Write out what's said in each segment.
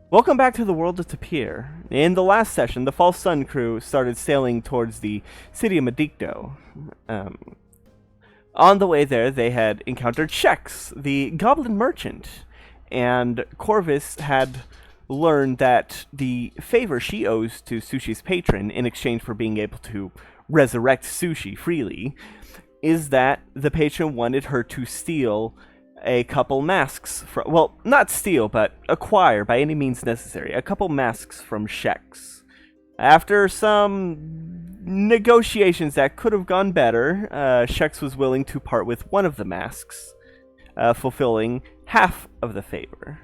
Welcome back to the world of Tapir. In the last session, the False Sun crew started sailing towards the city of Modicto. Um, on the way there, they had encountered Shex, the goblin merchant, and Corvus had learned that the favor she owes to Sushi's patron in exchange for being able to resurrect Sushi freely is that the patron wanted her to steal a couple masks from, well, not steal, but acquire by any means necessary, a couple masks from Shex. After some negotiations that could have gone better, Shex was willing to part with one of the masks, fulfilling half of the favor,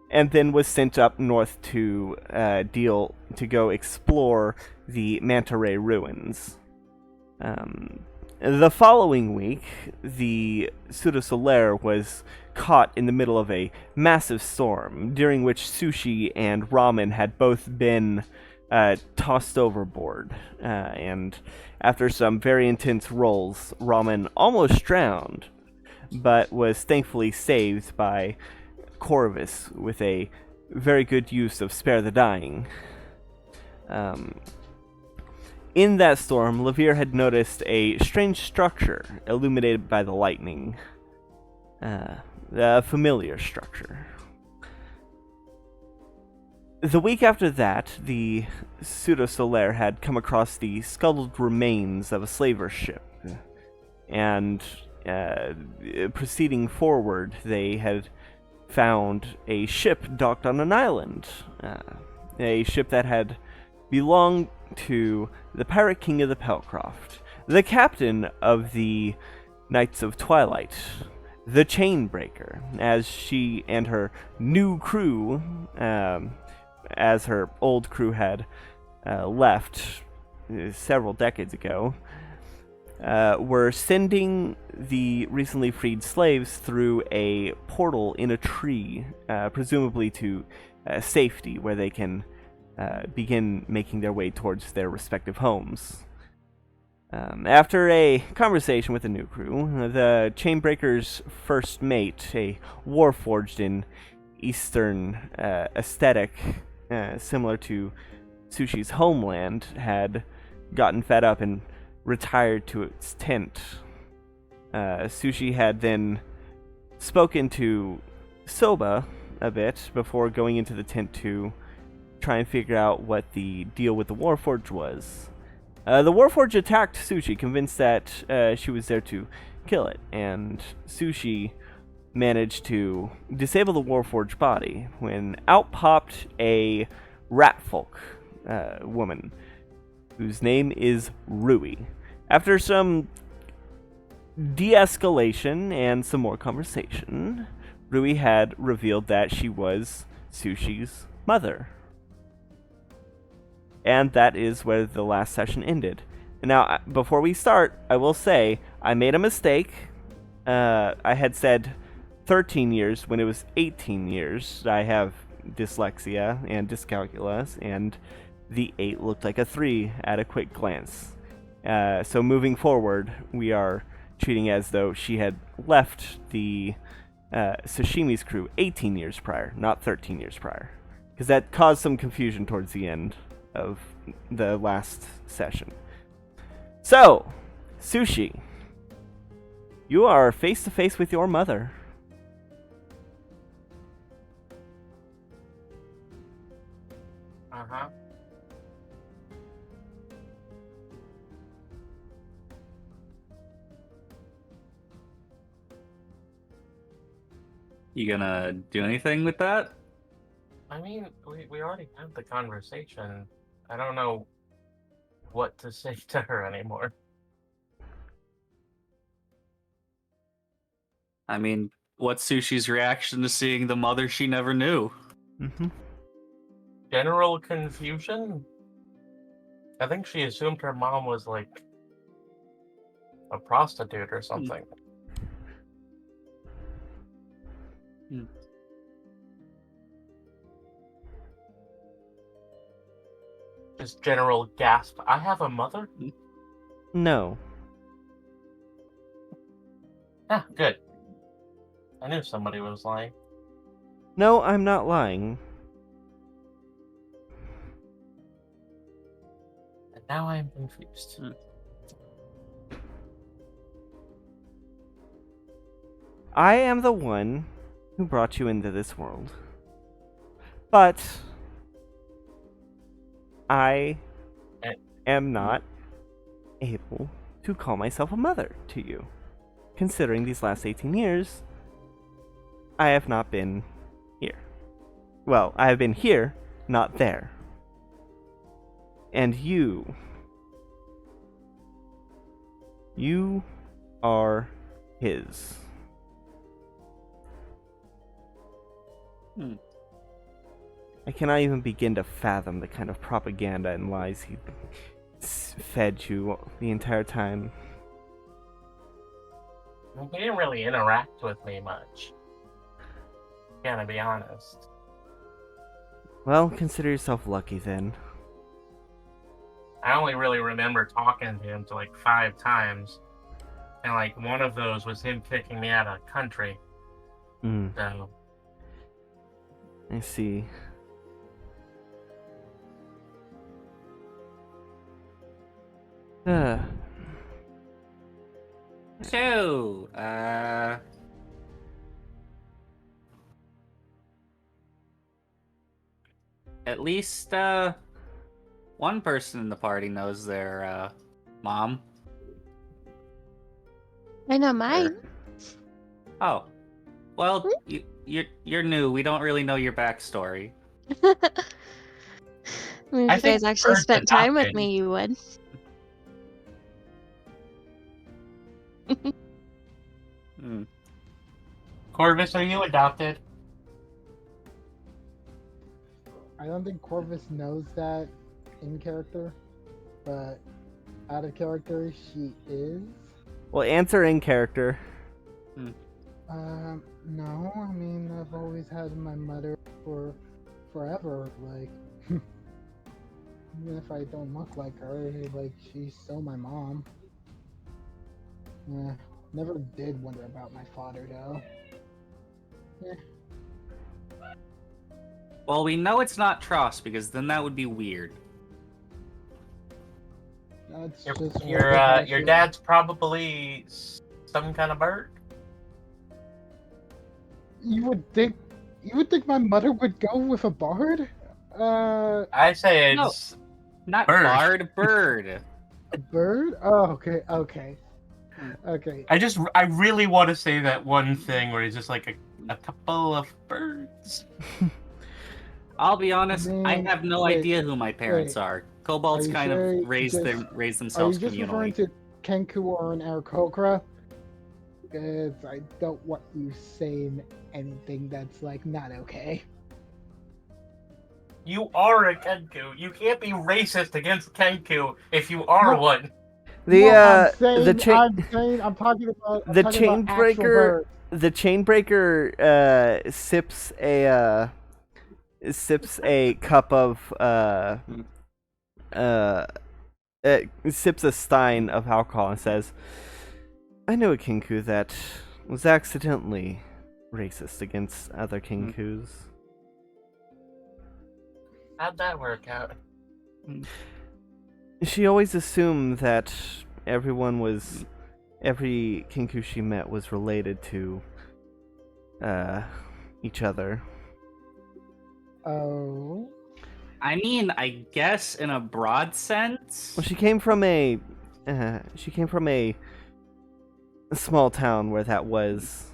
and then was sent up north to go explore the Manta Ray ruins. The following week, the Pseudo Solaire was caught in the middle of a massive storm, during which Sushi and Ramen had both been tossed overboard. And after some very intense rolls, Ramen almost drowned, but was thankfully saved by Corvus with a very good use of Spare the Dying. In that storm, Levere had noticed a strange structure illuminated by the lightning. A familiar structure. The week after that, the Pseudo Solaire had come across the scuttled remains of a slaver ship. And proceeding forward, they had found a ship docked on an island. A ship that had belonged to the Pirate King of the Pelcroft, the captain of the Knights of Twilight, the Chainbreaker, as she and her new crew, as her old crew had left several decades ago, were sending the recently freed slaves through a portal in a tree, presumably to safety, where they can begin making their way towards their respective homes. After a conversation with the new crew, the Chainbreaker's first mate, a warforged in Eastern aesthetic, similar to Sushi's homeland, had gotten fed up and retired to its tent. Sushi had then spoken to Soba a bit before going into the tent to try and figure out what the deal with the Warforged was. The Warforged attacked Sushi, convinced that she was there to kill it, and Sushi managed to disable the Warforged body when out popped a ratfolk woman, whose name is Rui. After some de-escalation and some more conversation, Rui had revealed that she was Sushi's mother. And that is where the last session ended. Now, before we start, I will say I made a mistake. I had said 13 years when it was 18 years. I have dyslexia and dyscalculia, and the 8 looked like a 3 at a quick glance. So moving forward, we are treating as though she had left the Sashimi's crew 18 years prior, not 13 years prior. Because that caused some confusion towards the end of the last session. So, Sushi, you are face to face with your mother. Uh-huh. You gonna do anything with that? I mean, we already had the conversation. I don't know what to say to her anymore. I mean, what's Sushi's reaction to seeing the mother she never knew? Mm-hmm. General confusion? I think she assumed her mom was like a prostitute or something. Hmm. Just general gasp. I have a mother? No. Ah, good. I knew somebody was lying. No, I'm not lying. Now I'm confused. I am the one who brought you into this world. But I am not able to call myself a mother to you. Considering these last 18 years, I have not been here. Well, I have been here, not there. And you are his. I cannot even begin to fathom the kind of propaganda and lies he fed you the entire time. He didn't really interact with me much. Gotta be honest. Well, consider yourself lucky then. I only really remember talking to him to like 5 times. And like one of those was him kicking me out of country. So I see. So, at least, one person in the party knows their, mom. I know mine. Oh. Well, you're new. We don't really know your backstory. I mean, I if you guys think actually Bert's spent time with adopted. me, you would. Corvus, are you adopted? I don't think Corvus knows that in character, but out of character, she is. Well, answer in character. No, I mean, I've always had my mother for forever, like, even if I don't look like her, like, she's still my mom. Yeah, never did wonder about my father, though. Yeah. Well, we know it's not Tross, because then that would be weird. That's Your just your dad's probably some kind of bird. You would think my mother would go with a bard? I say No. it's Not Bird. bard, bird. A bird? Oh, okay. I really want to say that one thing where he's just like a couple of birds. I'll be honest, I Man, have no wait, idea who my parents wait. are. Kobolds Are you kind sure of you raise just- raise Are you themselves just referring communally. to Kenku or an Aarakocra? Because I don't want you saying anything that's like not okay. You are a Kenku. You can't be racist against Kenku if you are No. one. I'm talking I'm talking about the actual Chainbreaker. birds. The Chainbreaker sips a cup of sips a stein of alcohol and says, "I know a Kinku that was accidentally racist against other Kinkus." How'd that work out? She always assumed that every Kinku she met was related to each other. Oh. I mean, I guess in a broad sense. Well, she came from a small town where that was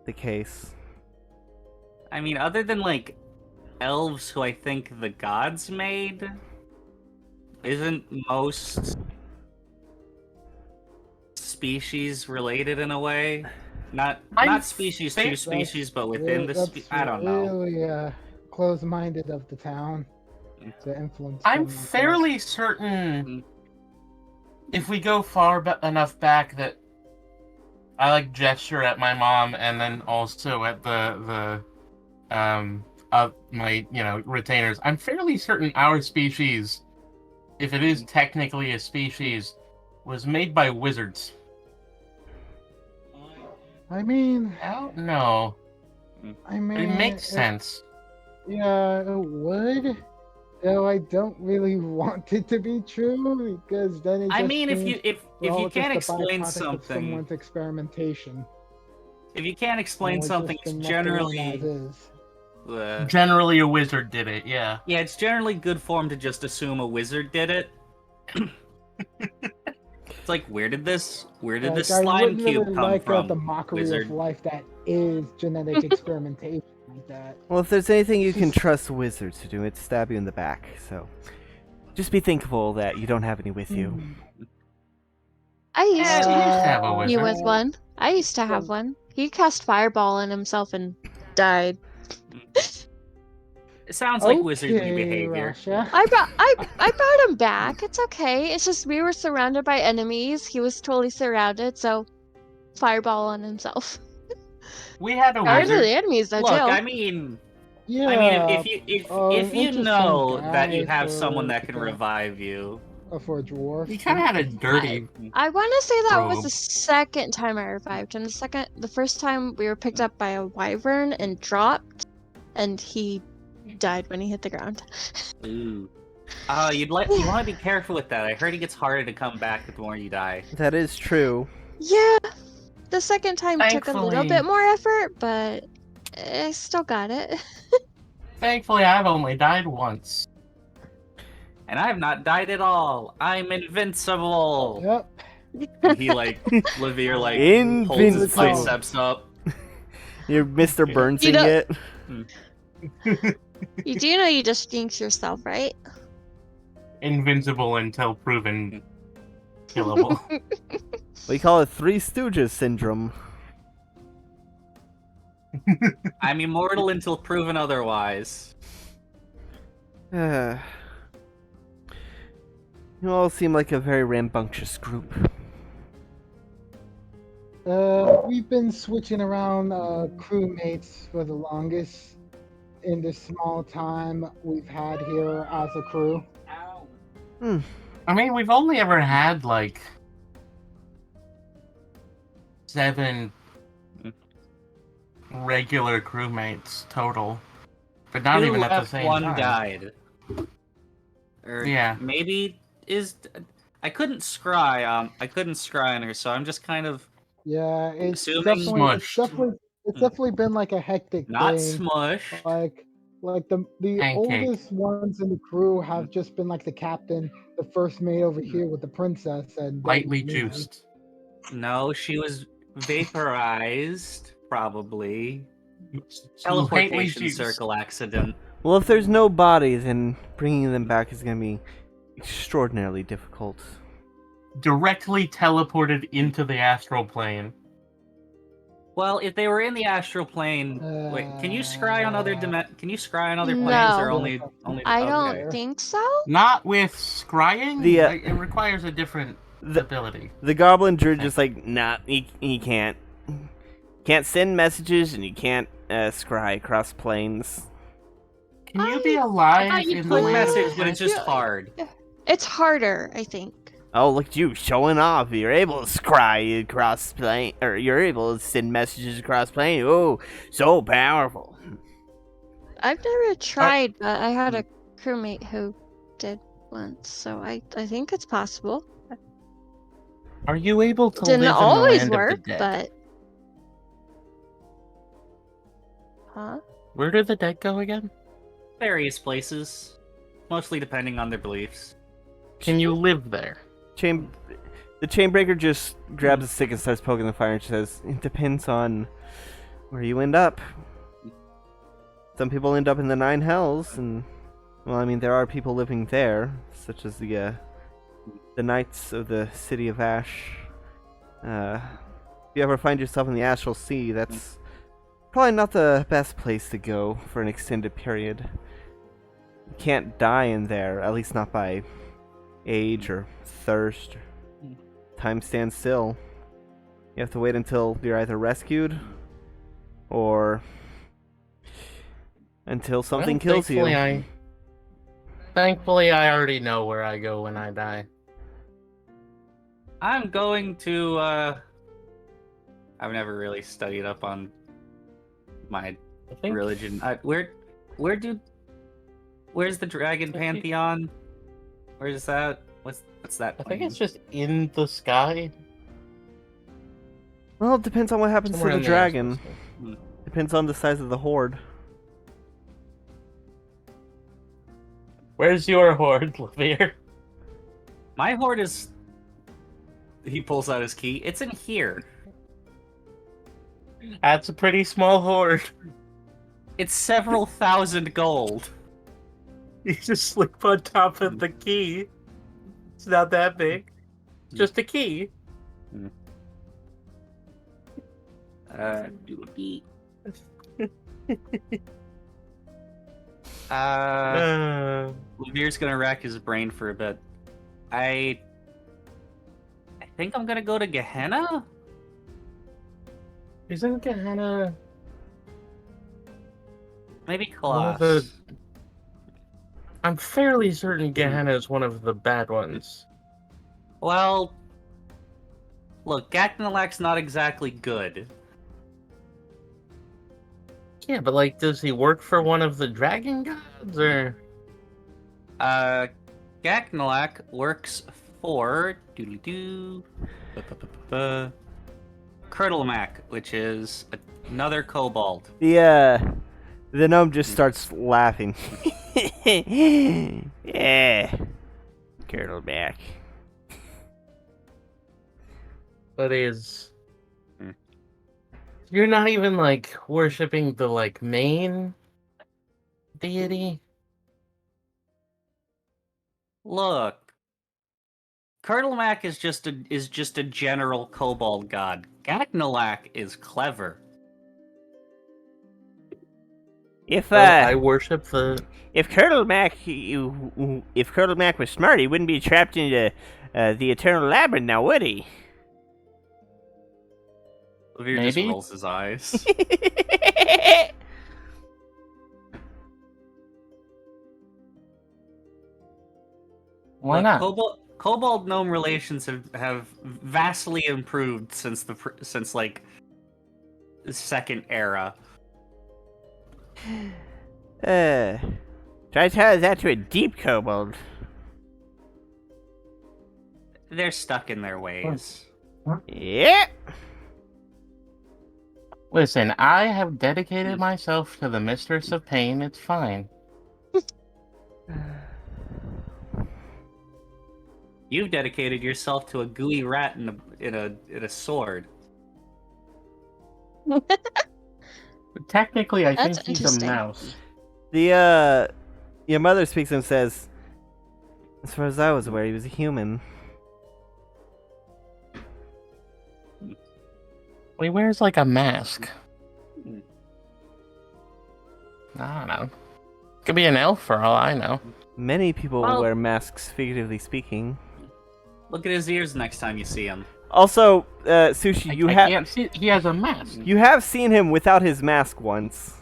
the case. I mean, other than like elves who I think the gods made, isn't most species related in a way? Not species to think species, but within the I don't know. Really close-minded of the town to influence. I'm them like that. fairly certain if we go far enough back that I like gesture at my mom and then also at the of my retainers. I'm fairly certain our species, if it is technically a species, was made by wizards. I mean, I don't know. I mean, It makes sense. Yeah, it would. Though I don't really want it to be true because then it I just mean, if means you we're all can't just a explain byproduct of something, someone's experimentation. if you can't explain And we've something, just it's been left alone generally as is. Generally, a wizard did it. Yeah. yeah, it's generally good form to just assume a wizard did it. It's like, where did this Like, slime I wouldn't cube really come like from? the mockery Wizard. of life that is genetic experimentation like that. Well, if there's anything you can trust wizards to do, it's stab you in the back. So, just be thankful that you don't have any with you. I used Yeah, to we used to have a be wizard. with one. I used to have one. He cast fireball on himself and died. It sounds like wizardly behavior. Russia. I brought him back. It's okay. It's just we were surrounded by enemies. He was totally surrounded, so fireball on himself. We had a Or to wizard. the enemies though Look, too. I mean, Yeah. if you interesting know that you guy have for someone that can the- revive you, For a dwarf. He kind of had a dirty. I want to say that was Robe. the second time I revived him. The first time we were picked up by a wyvern and dropped, and he died when he hit the ground. ooh. You want to be careful with that. I heard it gets harder to come back the more you die. That is true. Yeah, the second time took a little Thankfully- bit more effort, but I still got it. Thankfully, I've only died once. And I have not died at all. I'm invincible. Yep. And he Levere holds his Invincible. biceps up. You're Mr. Burnsing You know- it. You do know you just jinx yourself, right? Invincible until proven killable. We call it Three Stooges syndrome. I'm immortal until proven otherwise. You all seem like a very rambunctious group. We've been switching around crewmates for the longest in the small time we've had here as a crew. I mean, we've only ever had like 7 regular crewmates total, but not 2 even at the left, same 1 time. died. Or Yeah. maybe I couldn't scry. I couldn't scry on her, so I'm just kind of Yeah, it's Assuming definitely, smushed. it's definitely been like a hectic not thing. smush. Like the Pancake. oldest ones in the crew have just been like the captain, the first mate over here with the princess, and Lightly me. juiced. No, she was vaporized, probably. Lightly Teleportation juiced. circle accident. Well, if there's no body, then bringing them back is going to be extraordinarily difficult. Directly teleported into the astral plane. Well, if they were in the astral plane, wait, can you scry on other Can you scry on other planes, No. or only? I okay. don't think so. Not with scrying. The, Like, it requires a different ability. The goblin druid just like, nah, he can't. Can't send messages and he can't scry across planes. Can you be I alive thought you in the could land? message, but it's just Yeah. hard. It's harder, I think. Oh, look at you showing off. You're able to scry across plane, or you're able to send messages across plane. Oh, so powerful. I've never tried, but I had a crewmate who did once, so I think it's possible. Are you able to Didn't live always in the land work, of the dead? but Where do the dead go again? Various places, mostly depending on their beliefs. Can you live there? The chainbreaker just grabs a stick and starts poking the fire and says, "It depends on where you end up. Some people end up in the 9 hells, and well, I mean, there are people living there, such as the knights of the city of Ash. If you ever find yourself in the astral sea, that's probably not the best place to go for an extended period. You can't die in there, at least not by age or thirst. Time stands still. You have to wait until you're either rescued or until something Well, kills you. Thankfully, I already know where I go when I die. I'm going to. I've never really studied up on my I think religion. Where Where's the Dragon Pantheon? Where's that? What's that? I think plane? it's just in the sky. Well, it depends on what happens Somewhere to in the the dragon. aspect. Depends on the size of the horde. Where's your horde, Lavir? My horde is. He pulls out his key. It's in here. That's a pretty small horde. It's several thousand gold. You just sleep on top of the key. It's not that big. It's just a key. Doodle-dee. Lavir's gonna rack his brain for a bit. I think I'm gonna go to Gehenna? Isn't Gehenna Maybe one of Colossus. the... I'm fairly certain Gehenna is one of the bad ones. Well, look, Gaknalak's not exactly good. Yeah, but like, does he work for one of the dragon gods, or...? Gaknalak works for doodly-doo, Curdlemak, which is another kobold. The gnome just starts laughing. Yeah. Curdle back. But is... You're not even, like, worshipping the, like, main deity? Look, Curdlemak is just a general kobold god. Gaknalak is clever. If I worship the... if Curdlemak was smart, he wouldn't be trapped into the eternal labyrinth now, would he? Lavir just Maybe? rolls his eyes. Why Look, not? Kobold gnome relations have vastly improved since like the second era. Try telling that to a deep kobold. They're stuck in their ways. Yeah. Listen, I have dedicated myself to the Mistress of Pain. It's fine. You've dedicated yourself to a gooey rat in a sword. Technically, I That's think he's a interesting. mouse. Your mother speaks and says, as far as I was aware, he was a human. Well, he wears like a mask. I don't know. Could be an elf for all I know. Many people Well- wear masks, figuratively speaking. Look at his ears next time you see him. Also, Sushi, I can't see. He has a mask. you have seen him without his mask once.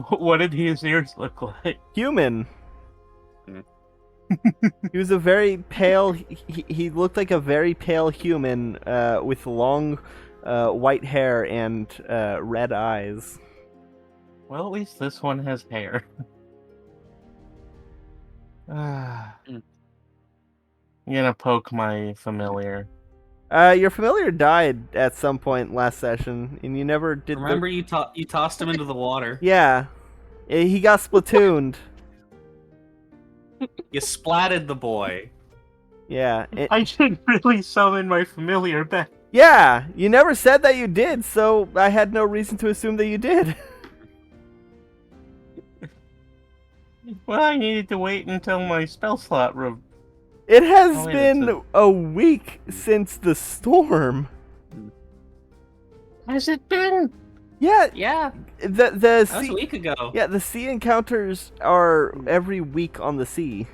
What did his ears look like? Human. He was a very pale. He looked like a very pale human with long white hair and red eyes. Well, at least this one has hair. I'm gonna poke my familiar. Your familiar died at some point last session, and you never did. Remember, you tossed him into the water. Yeah, he got splatooned. You splatted the boy. Yeah, I should really summon my familiar back. yeah. You never said that you did, so I had no reason to assume that you did. Well, I needed to wait until my spell slot. It has Oh, wait, been a week since the storm. Has it been? Yeah, The that was sea, a week ago. yeah, the sea encounters are every week on the sea.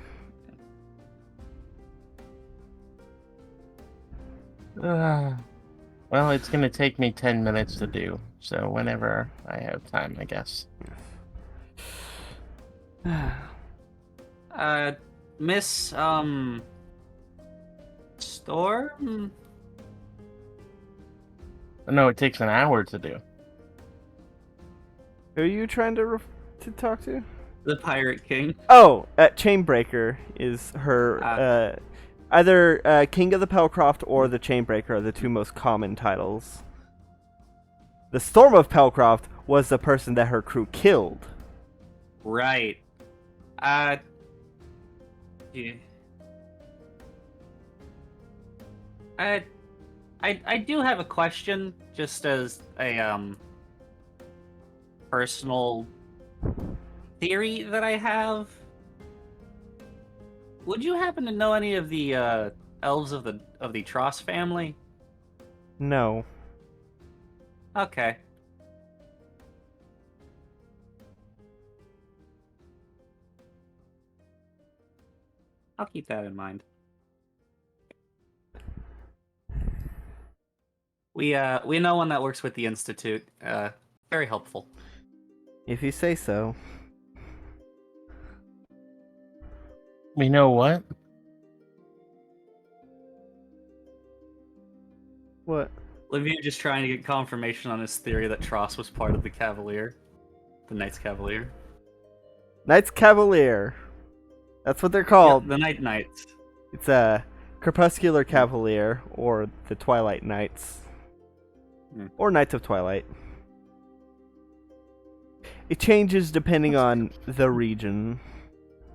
Well, it's gonna take me 10 minutes to do, so whenever I have time, I guess. Miss Storm? No, it takes an hour to do. Who are you trying to to talk to? The Pirate King. Oh, Chainbreaker is her. Either King of the Pelcroft or the Chainbreaker are the two most common titles. The Storm of Pelcroft was the person that her crew killed. Right. Yeah. I do have a question, just as a personal theory that I have. Would you happen to know any of the elves of the Tross family? No. Okay. I'll keep that in mind. We know one that works with the Institute. Very helpful. If you say so. We know what? What? Olivia just trying to get confirmation on his theory that Tross was part of the Cavalier. The Knights Cavalier. Knights Cavalier. That's what they're called. Yep, the Knights. It's a Crepuscular Cavalier, or the Twilight Knights. Or Knights of Twilight. It changes depending on the region.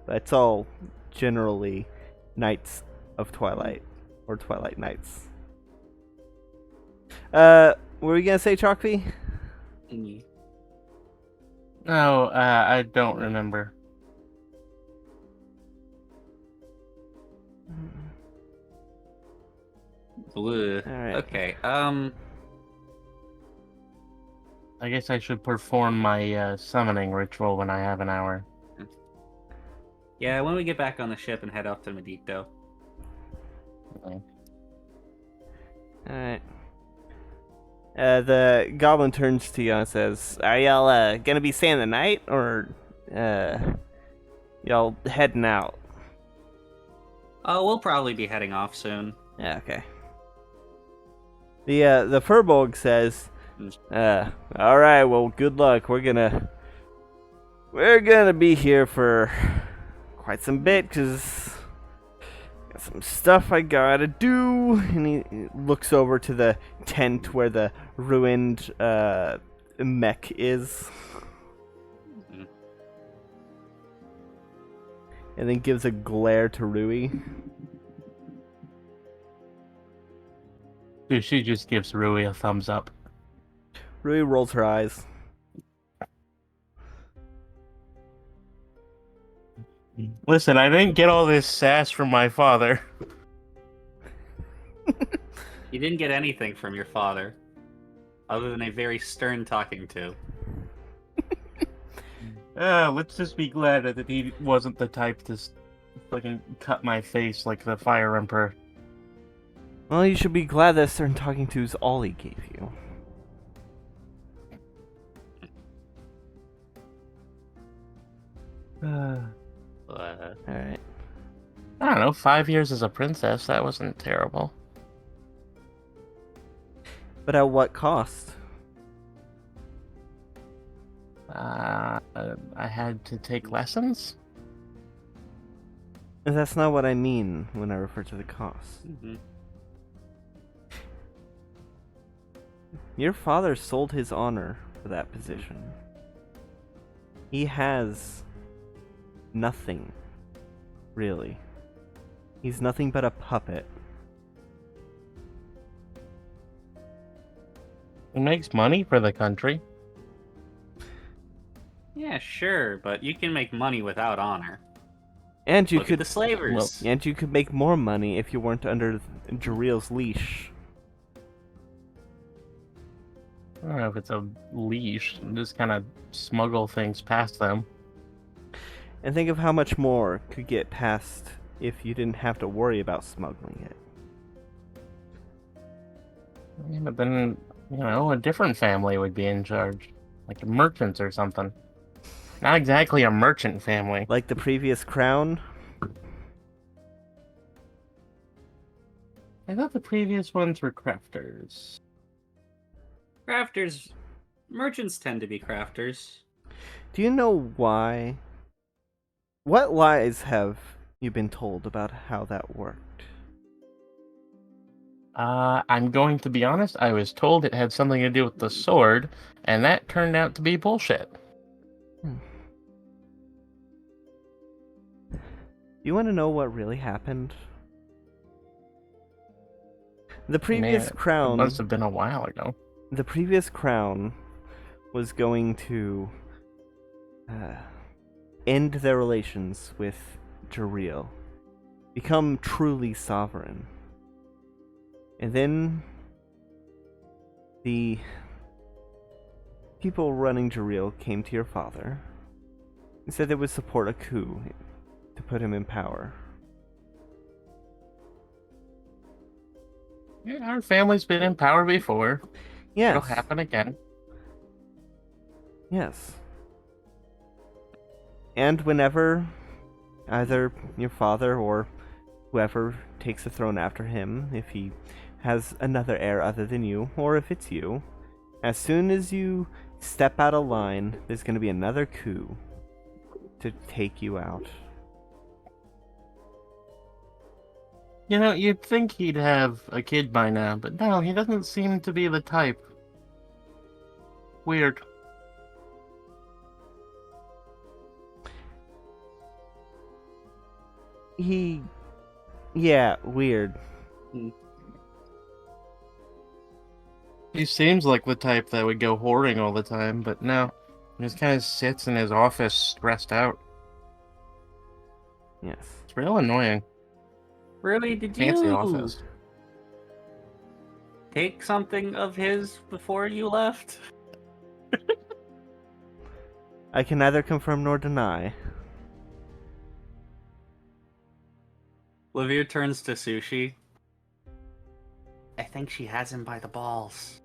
But it's all generally Knights of Twilight, or Twilight Knights. What were you gonna say, Chalkby? No, I don't remember. Alright. Okay. I guess I should perform my summoning ritual when I have an hour. Yeah, when we get back on the ship and head off to Modicto. Okay. Alright. The goblin turns to you and says, "Are y'all gonna be staying the night, or y'all heading out?" Oh, we'll probably be heading off soon. Yeah, okay. The Furbolg says, "Alright, well, good luck. We're gonna be here for quite some bit, 'cause got some stuff I gotta do." And he looks over to the tent where the ruined mech is. And then gives a glare to Rui. Dude, she just gives Rui a thumbs up. Rui rolls her eyes. Listen, I didn't get all this sass from my father. You didn't get anything from your father, other than a very stern talking to. Let's just be glad that he wasn't the type to fucking cut my face like the Fire Emperor. Well, you should be glad that stern talking to is all he gave you. Alright. I don't know, 5 years as a princess, that wasn't terrible. But at what cost? I had to take lessons? That's not what I mean when I refer to the cost. Mm-hmm. Your father sold his honor for that position. He has nothing, really. He's nothing but a puppet. He makes money for the country. Yeah, sure, but you can make money without honor. And you Look at could the slavers. and you could make more money if you weren't under Jareel's leash. I don't know if it's a leash. Just kind of smuggle things past them. And think of how much more could get past if you didn't have to worry about smuggling it. Yeah, but then, you know, a different family would be in charge. Like merchants or something. Not exactly a merchant family. Like the previous crown? I thought the previous ones were crafters. Crafters, merchants tend to be crafters. Do you know why? What lies have you been told about how that worked? I'm going to be honest, I was told it had something to do with the sword, and that turned out to be bullshit. You want to know what really happened? The previous Man, crown. It must have been a while ago. The previous crown was going to end their relations with Jareel, become truly sovereign. And then the people running Jareel came to your father and said they would support a coup to put him in power. Yeah, our family's been in power before. Yes. It'll happen again. Yes. And whenever either your father or whoever takes the throne after him, if he has another heir other than you, or if it's you, as soon as you step out of line, there's going to be another coup to take you out. You know, you'd think he'd have a kid by now, but no, he doesn't seem to be the type. Weird. Yeah, weird. He seems like the type that would go whoring all the time, but no. He just kind of sits in his office stressed out. Yes. It's real annoying. Really? Did Fancy you office. take something of his before you left? I can neither confirm nor deny. Olivia turns to Sushi. I think she has him by the balls.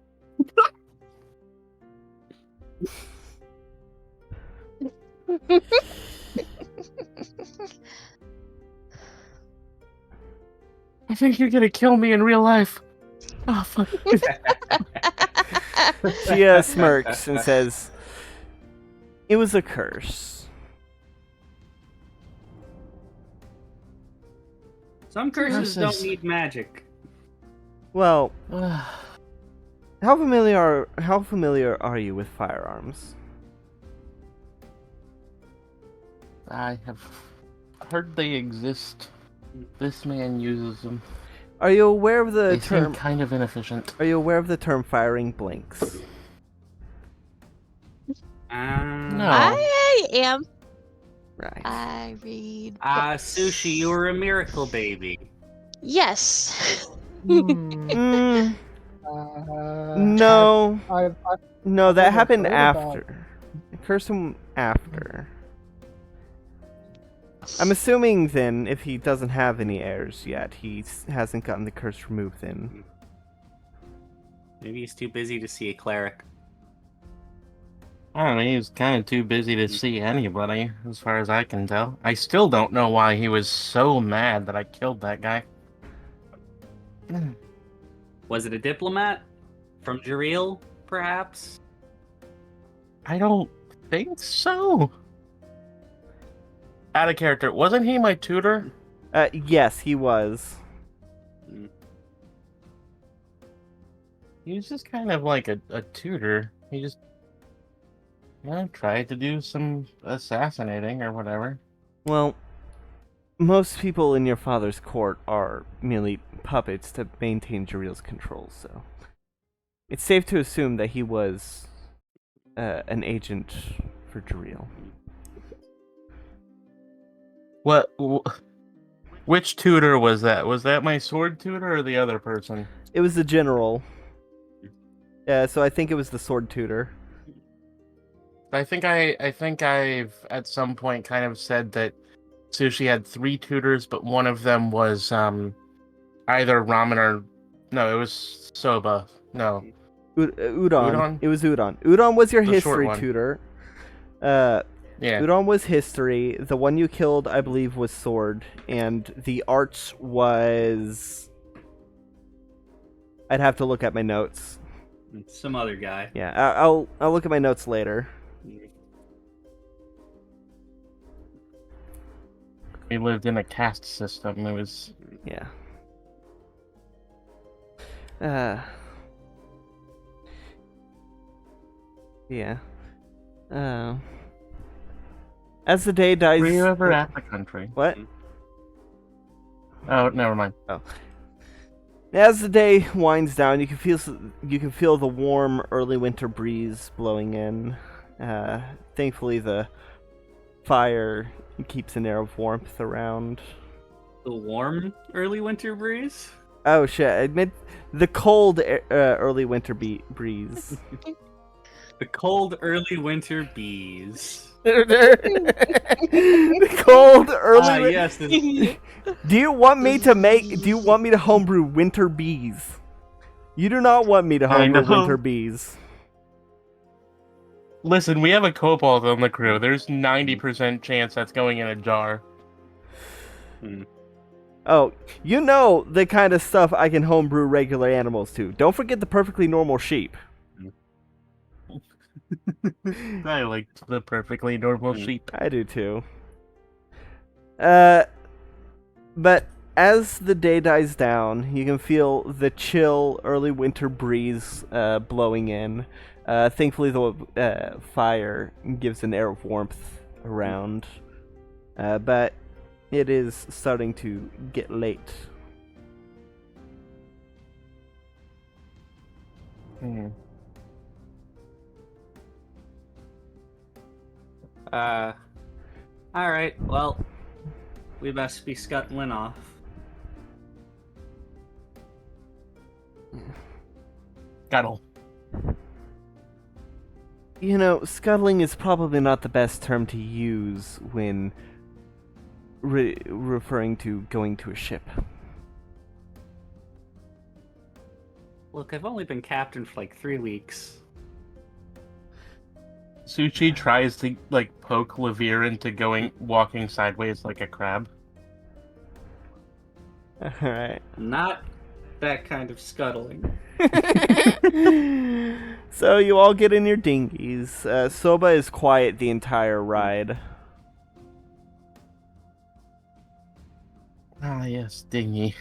I think you're gonna kill me in real life. Oh, fuck. She smirks and says, "It was a curse." Some curses don't Curses. need magic. Well, how familiar are you with firearms? I have heard they exist. This man uses them. Are you aware of the They term? seem kind of inefficient. Are you aware of the term firing blanks? No. I am. Right. I read. Sushi, you were a miracle baby. Yes. Mm, Uh, no, I no, that I've happened heard about- after. I cursed him after. I'm assuming then, if he doesn't have any heirs yet, he hasn't gotten the curse removed then. Maybe he's too busy to see a cleric. I don't know, he was kind of too busy to see anybody, as far as I can tell. I still don't know why he was so mad that I killed that guy. Was it a diplomat? From Jareel, perhaps? I don't think so. Out of character, wasn't he my tutor? Yes, he was. He was just kind of like a tutor. He just, tried to do some assassinating or whatever. Well, most people in your father's court are merely puppets to maintain Jareel's control, so it's safe to assume that he was an agent for Jareel. Which tutor was that? Was that my sword tutor or the other person? It was the general. Yeah, so I think it was the sword tutor. I think I've at some point kind of said that Sushi had 3 tutors, but one of them was either ramen or no, it was soba. No, Udon. Udon? It was Udon. Udon was your The short history one. tutor. yeah. Udon was history. The one you killed, I believe, was sword, and the arts was. I'd have to look at my notes. Some other guy. Yeah, I'll look at my notes later. We lived in a caste system. It was Yeah. Yeah. As the day dies. Were you ever at the country? What? Oh, never mind. As the day winds down, you can feel the warm early winter breeze blowing in. Thankfully, the fire keeps an air of warmth around. The warm early winter breeze? Oh shit! I meant the cold early winter breeze. The cold early winter bees. The cold early. Yes. Do you want me to homebrew winter bees? You do not want me to I homebrew know. winter bees. Listen, we have a kobold on the crew. There's 90% chance that's going in a jar. Oh, you know the kind of stuff I can homebrew regular animals to. Don't forget the perfectly normal sheep. I liked the perfectly normal sheep. I do too. But as the day dies down, you can feel the chill early winter breeze blowing in. Thankfully, the fire gives an air of warmth around. But it is starting to get late. Alright, well, we best be scuttling off. Scuttle. You know, scuttling is probably not the best term to use when referring to going to a ship. Look, I've only been captain for like 3 weeks. Sushi tries to poke Levere into walking sideways like a crab. Alright. Not that kind of scuttling. So you all get in your dinghies. Soba is quiet the entire ride. Ah, yes, dinghy.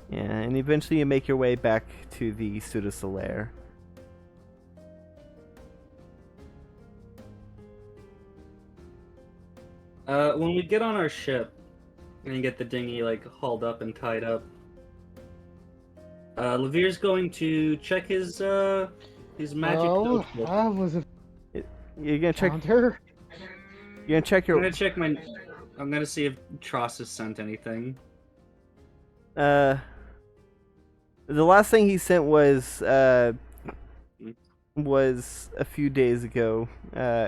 Yeah, and eventually you make your way back to the Suda Solaire. When we get on our ship and get the dinghy hauled up and tied up, Levere's going to check his magic Well, notebook. I was a You're gonna check. counter. You're gonna check your. I'm gonna see if Tross has sent anything. The last thing he sent was a few days ago.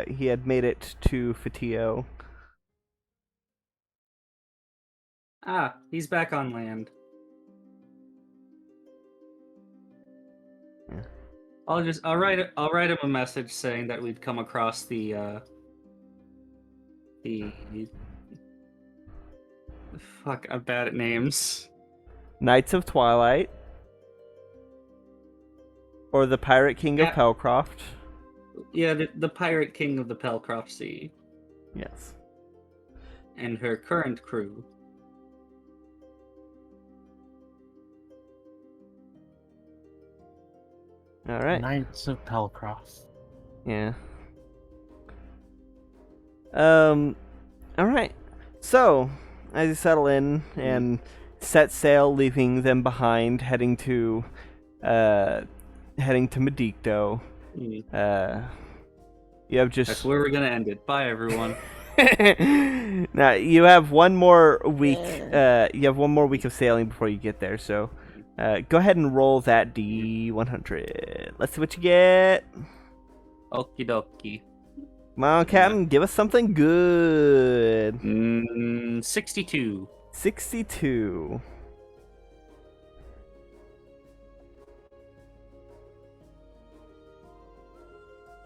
He had made it to Fatio. Ah, he's back on land. Yeah. I'll write him a message saying that we'd come across the fuck, I'm bad at names. Knights of Twilight. Or the Pirate King of Yeah. Pelcroft. Yeah, the Pirate King of the Pelcroft Sea Yes. and her current crew. Alright. Knights of Pelcroft. Yeah. Alright. So, as you settle in and set sail, leaving them behind, heading to Modicto. You have That's just where we're gonna end it. Bye, everyone. now you have one more week. You have one more week of sailing before you get there. So, go ahead and roll that D100. Let's see what you get. Okie dokie. Come on, Captain, give us something good. 62. 62.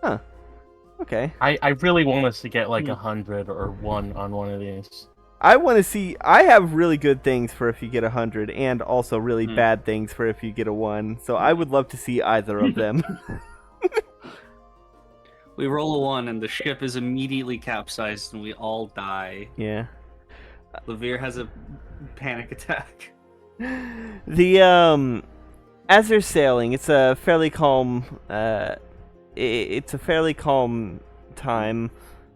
Huh. Okay. I really want us to get 100 or 1 on one of these. I want to see. I have really good things for if you get 100, and also really bad things for if you get a 1. So I would love to see either of them. We roll a 1 and the ship is immediately capsized and we all die. Yeah. Levere has a panic attack. As you're sailing, it's a fairly calm. It's a fairly calm time.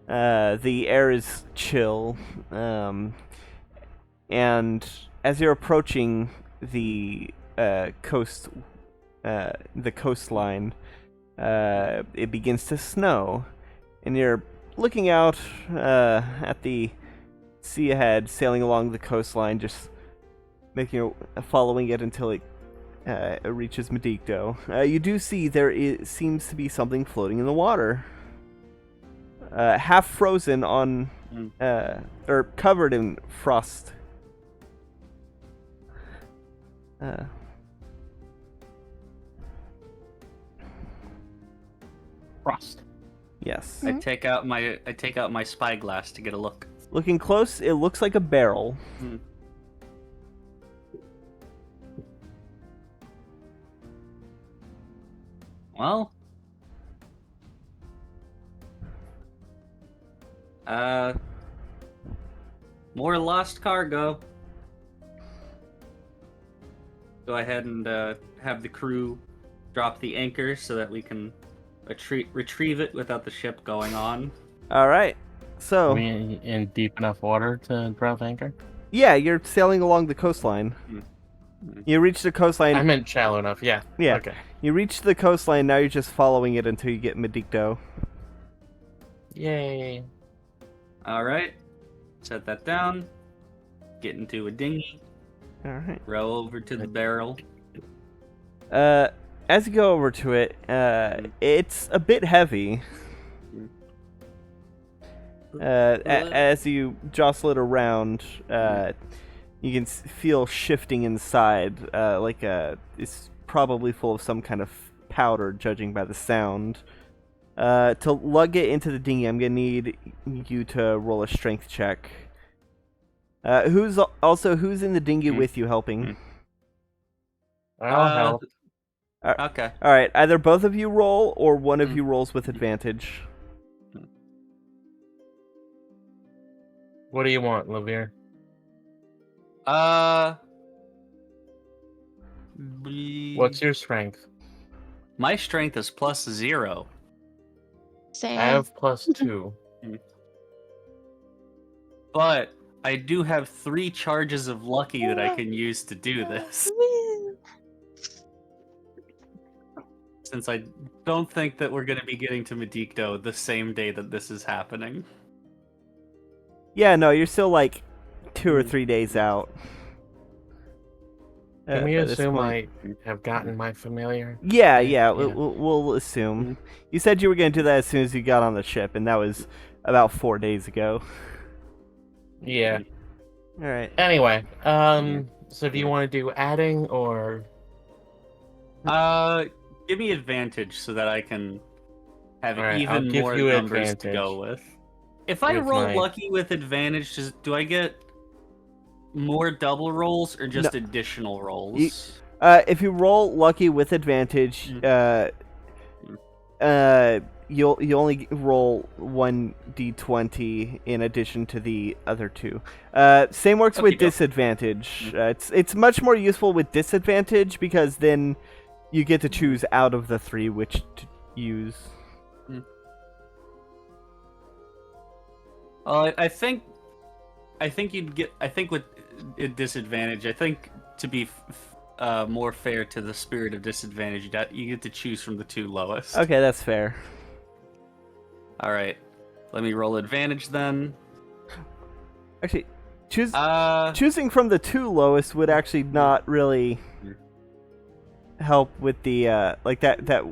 The air is chill, and as you're approaching the coastline, it begins to snow, and you're looking out at the sea ahead, sailing along the coastline, just following it until it reaches Modicto. You do see seems to be something floating in the water, half frozen on, or covered in frost. Frost. Yes. I take out my spyglass to get a look. Looking close, it looks like a barrel. Well, more lost cargo. Go ahead and have the crew drop the anchor so that we can retrieve it without the ship going on. All right. So Are we in deep enough water to drop anchor? yeah, you're sailing along the coastline. You reach the coastline. I meant shallow enough. Yeah. Yeah. Okay. You reach the coastline. Now you're just following it until you get Modicto. Yay. All right, set that down. Get into a dinghy. All right. Row over to the barrel. As you go over to it, it's a bit heavy. As you jostle it around, you can feel shifting inside. It's probably full of some kind of powder, judging by the sound. To lug it into the dinghy, I'm gonna need you to roll a strength check. Who's in the dinghy with you helping? I'll help. Okay. All right, either both of you roll or one of you rolls with advantage. What do you want, Levere? What's your strength? My strength is +0. Same. I have +2. But I do have 3 charges of lucky that I can use to do this. Since I don't think that we're going to be getting to Modicto the same day that this is happening. Yeah, no, you're still like 2 or 3 days out. Can we by this assume point. I have gotten my familiar? Yeah, Yeah. we'll assume. You said you were going to do that as soon as you got on the ship, and that was about 4 days ago. Yeah. All right. Anyway, so do you want to do adding or? Give me advantage so that I can have Alright, I'll even give more you numbers to advantage go with. If I with roll my- lucky with advantage, do I get more double rolls or just additional rolls? If you roll lucky with advantage, you only roll 1d20 in addition to the other 2. Same works with disadvantage. It's much more useful with disadvantage because then you get to choose out of the 3 which to use. I think you'd get. I think with disadvantage, I think to be more fair to the spirit of disadvantage, you get to choose from the 2 lowest. Okay, that's fair. All right, let me roll advantage then. Actually, choosing from the 2 lowest would actually not really help with the like that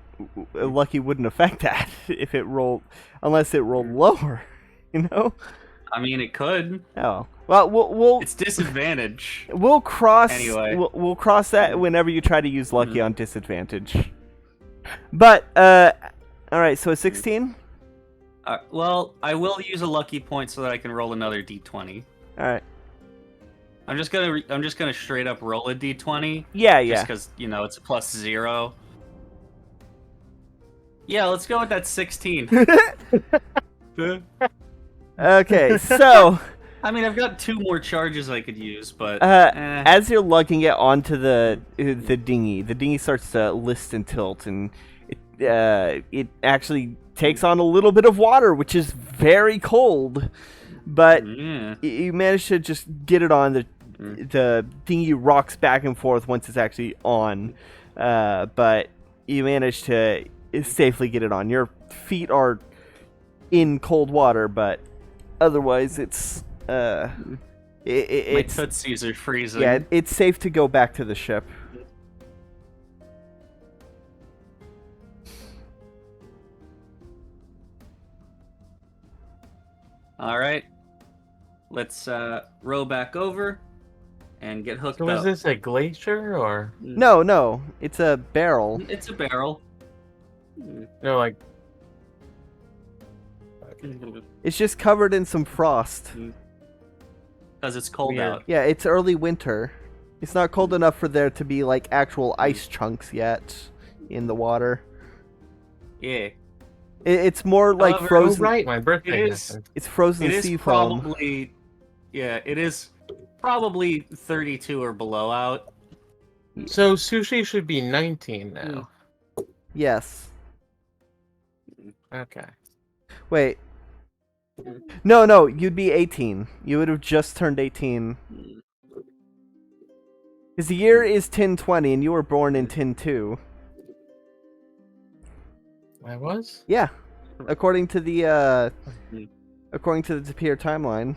lucky wouldn't affect that if it rolled unless it rolled lower, you know. I mean, it could. Oh well, we'll It's disadvantage. we'll cross Anyway. we'll cross that whenever you try to use lucky on disadvantage. But all right, so a 16. Well, I will use a lucky point so that I can roll another d20. All right. I'm just gonna straight up roll a d20. Yeah, Just yeah. because it's a +0. Yeah, let's go with that 16. Okay, so I mean, I've got 2 more charges I could use, but As you're lugging it onto the dinghy starts to list and tilt, and it actually takes on a little bit of water, which is very cold. But you manage to just get it on. The dinghy rocks back and forth once it's actually on, but you manage to safely get it on. Your feet are in cold water, but otherwise it's my tootsies are freezing. Yeah, it's safe to go back to the ship. All right, let's row back over and get hooked So up. is this a glacier or No, it's a barrel. It's a barrel. no? Like It's just covered in some frost. Because it's cold Weird. out. Yeah, it's early winter. It's not cold enough for there to be like actual ice chunks yet in the water. Yeah. It's more like However, frozen. oh right, my birthday. It is- happened. It's frozen It is sea foam. probably, it is probably 32 or below out. So sushi should be 19 now. Yes. Okay. Wait. No, you'd be 18. You would have just turned 18. Because the year is 1020 and you were born in 10-2. I was? Yeah. According to the Tapir timeline.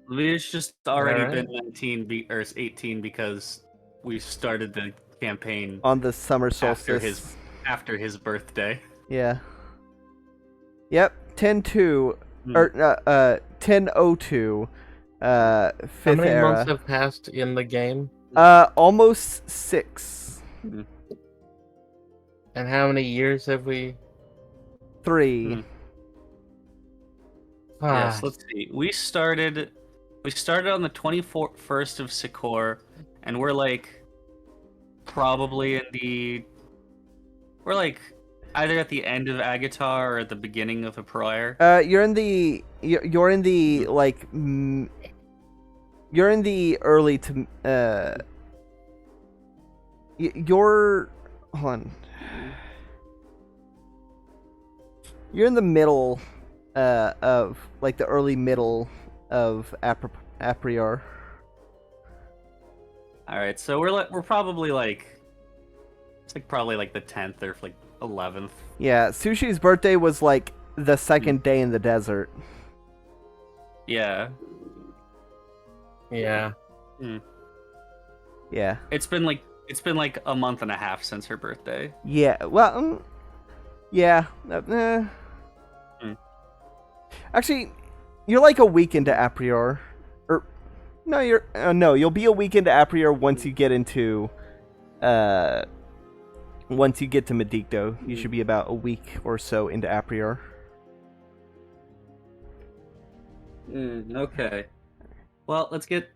I mean, it's just already Alright. been 19 or 18 because we started the campaign On the summer solstice. after his birthday. Yeah. Yep, 10-2 or 1002 How 5th many era. months have passed in the game? Almost 6. And how many years have we? 3. Yes, let's see. We started on the 21st of Sikor, and we're like probably we're like either at the end of Agatar or at the beginning of a prior. You're in the like you're in the early to you're hold on. You're in the middle of like the early middle of Aprior. All right, so we're probably like it's like probably like the 10th or like 11th. Yeah, Sushi's birthday was like the second day in the desert. Yeah. Yeah. Yeah. It's been like a month and a half since her birthday. Yeah. Well, yeah. Actually, you're like a week into Aprior. Or no, you'll be a week into Aprior once you get into once you get to Modicto. You should be about a week or so into Aprior. Okay. Well, let's get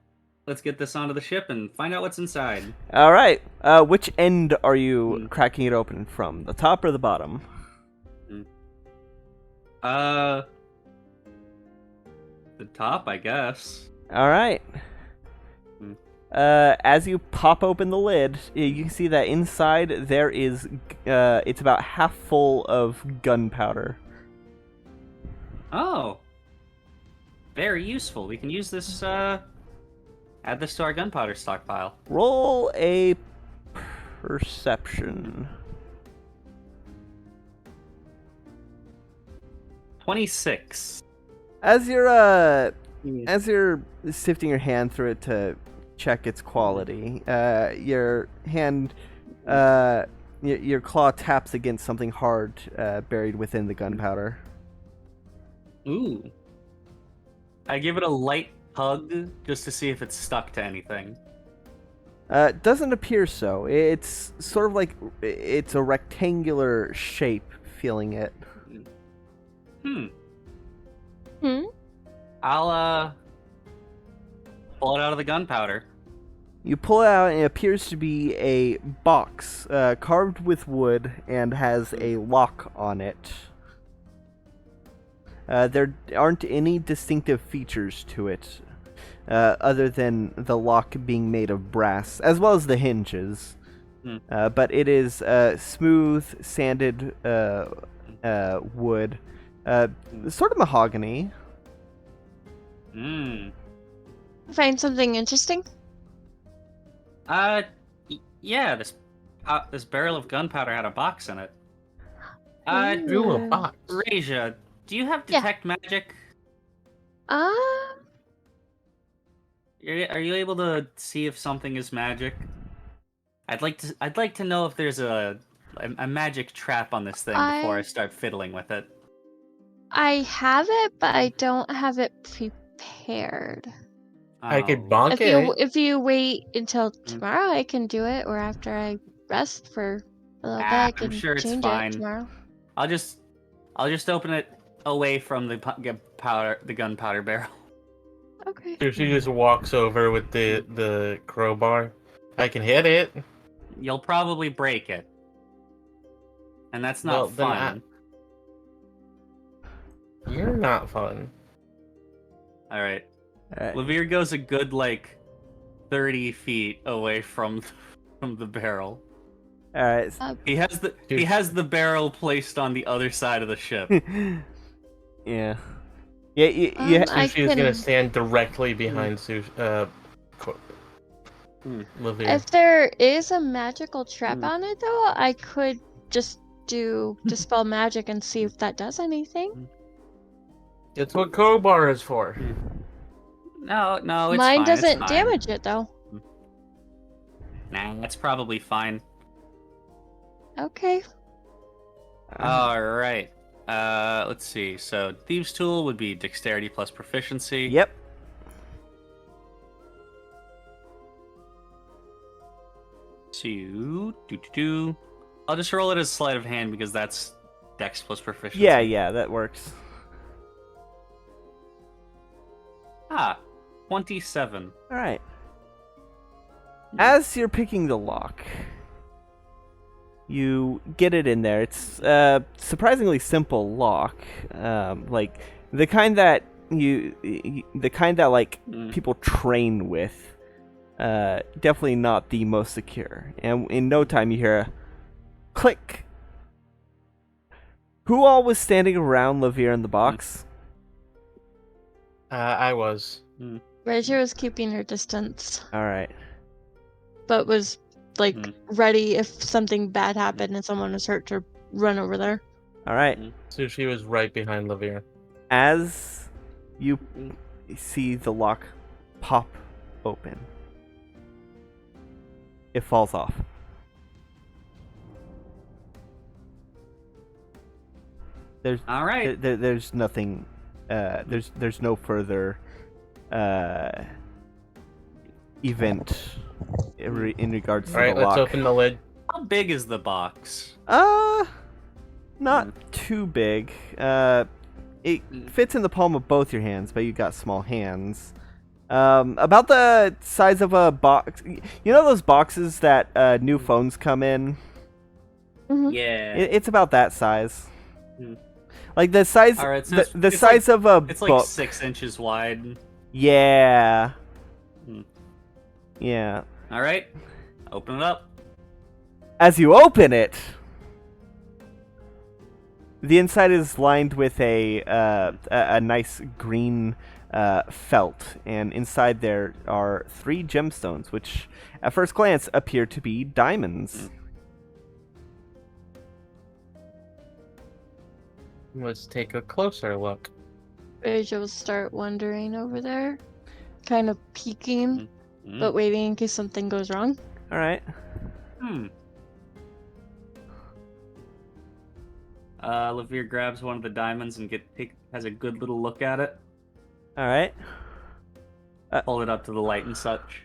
this onto the ship and find out what's inside. All right. Which end are you cracking it open from? The top or the bottom? The top, I guess. All right. As you pop open the lid, you can see that inside there is, it's about half full of gunpowder. Oh. Very useful. We can use this, add this to our gunpowder stockpile. Roll a perception. 26. As you're sifting your hand through it to check its quality, your hand, your claw taps against something hard buried within the gunpowder. Ooh. I give it a light tug just to see if it's stuck to anything. Doesn't appear so. It's sort of like it's a rectangular shape, feeling it. I'll pull it out of the gunpowder. You pull it out, and it appears to be a box carved with wood and has a lock on it. There aren't any distinctive features to it. other than the lock being made of brass, as well as the hinges. But it is smooth, sanded wood, sort of mahogany. Find something interesting? Yeah, this barrel of gunpowder had a box in it. Ooh, a box. Raja, do you have Yeah. detect magic? Uh, Are you able to see if something is magic? I'd like to know if there's a magic trap on this thing before I start fiddling with it. I have it, but I don't have it prepared. I could Oh. bonk it. If you wait until tomorrow, I can do it, or after I rest for a little bit, I can I'm sure it's change fine. it tomorrow. I'll just open it away from the gunpowder barrel. Okay. So she just walks over with the crowbar. I can hit it. You'll probably break it, and that's not Well, then fun. You're not fun. All right. All right. Levere goes a good 30 feet away from the barrel. All right. He has the barrel placed on the other side of the ship. Yeah. Yeah. Sushi is gonna stand directly behind Levere. If there is a magical trap on it, though, I could just do dispel magic and see if that does anything. It's what crowbar is for. No, it's Mine fine. doesn't it's fine. damage it, though. Nah, that's probably fine. Okay. All right. Let's see. So thieves' tool would be dexterity plus proficiency. Yep. I'll just roll it as sleight of hand because that's dex plus proficiency. Yeah, that works. 27. All right. As you're picking the lock, you get it in there. It's surprisingly simple lock, like the kind that people train with. Definitely not the most secure. And in no time, you hear a click. Who all was standing around Levere in the box? I was. Raja was keeping her distance, All right. but was ready if something bad happened and someone was hurt to run over there. All right. Sushi was right behind Levere. As you see the lock pop open, it falls off. There's All right. there's nothing. There's no further event in regards to All right, the lock. let's open the lid. How big is the box? Not too big. It fits in the palm of both your hands, but you got small hands. About the size of a box. You know those boxes that new phones come in? Mhm. Yeah. It's about that size. Like the size, All right, so the size of a It's book. 6 inches wide. Yeah. Hmm. Yeah. All right. Open it up. As you open it, the inside is lined with a nice green felt, and inside there are 3 gemstones, which at first glance appear to be diamonds. Let's take a closer look. Raja will start wandering over there, kind of peeking, but waiting in case something goes wrong. All right. Levere grabs one of the diamonds and has a good little look at it. All right. Hold it up to the light and such.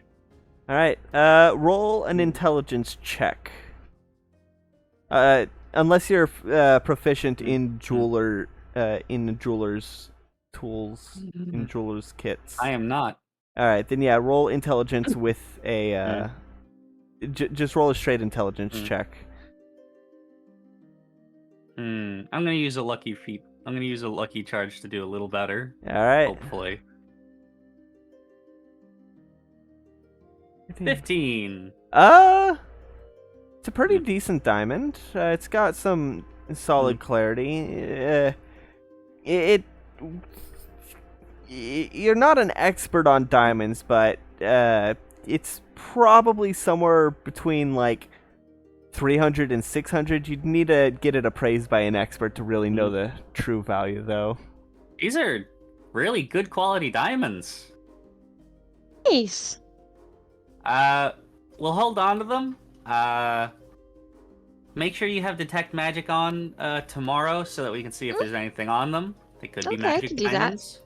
All right. Roll an intelligence check. Unless you're proficient in jeweler's tools, in jeweler's kits. I am not. All right, then yeah, roll intelligence with a just roll a straight intelligence check. I'm gonna use a lucky feat. I'm gonna use a lucky charge to do a little better. All right. Hopefully. 15. It's a pretty decent diamond. It's got some solid clarity. You're not an expert on diamonds, but it's probably somewhere between like 300 and 600. You'd need to get it appraised by an expert to really know the true value, though. These are really good quality diamonds. Nice. We'll hold on to them. Make sure you have detect magic on tomorrow so that we can see if there's anything on them. They could be Okay, I magic can do that. diamonds.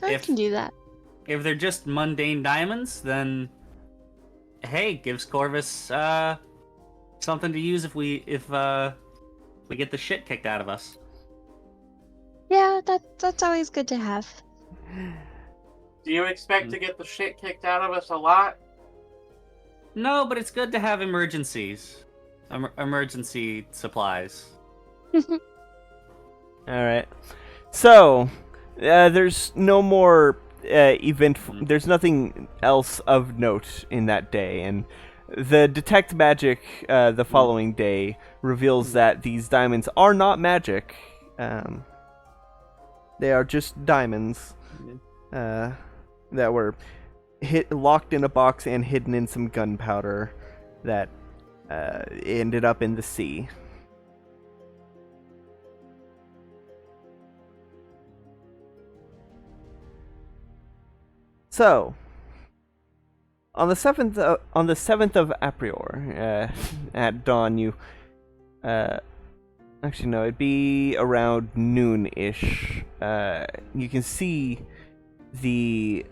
I can do that. If they're just mundane diamonds, then hey, gives Corvus something to use if we get the shit kicked out of us. Yeah, that's always good to have. Do you expect to get the shit kicked out of us a lot? No, but it's good to have emergencies. Emergency supplies. All right. So, there's no more there's nothing else of note in that day, and the detect magic the following day reveals that these diamonds are not magic. They are just diamonds that were locked in a box and hidden in some gunpowder that ended up in the sea. So, on the 7th of Aprior, at dawn, you actually no, it'd be around noon-ish. You can see the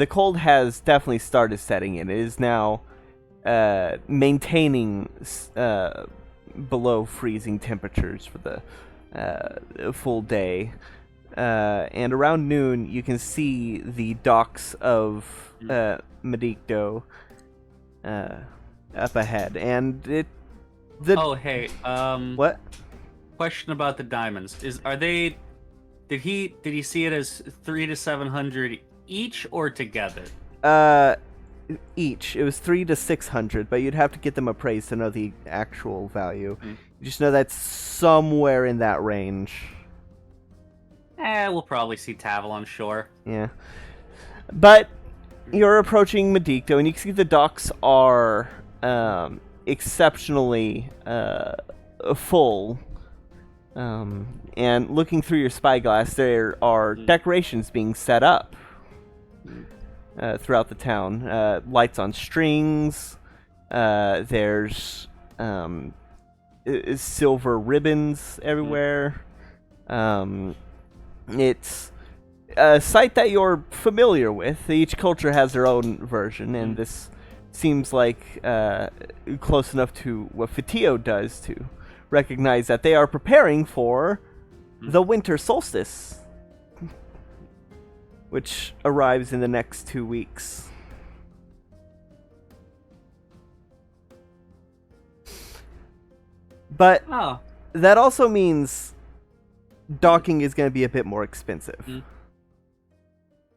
cold has definitely started setting in. It is now maintaining below freezing temperatures for the full day. And around noon, you can see the docks of Modicto up ahead, and what? Question about the diamonds: Did he see it as 300 to 700 each or together? Each. It was 300 to 600, but you'd have to get them appraised to know the actual value. You just know that's somewhere in that range. We'll probably see Tavel on shore. Yeah. But you're approaching Modicto, and you can see the docks are exceptionally full. And looking through your spyglass, there are decorations being set up throughout the town. Lights on strings. There's silver ribbons everywhere. It's a sight that you're familiar with. Each culture has their own version, and this seems like close enough to what Fatio does to recognize that they are preparing for the winter solstice, which arrives in the next 2 weeks. But that also means docking is going to be a bit more expensive.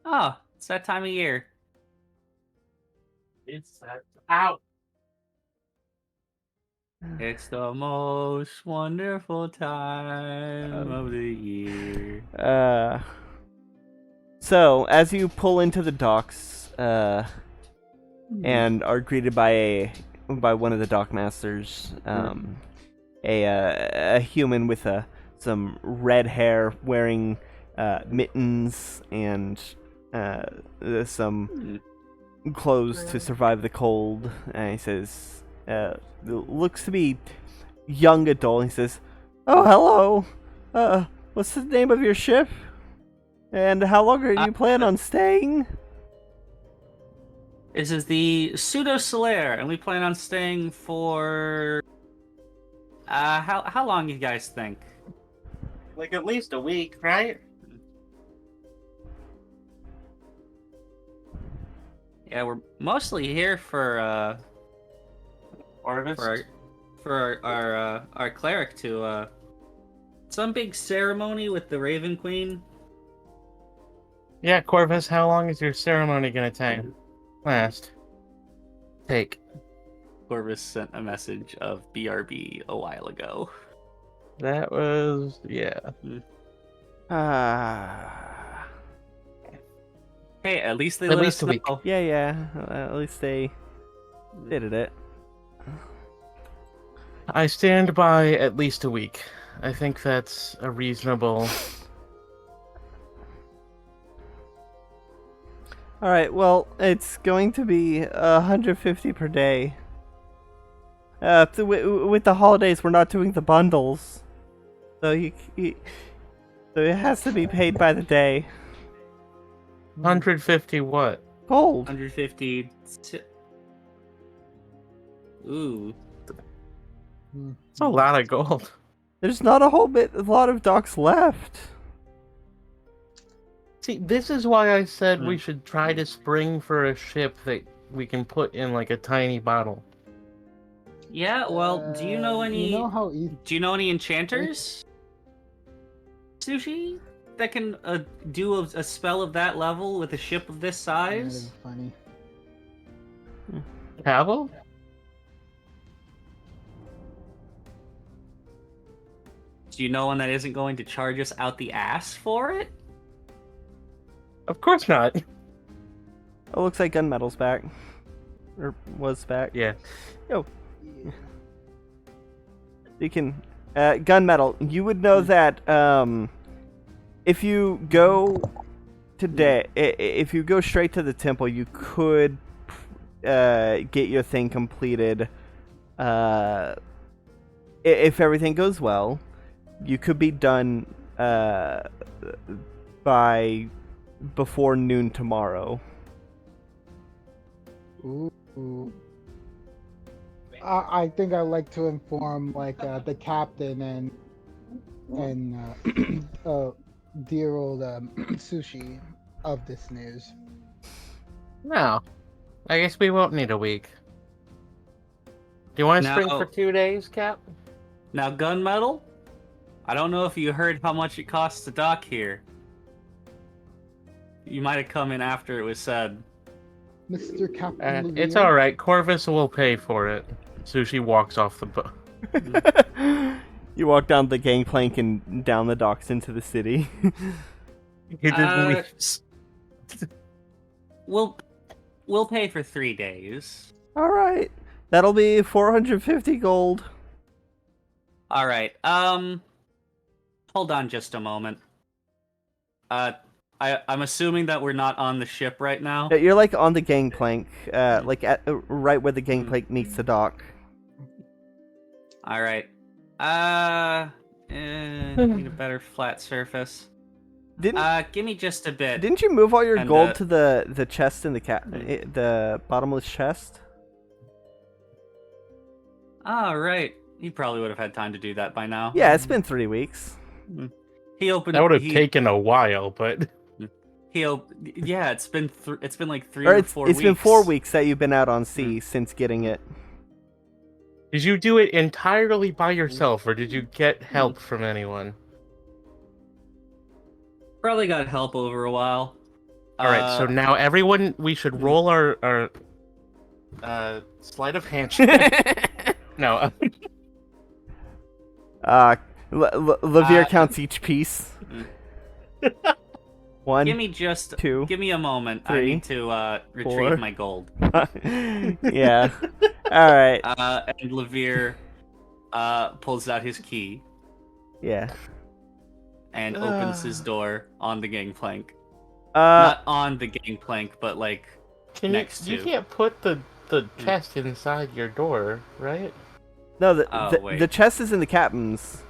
Oh, it's that time of year. It's out. It's the most wonderful time of the year. So, as you pull into the docks, and are greeted by one of the dockmasters, a human with some red hair, wearing mittens and some clothes to survive the cold. And he says, looks to be young adult. He says, "Oh, hello. What's the name of your ship? And how long are you plan on staying?" This is the Pseudo Solaire, and we plan on staying for how long you guys think? Like at least a week, right? Yeah, we're mostly here for Harvest. for our cleric to some big ceremony with the Raven Queen. Yeah, Corvus, how long is your ceremony gonna last? Take. Corvus sent a message of BRB a while ago. That was Ah. Hey, at least they At let least us a week. know. Yeah. At least they did it. I stand by at least a week. I think that's a reasonable. All right. Well, it's going to be 150 per day. With the holidays, we're not doing the bundles, so so it has to be paid by the day. 150 what? Gold. 150. Ooh. It's a lot of gold. There's not a lot of docks left. See, this is why I said we should try to spring for a ship that we can put in like a tiny bottle. Yeah, well, do you know any? You know how easy. Do you know any enchanters? Sushi that can do a spell of that level with a ship of this That size? is funny. Pavel? Do you know one that isn't going to charge us out the ass for it? Of course not. Oh, looks like gunmetal's back, or was back. Yeah. Yo, you can gunmetal. You would know that if you go if you go straight to the temple, you could get your thing completed. If everything goes well, you could be done by before noon tomorrow. Ooh. I think I'd like to inform the captain and dear old Sushi of this news. No. I guess we won't need a week. Do you want to spring No. for 2 days, Cap? Now, gunmetal. I don't know if you heard how much it costs to dock here. You might have come in after it was said. Mr. Captain It's Levere? alright. Corvus will pay for it. Sushi walks off the boat. You walk down the gangplank and down the docks into the city. He didn't leave. We'll pay for 3 days. All right, that'll be 450 gold. All right. Hold on just a moment. I'm assuming that we're not on the ship right now. You're like on the gangplank, like at right where the gangplank meets the dock. All right. Need a better flat surface. Give me just a bit. Didn't you move all your And, gold to the chest in the bottomless chest? All right. He probably would have had time to do that by now. Yeah, it's been 3 weeks. He opened. That would have taken a while, but Yeah, it's been like 3 Or or it's 4 weeks. been 4 weeks that you've been out on sea since getting it. did you do it entirely by yourself, or did you get help from anyone? Probably got help over a while. All right, so now everyone, we should roll our sleight of hand check. No. Levere counts each piece. 1, Give me just 2, Give me a moment. 3, I need to retrieve 4. my gold. Yeah. All right. And Levere pulls out his key Yeah. and opens his door on the gangplank. Uh, Not on the gangplank, but like next you to. can't put the chest inside your door, right? no, wait. the chest is in the captain's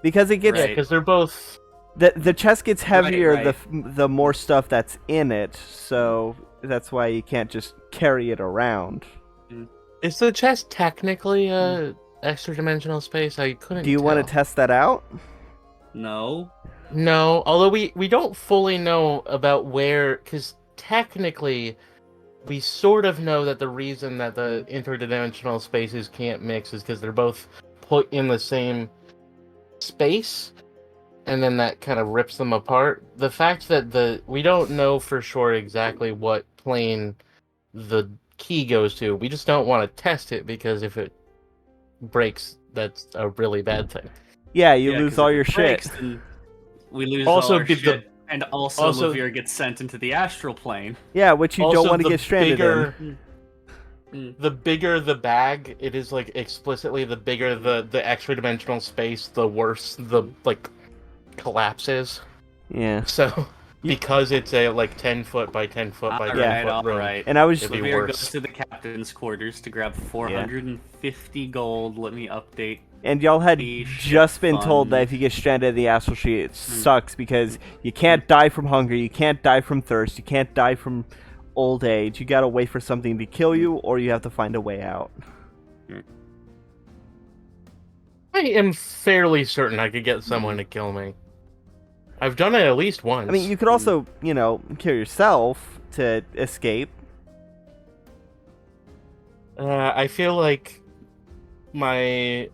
because it gets Yeah, Right. because they're both. the chest gets heavier right. the more stuff that's in it, so that's why you can't just carry it around. Is the chest technically a extra dimensional space? I couldn't. Do you want to tell. test that out? No. No, although we don't fully know about where, because technically, we sort of know that the reason that the interdimensional spaces can't mix is because they're both put in the same space, and then that kind of rips them apart. The fact that we don't know for sure exactly what plane the key goes to. We just don't want to test it because if it breaks, that's a really bad thing. Yeah, you Yeah, lose 'cause all if your it breaks, shit. then we lose Also, all our the- shit, and also also- Levere gets sent into the astral plane. Yeah, which you don't Also, want to the get stranded bigger, in. the bigger the bag, it is like explicitly the bigger the extra dimensional space, the worse the like collapses. Yeah. So because it's a like 10-foot by 10-foot by 10-foot room, Alright. And I was it'd be Levere worse. goes to the captain's quarters to grab 450 gold. Let me update. And y'all had The ship just been told that fund. if you get stranded in the astral sheet, it sucks because you can't die from hunger, you can't die from thirst, you can't die from old age. You gotta wait for something to kill you, or you have to find a way out. I am fairly certain I could get someone to kill me. I've done it at least once. I mean, you could also, kill yourself to escape. I feel like my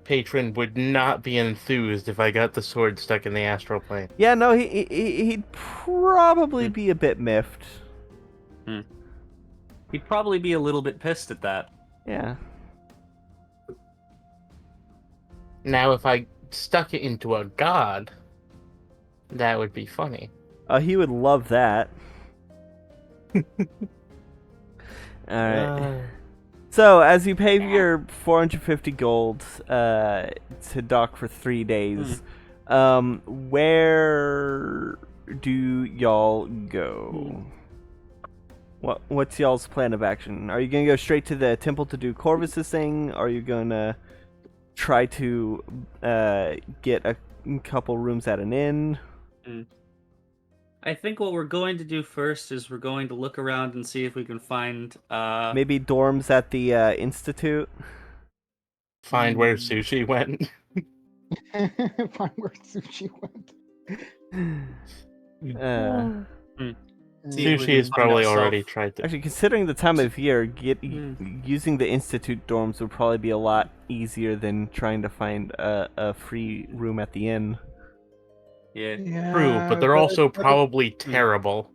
patron would not be enthused if I got the sword stuck in the astral plane. Yeah, no, he'd probably be a bit miffed. He'd probably be a little bit pissed at that. Yeah. Now, if I stuck it into a god, that would be funny. He would love that. Alright. So, as you pay your 450 gold to dock for 3 days, where do y'all go? What's y'all's plan of action? Are you going to go straight to the temple to do Corvus's thing? Are you going to try to get a couple rooms at an inn? I think what we're going to do first is we're going to look around and see if we can find Maybe dorms at the institute? Find where sushi went. Find where sushi went. Sushi has probably already tried to. Actually, considering the time of year, using the institute dorms would probably be a lot easier than trying to find a free room at the inn. Yeah. True, but they're also probably terrible.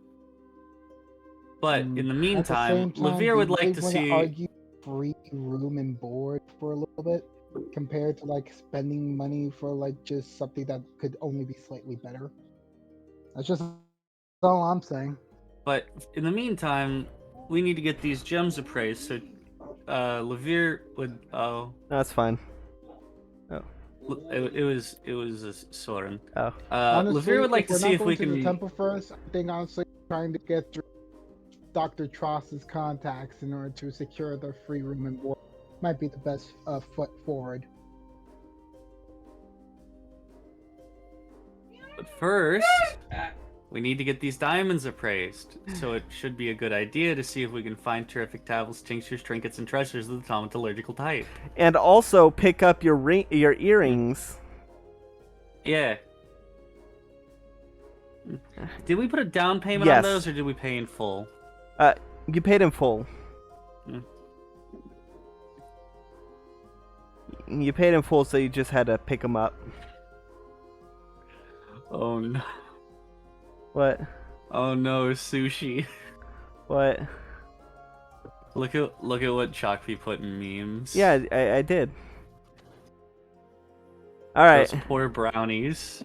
But in the At the meantime, same time, Levere would do you like guys to wanna see. argue free room and board for a little bit compared to like spending money for like just something that could only be slightly better. That's just all I'm saying. But in the meantime, we need to get these gems appraised. So, Levere would. Oh, That's fine. it was a Soren. Oh. Honestly, Levere would like to we're see not if we going to the can. temple first. I think honestly trying to get through Dr. Tross's contacts in order to secure the free room and board might be the best foot forward. But first, we need to get these diamonds appraised. So it should be a good idea to see if we can find terrific tablets, tinctures, trinkets, and treasures of the thaumaturgical type. And also pick up your earrings. Yeah. Did we put a down payment Yes. on those, or did we pay in full? You paid in full. You paid in full, so you just had to pick them up. Oh no. What? Oh no, sushi. What? Look at what Chalkpy put in memes. Yeah, I did. Alright. Those poor brownies.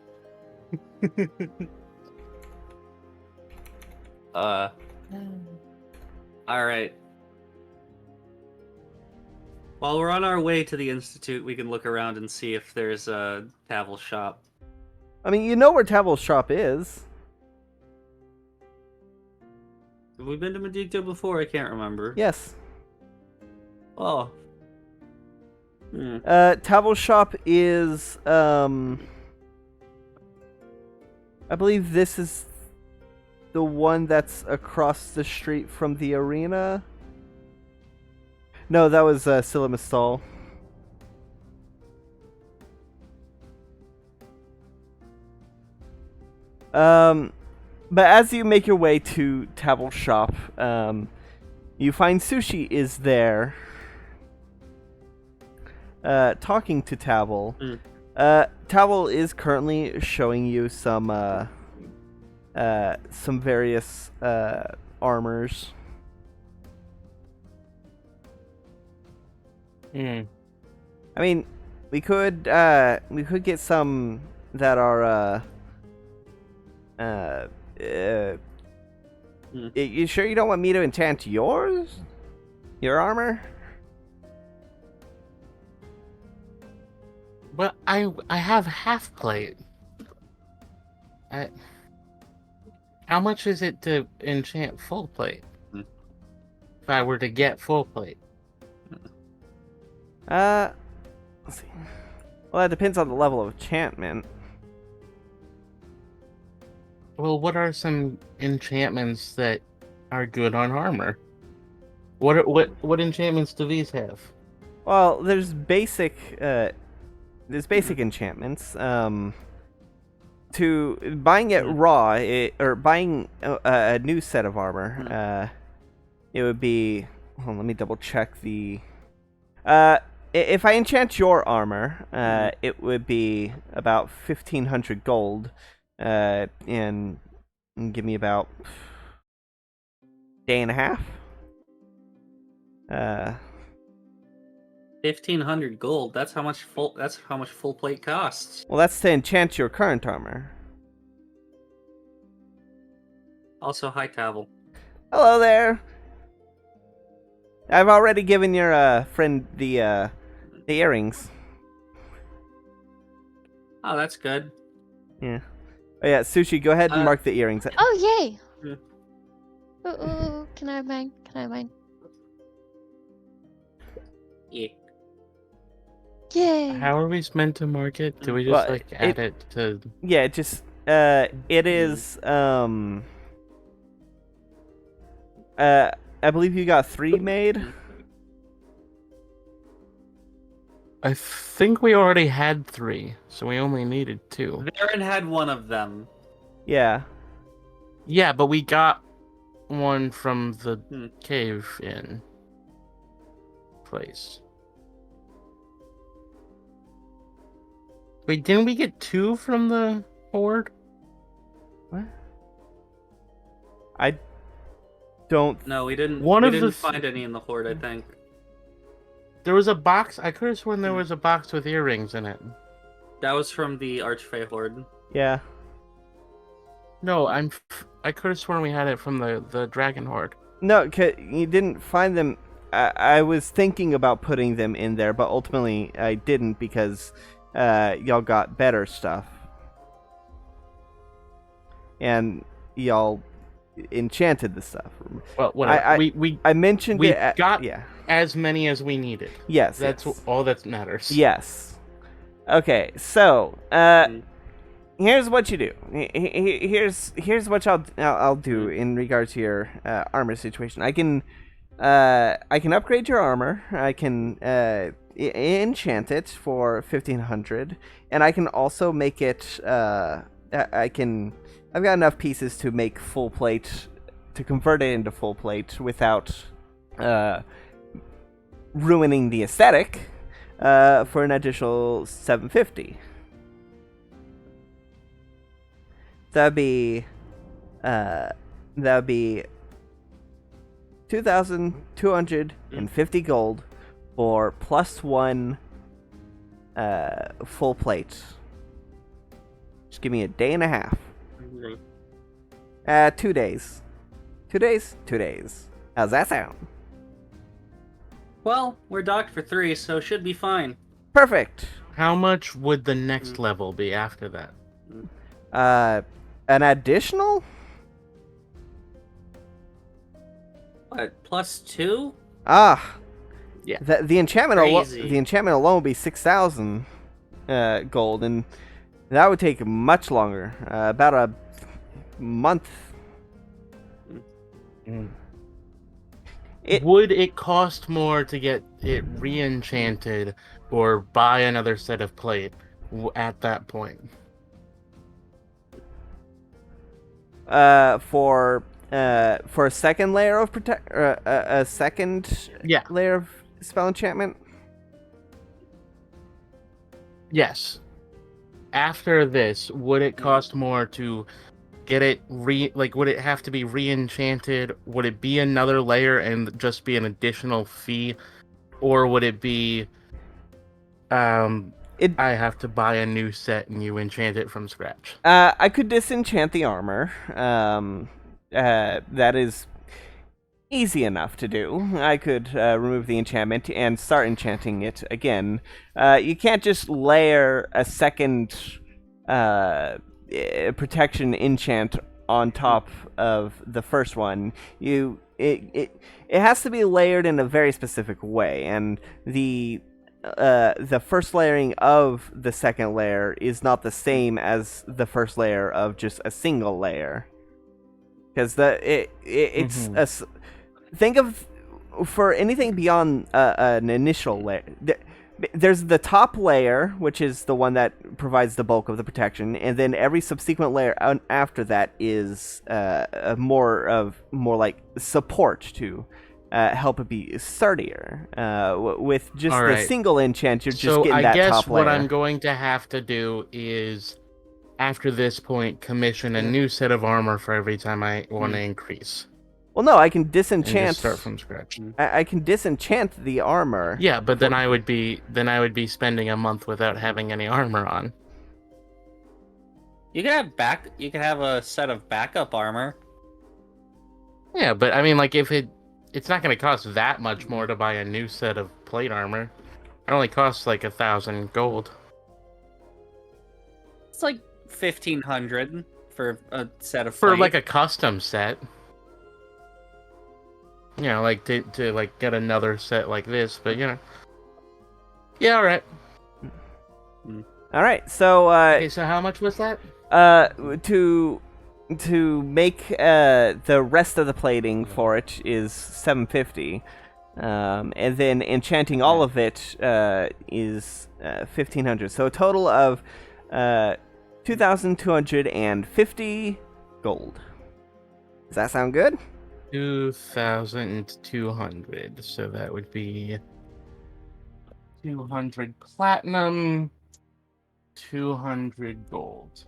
Alright. While we're on our way to the Institute, we can look around and see if there's a Tavel shop. I mean, you know where Tavel's shop is. Have we been to Modicto before? I can't remember. Yes. Oh. Tavel's shop is, I believe this is the one that's across the street from the arena. No, that was Silimastal. But as you make your way to Tavel's shop, you find Sushi is there, talking to Tavel. Tavel is currently showing you some various armors. Mm. I mean, we could get some that are you sure you don't want me to enchant yours? Your armor? Well, I have half plate. How much is it to enchant full plate? If I were to get full plate. Let's see. Well, that depends on the level of enchantment. Well, what are some enchantments that are good on armor? What enchantments do these have? Well, there's basic enchantments. To buying it raw, or buying a new set of armor, it would be. Hold on, let me double check the. If I enchant your armor, it would be about 1,500 gold, and give me about day and a half. 1,500 gold. That's how much full plate costs. Well, that's to enchant your current armor. Also, hi Tavel. Hello there. I've already given your friend the earrings. Oh, that's good. Yeah. Oh yeah, Sushi, go ahead and mark the earrings. Oh, yay! Yeah. Ooh, can I have mine? Can I have mine? Yeah. Yay! How are we meant to mark it? Do we just Well, add it to? Yeah, it just it is I believe you got 3 made. I think we already had 3, so we only needed 2. Varen had one of them. Yeah. Yeah, but we got one from the cave-in place. Wait, didn't we get 2 from the horde? What? I don't. No, we didn't. One we of didn't the find any in the horde. I think There was a box. I could have sworn there was a box with earrings in it. that was from the Archfey horde. Yeah. No, I could have sworn we had it from the dragon horde. No, you didn't find them. I was thinking about putting them in there, but ultimately I didn't because y'all got better stuff. And y'all enchanted the stuff. Well, whatever. I mentioned we it. got yeah. as many as we needed. Yes. That's yes. all that matters. Yes. Okay, so here's what you do. Here's what I'll do in regards to your armor situation. I can upgrade your armor. I can enchant it for 1,500, and I can also make it. I've got enough pieces to make full plate, to convert it into full plate without ruining the aesthetic. For an additional 750. That'd be 2,250 gold for +1 full plate. Just give me a day and a half. 2 days. 2 days? 2 days. How's that sound? Well, we're docked for 3, so should be fine. Perfect. How much would the next level be after that? An additional? What, +2? Ah. Yeah. The enchantment Crazy. the enchantment alone would be 6,000 gold, and that would take much longer. About a month. Would it cost more to get it re-enchanted or buy another set of plate at that point? For a second layer of a second layer of spell enchantment. Yes. After this, would it cost more to get it would it have to be re-enchanted? Would it be another layer and just be an additional fee or would it be, It I have to buy a new set and you enchant it from scratch? I could disenchant the armor. That is easy enough to do. I could remove the enchantment and start enchanting it again. You can't just layer a second protection enchant on top of the first one. It has to be layered in a very specific way, and the first layering of the second layer is not the same as the first layer of just a single layer. Because think of, for anything beyond an initial layer, there's the top layer, which is the one that provides the bulk of the protection, and then every subsequent layer after that is more like support to help it be sturdier. With just the single enchant, you're just getting that top layer. So I guess what I'm going to have to do is, after this point, commission a new set of armor for every time I want to increase. Well, no, I can disenchant. And just start from scratch. I can disenchant the armor. Yeah, but then I would be spending a month without having any armor on. You could have a set of backup armor. Yeah, but I mean, like, if it's not going to cost that much more to buy a new set of plate armor. It only costs like 1,000 gold. It's like 1,500 for a set of for plate. like a custom set. You know, like to like get another set like this, but you know. Yeah, all right. All right. So okay, so how much was that? To make the rest of the plating for it is 750. And then enchanting all of it is 1,500. So a total of 2,250 gold. Does that sound good? 2,200. So that would be 200 platinum, 200 gold.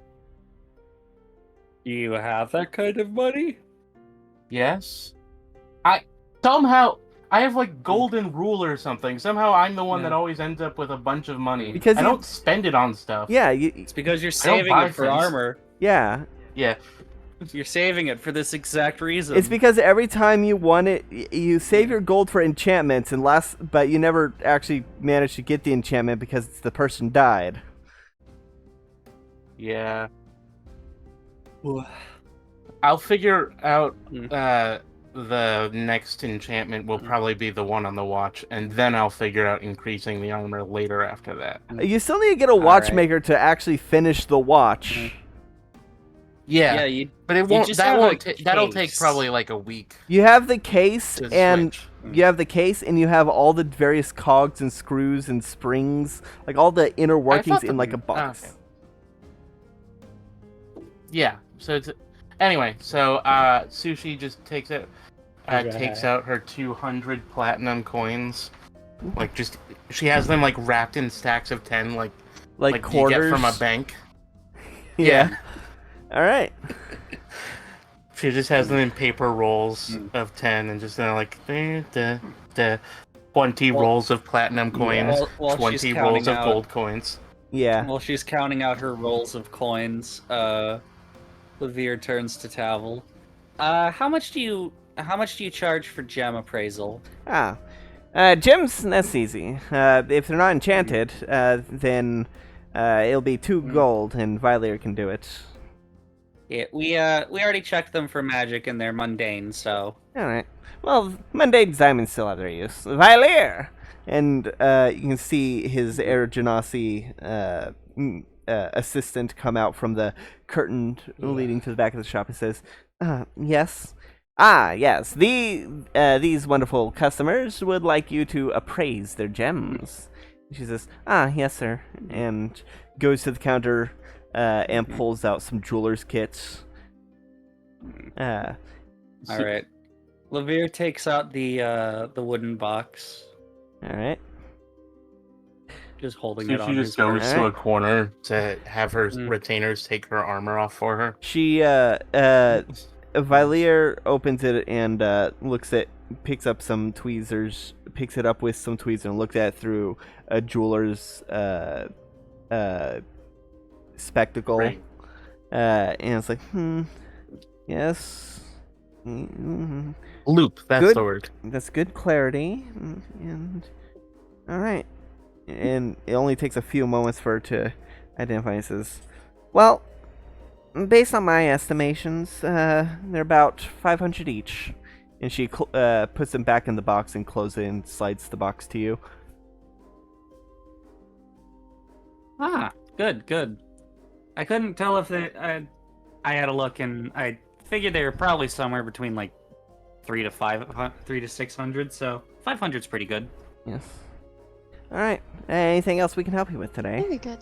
Do you have that kind of money? Yes. I have like golden rule or something. Somehow I'm the one that always ends up with a bunch of money. Because I don't spend it on stuff. Yeah, it's because you're saving it for armor. Yeah. Yeah. You're saving it for this exact reason. It's because every time you want it, you save your gold for enchantments, but you never actually manage to get the enchantment because the person died. Yeah. I'll figure out the next enchantment will probably be the one on the watch, and then I'll figure out increasing the armor later after that. You still need to get a watchmaker to actually finish the watch. Yeah, but it won't. That'll take probably like a week. You have the case, and you have the all the various cogs and screws and springs, like all the inner workings in like a box. Okay. Yeah. So it's anyway. So Sushi just takes out her 200 platinum coins. Like she has them like wrapped in stacks of 10, like quarters you get from a bank. Yeah. All right. She just has them in paper rolls of 10, and just like 20 rolls of platinum coins, while 20 rolls of gold coins. Yeah. While she's counting out her rolls of coins, Levere turns to Tavel. How much do you charge for gem appraisal? Gems, that's easy. If they're not enchanted, then it'll be 2 gold, and Vilear can do it. Yeah, we already checked them for magic, and they're mundane, so. All right. Well, mundane diamonds still have their use. Vilear, and you can see his Air Genasi assistant come out from the curtain leading to the back of the shop and says, yes. Yes. These wonderful customers would like you to appraise their gems. She says, yes, sir, and goes to the counter and pulls out some jeweler's kits. All right. Levere takes out the wooden box. All right. Just holding So it on. she just goes to a corner to have her retainers take her armor off for her. She Valier opens it and picks up some tweezers, picks it up with some tweezers and looks at it through a jeweler's spectacle. Right. And it's like, yes. Loop, that's Good. the word. That's good clarity. And all right. And it only takes a few moments for her to identify. And says, well, based on my estimations, they're about 500 each. And she puts them back in the box and closes it and slides the box to you. Ah, good. I couldn't tell if I had a look, and I figured they were probably somewhere between like 300 to 600. So 500's pretty good. Yes. All right. Anything else we can help you with today? Very good.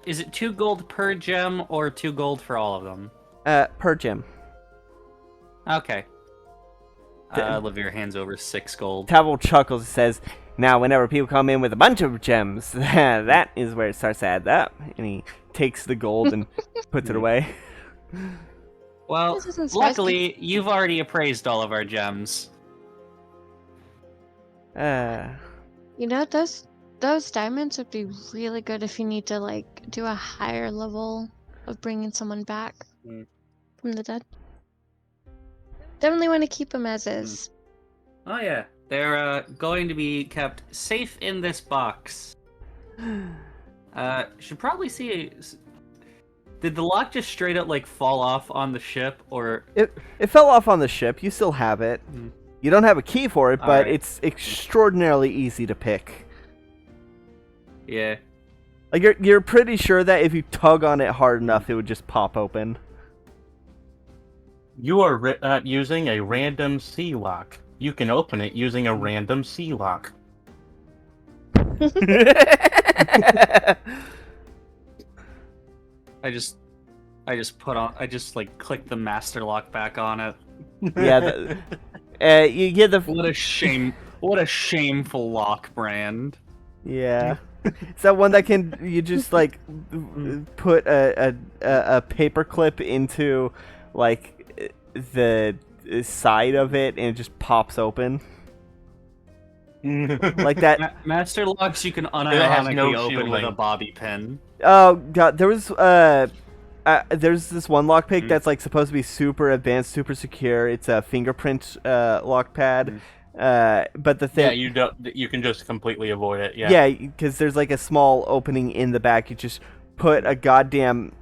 Is it 2 gold per gem or 2 gold for all of them? Per gem. Okay. Olivia hands over 6 gold. Tavel chuckles and says, now whenever people come in with a bunch of gems, that is where it starts to add up. And he takes the gold and puts it away. Well, This isn't luckily, you've already appraised all of our gems. You know, those diamonds would be really good if you need to like do a higher level of bringing someone back from the dead. Definitely want to keep them as is. Oh yeah, they're going to be kept safe in this box. Should probably see. Did the lock just straight up like fall off on the ship, or It fell off on the ship. You still have it. You don't have a key for it, but Alright. it's extraordinarily easy to pick. yeah? Like you're pretty sure that if you tug on it hard enough, it would just pop open. You are using a random C lock. You can open it using a random C lock. I just like click the master lock back on it. Yeah. You get the What a shameful lock brand. yeah. It's that one that you just like put a paper clip into like the side of it and it just pops open like that. Master locks you can has unironically no open with shielding. a bobby pin. Oh god, there's this one lockpick that's like supposed to be super advanced, super secure. It's a fingerprint lockpad. But the thing, you can just completely avoid it. Yeah. yeah, because there's like a small opening in the back. You just put a goddamn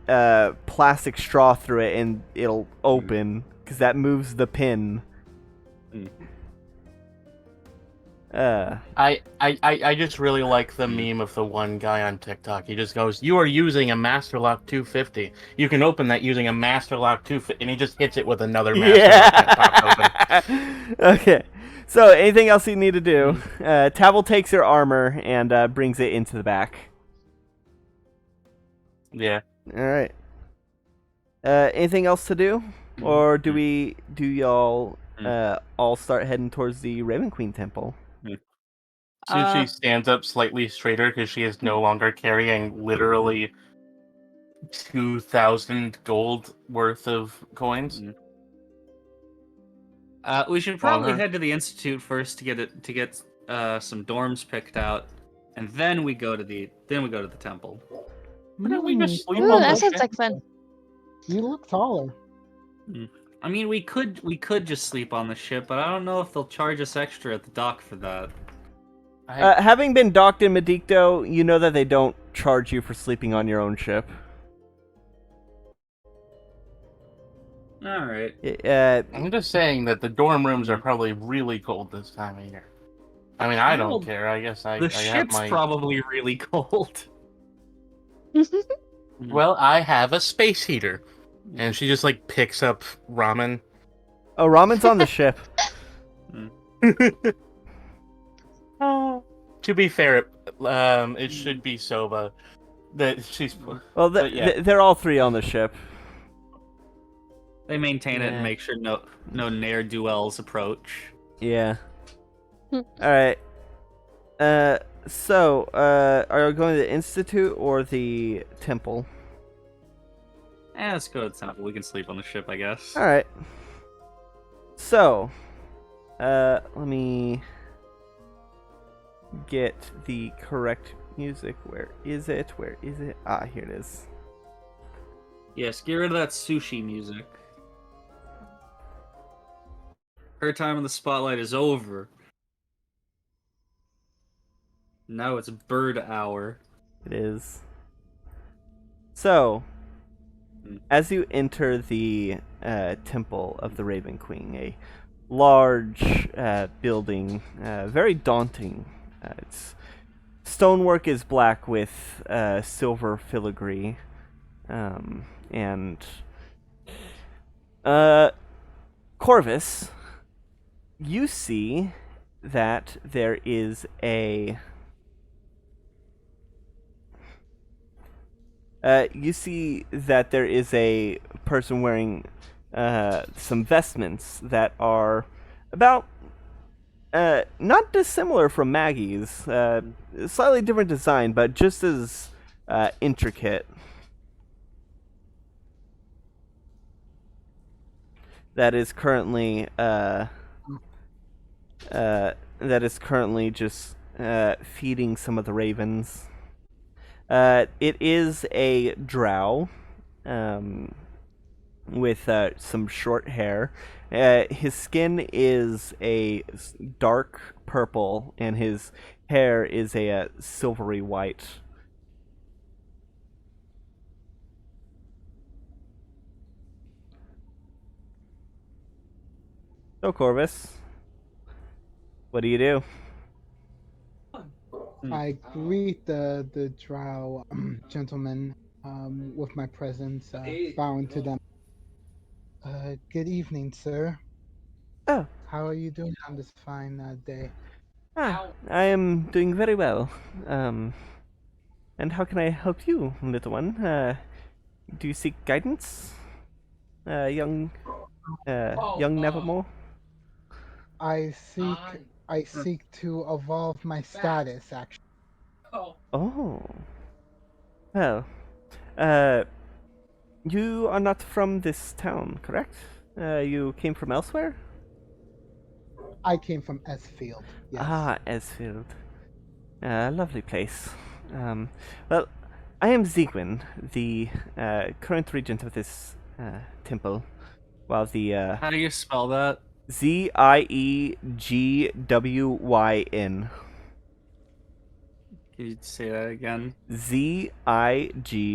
plastic straw through it and it'll open because that moves the pin. I just really like the meme of the one guy on TikTok. He just goes, "You are using a Master Lock 250. You can open that using a Master Lock 250," and he just hits it with another Master Lock that pops open. Okay. So, anything else you need to do? Tavel takes your armor and brings it into the back. Yeah. All right. Anything else to do, or do y'all all start heading towards the Raven Queen Temple? So she stands up slightly straighter because she is no longer carrying literally 2,000 gold worth of coins. We should probably Uh-huh. head to the institute first to get some dorms picked out, and then we go to the temple. Why don't we just sleep Ooh, on that the sounds ship? like fun. You look taller. I mean, we could just sleep on the ship, but I don't know if they'll charge us extra at the dock for that. Having been docked in Modicto, you know that they don't charge you for sleeping on your own ship. All right. I'm just saying that the dorm rooms are probably really cold this time of year. I mean, I Well, don't care. I guess I The have ship's my... probably really cold. Well, I have a space heater. And she just, like, picks up ramen. Oh, ramen's on the ship. To be fair, it should be soba. That she's... Well, But yeah. they're all three on the ship. They maintain it Yeah. and make sure no ne'er-do-wells approach. Yeah. All right. So, are you going to the institute or the temple? Let's go to the temple. We can sleep on the ship, I guess. All right. So, let me get the correct music. Where is it? Where is it? Ah, here it is. Yes, get rid of that sushi music. Her time in the spotlight is over. Now it's bird hour. It is. So, as you enter the Temple of the Raven Queen, a large building, very daunting. Its stonework is black with silver filigree, and Corvus, you see that there is a person wearing some vestments that are about not dissimilar from Maggie's, slightly different design, but just as intricate. That is currently just feeding some of the ravens. It is a drow, with some short hair. His skin is a dark purple, and his hair is a silvery white. So, Corvus, what do you do? I greet the drow gentlemen with my presence, bowing to them. Good evening, sir. Oh, How are you doing on this fine day? I am doing very well. And how can I help you, little one? Do you seek guidance, young Nevermore? I seek to evolve my status, actually. Oh. Well, you are not from this town, correct? You came from elsewhere? I came from Esfield. Yes. Ah, Esfield. Lovely place. Well, I am Zegwin, the current regent of this temple, while the How do you spell that? Ziegwyn. Can you say that again? Ziegwyn.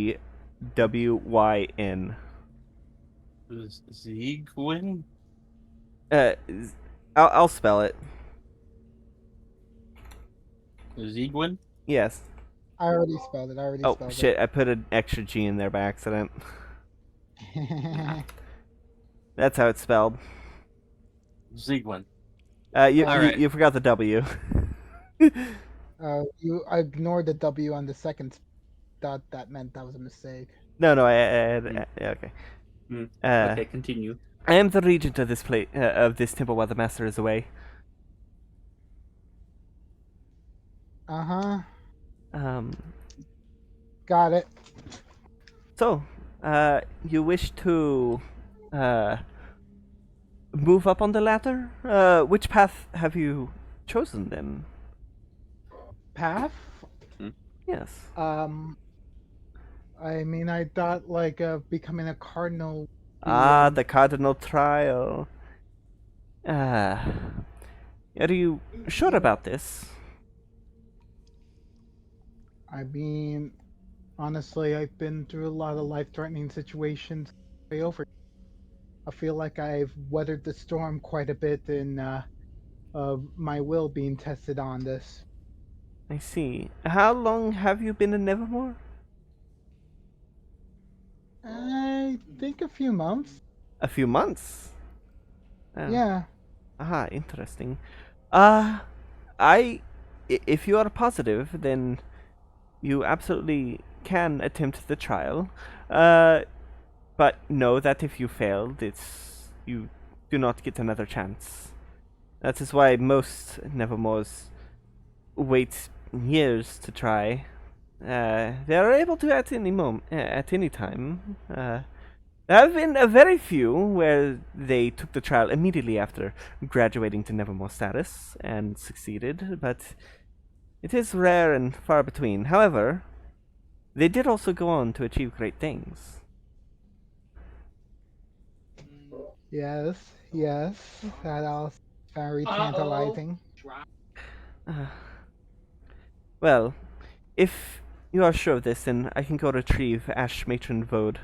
Zegwin? I'll spell it. Zegwin? Yes. I already spelled it. Oh shit! I put an extra G in there by accident. It. That's how it's spelled. Zegwin. You Alright. you forgot the W. You ignored the W on the second dot. That meant that was a mistake. No, I had yeah, okay. Okay, continue. I am the regent of this temple while the master is away. Uh-huh. Um. Got it. So, you wish to move up on the ladder? Which path have you chosen then? Path? Yes. I mean, I thought like becoming a cardinal. Ah, the cardinal trial. Are you sure about this? I mean, honestly, I've been through a lot of life-threatening situations way over. I feel like I've weathered the storm quite a bit in my will being tested on this. I see. How long have you been in Nevermore? I think a few months. A few months. Oh. Yeah. Ah, interesting. If you are positive, then you absolutely can attempt the trial. But know that if you failed, you do not get another chance. That is why most Nevermores wait years to try. They are able to at any time. There have been a very few where they took the trial immediately after graduating to Nevermore status and succeeded, but it is rare and far between. However, they did also go on to achieve great things. Yes, that all very tantalizing. Well, if you are sure of this, then I can go retrieve Ash Matron Vode,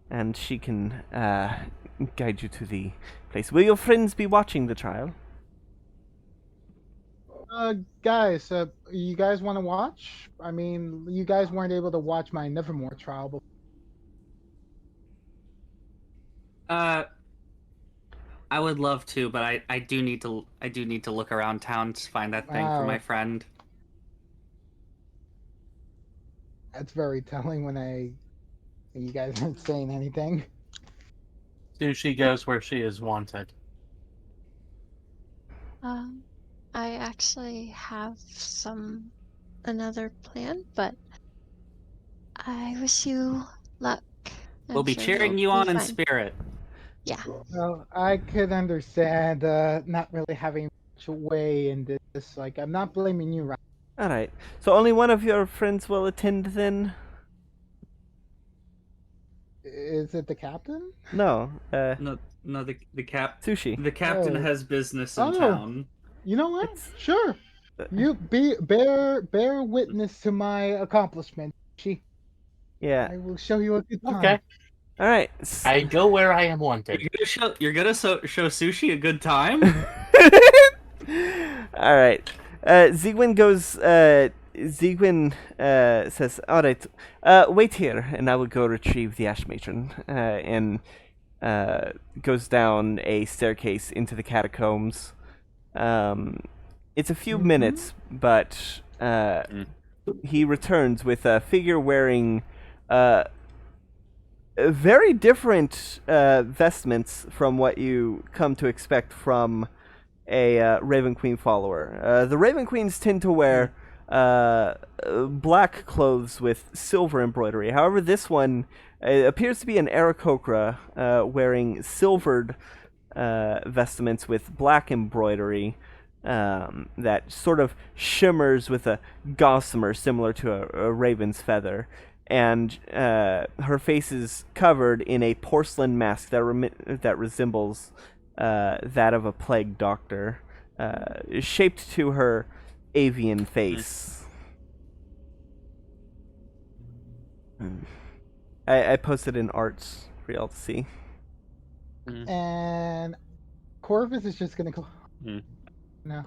and she can guide you to the place. Will your friends be watching the trial? Guys, you guys want to watch? I mean, you guys weren't able to watch my Nevermore trial before. I would love to, but I do need to look around town to find that thing for my Wow. friend. That's very telling when you guys aren't saying anything. Sushi goes where she is wanted. I actually have another plan, but I wish you luck. We'll I'm be sure cheering you'll you be on in fine. spirit. Yeah. Well, I could understand not really having much way in this. Like, I'm not blaming you, right? Alright, so only one of your friends will attend then? Is it the captain? No, No, the Sushi. the captain Oh. has business in Oh. town. You know what? It's- Sure. You bear witness to my accomplishment. Yeah. I will show you a good time. Okay. Alright. I go where I am wanted. You're gonna show Sushi a good time? Alright. Zegwin goes, Zegwin says, alright, wait here, and I will go retrieve the Ash Matron, and goes down a staircase into the catacombs. It's a few minutes, but he returns with a figure wearing very different vestments from what you come to expect from a Raven Queen follower. The Raven Queens tend to wear black clothes with silver embroidery. However, this one appears to be an Aarakocra wearing silvered vestments with black embroidery that sort of shimmers with a gossamer similar to a raven's feather. And her face is covered in a porcelain mask that resembles that of a plague doctor, shaped to her avian face. I posted in arts for y'all to see. And Corvus is just gonna go. No.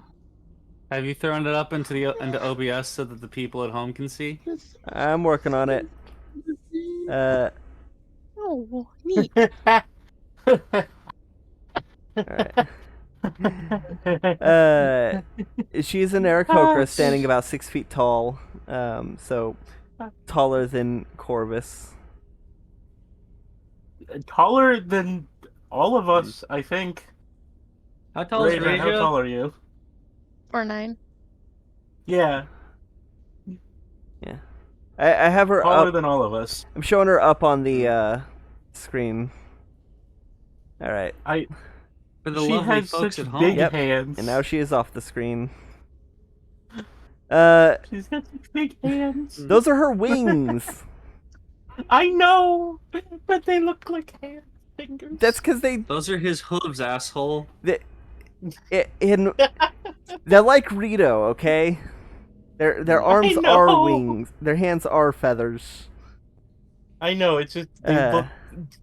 Have you thrown it up into OBS so that the people at home can see? Just I'm working on it. Oh, neat. Alright. She's an Aarakocra standing about 6 feet tall, so taller than Corvus. Taller than all of us, I think. How tall is Raven, how Regio? tall are you? Or 9. Yeah, I have her taller up. than all of us. I'm showing her up on the screen. Alright. For the She lovely has folks such at home. big Yep. hands. And now she is off the screen. She's got such big hands. Those are her wings. I know, but they look like hand fingers. That's because Those are his hooves, asshole. they're like Rito, okay? Their arms know. are wings. Their hands are feathers. I know. It's just they look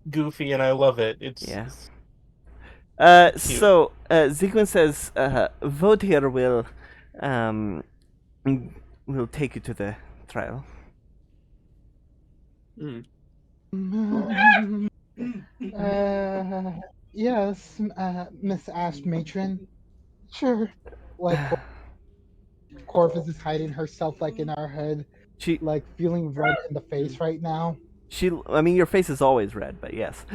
goofy, and I love it. It's Yeah. Cute. So Zegwin says, Votir will take you to the trial. Yes, Miss Ash Matron. Sure. Like Corvus is hiding herself like in our head, She, like feeling red in the face right now. I mean, your face is always red, but yes.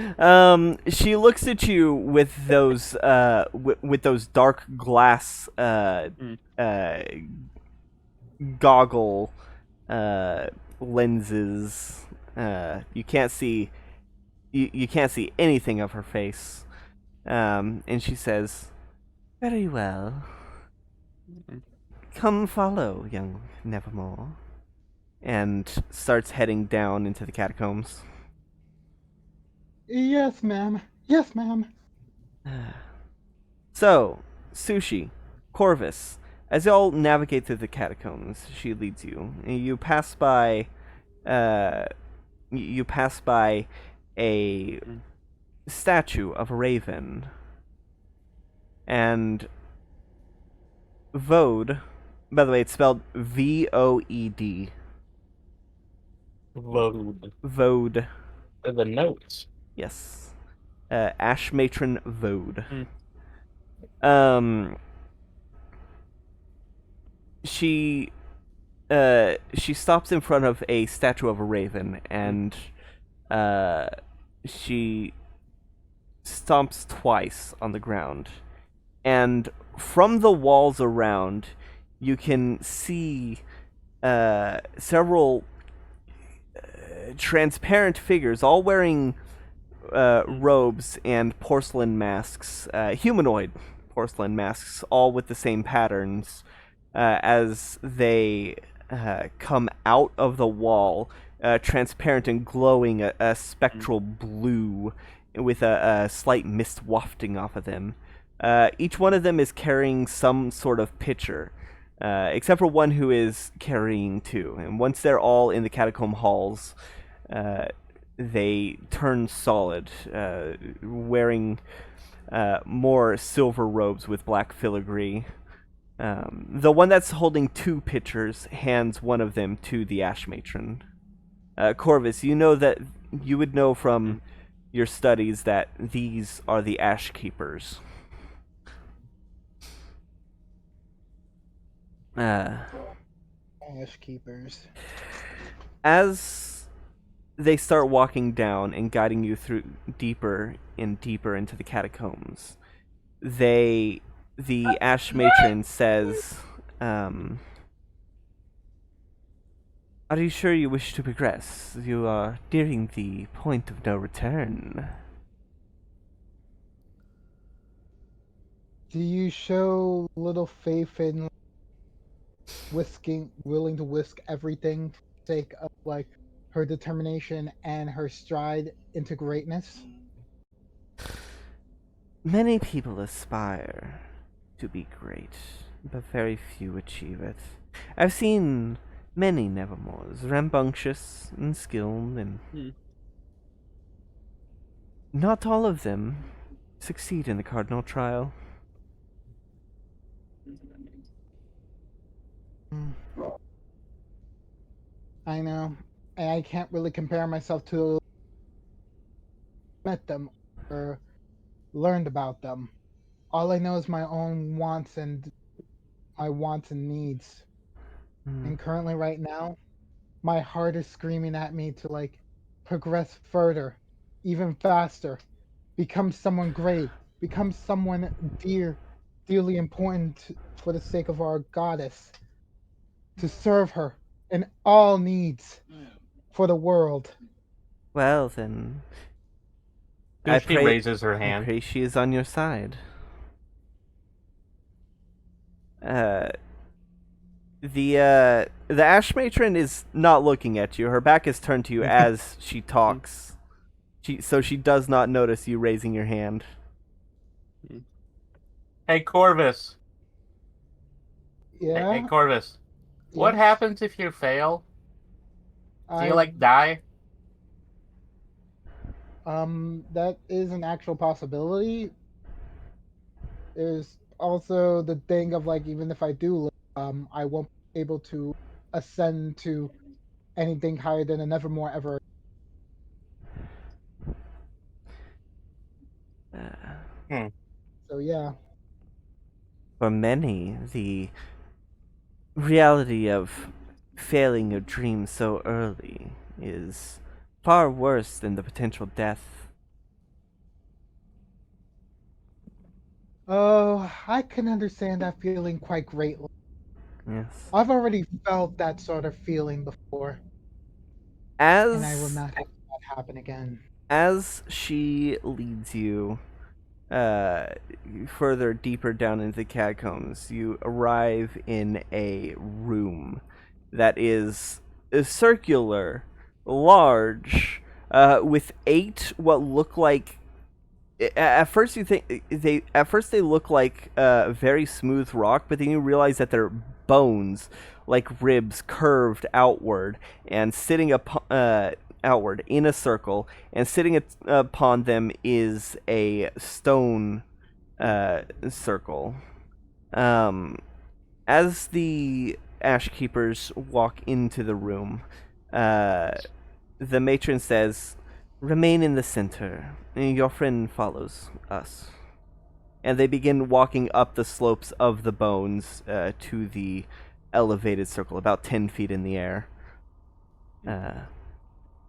She looks at you with those, with those dark glass, goggle, lenses. You can't see you can't see anything of her face. And she says, "Very well. Come follow, young Nevermore." And starts heading down into the catacombs. Yes, ma'am. Yes, ma'am. So, Sushi, Corvus, as y'all navigate through the catacombs, she leads you. You pass by, you pass by a statue of a raven, and Vode. By the way, it's spelled Voed. Vote. Vode. The notes. Yes. Ash Matron Vode. She stops in front of a statue of a raven, and she stomps twice on the ground. And from the walls around, you can see several transparent figures, all wearing robes and porcelain masks, humanoid porcelain masks, all with the same patterns, as they come out of the wall, transparent and glowing a spectral blue with a slight mist wafting off of them. Each one of them is carrying some sort of pitcher, except for one who is carrying two. And once they're all in the catacomb halls, they turn solid, wearing more silver robes with black filigree. The one that's holding two pitchers hands one of them to the Ash Matron. Corvus, you would know from your studies that these are the Ash Keepers. Ash Keepers. As they start walking down and guiding you through deeper and deeper into the catacombs, the Ash Matron says, "Are you sure you wish to progress? You are nearing the point of no return." Do you show little faith in willing to risk everything for the sake of like her determination and her stride into greatness? Many people aspire to be great, but very few achieve it. I've seen many Nevermores, rambunctious and skilled, and not all of them succeed in the Cardinal trial. I know. And I can't really compare myself to met them or learned about them. All I know is my own wants and needs. And currently right now, my heart is screaming at me to like progress further, even faster, become someone great, become someone dearly important for the sake of our goddess, to serve her in all needs for the world. Well, then, She raises her I hand. pray she is on your side. The Ash Matron is not looking at you. Her back is turned to you as she talks. So she does not notice you raising your hand. Hey, Corvus. Yeah. Hey, Corvus. What Yes. happens if you fail? Do you like die? That is an actual possibility. There's also the thing of like, even if I do, I won't be able to ascend to anything higher than a Nevermore ever. So yeah. For many, the reality of failing a dream so early is far worse than the potential death. Oh, I can understand that feeling quite greatly. Yes. I've already felt that sort of feeling before, and I will As not have that happen again. as she leads you further deeper down into the catacombs, you arrive in a room that is circular, large, with 8 what look like. At first, they look like very smooth rock, but then you realize that they're bones, like ribs, curved outward and sitting outward in a circle, and sitting upon them is a stone circle. As the Ash Keepers walk into the room, the matron says, "Remain in the center. Your friend follows us." And they begin walking up the slopes of the bones to the elevated circle, about 10 feet in the air.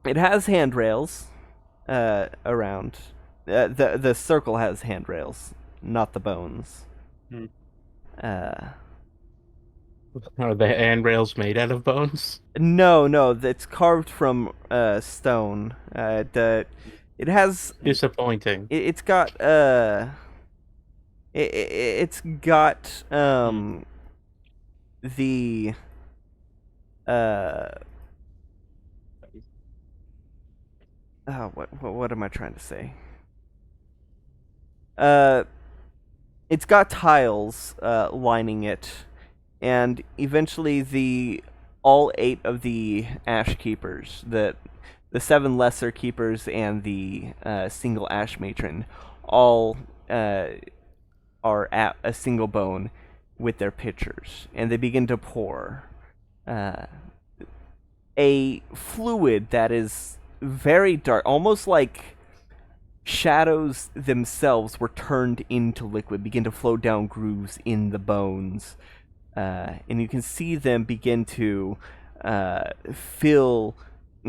It has handrails around. The circle has handrails, not the bones. Are the handrails made out of bones? No, it's carved from stone. It has. Disappointing. It's got it's got the what am I trying to say? It's got tiles lining it, and eventually all 8 of the Ash Keepers, the 7 lesser keepers and the single Ash Matron, all are at a single bone with their pitchers, and they begin to pour a fluid that is very dark, almost like shadows themselves were turned into liquid, begin to flow down grooves in the bones, and you can see them begin to fill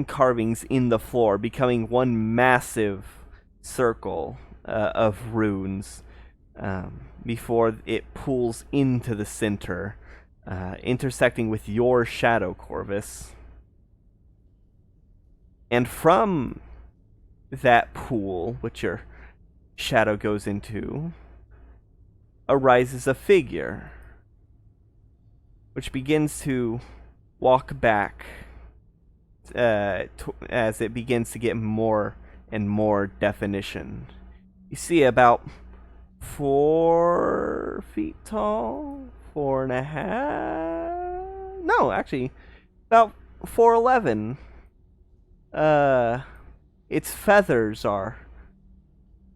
carvings in the floor, becoming one massive circle of runes, before it pulls into the center, intersecting with your shadow, Corvus. And from that pool, which your shadow goes into, arises a figure, which begins to walk back as it begins to get more and more definition. You see about 4 feet tall, 4.5. No, actually, about 4'11". Its feathers are,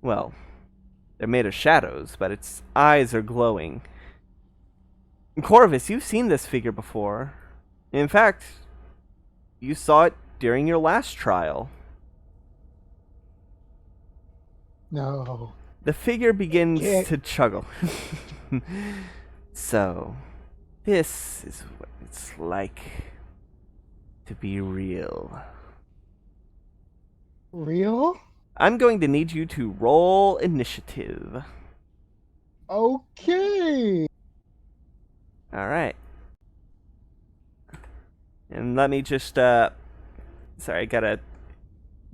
well, they're made of shadows, but its eyes are glowing. Corvus, you've seen this figure before. In fact, you saw it during your last trial. No. The figure begins to chuckle. So, this is what it's like to be real. Real? I'm going to need you to roll initiative. Okay. Alright. And let me just, sorry, I gotta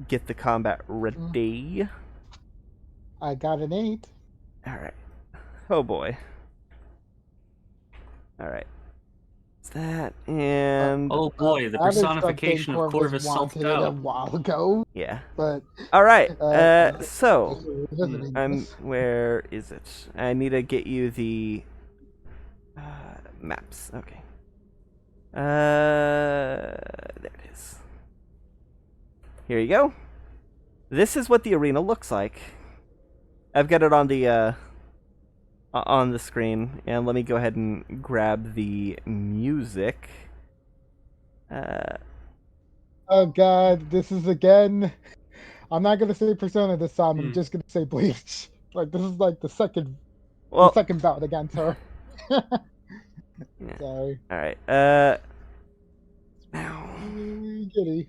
get the combat ready. I got an 8. Alright. Oh boy. Alright. It's that, and... Oh boy, the That is personification something of Corvus wanted a self-doubt. while ago, yeah. but Alright, so so... revisiting this. Where is it? I need to get you the... maps, okay. There it is. Here you go. This is what the arena looks like. I've got it on the screen, and let me go ahead and grab the music. Oh god, this is again. I'm not gonna say Persona this time. I'm just gonna say Bleach. Like this is like the second bout against her. Yeah. Sorry. All right. Now. Giddy.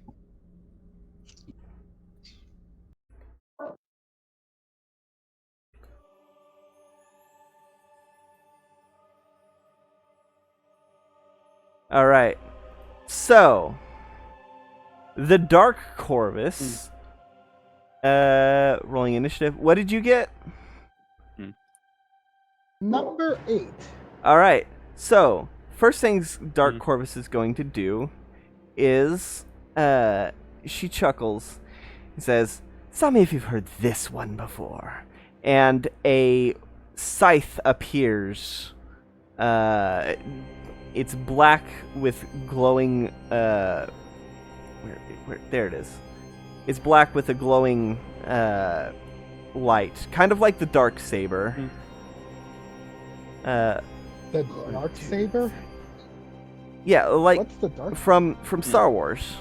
All right. So, the Dark Corvus Rolling initiative. What did you get? Number 8. All right. So, first things Dark Corvus is going to do is, she chuckles and says, "Tell me if you've heard this one before." And a scythe appears. It's black with glowing. Where? There it is. It's black with a glowing light, kind of like the dark saber. The dark saber? Yeah, like What's the dark? from Star Wars.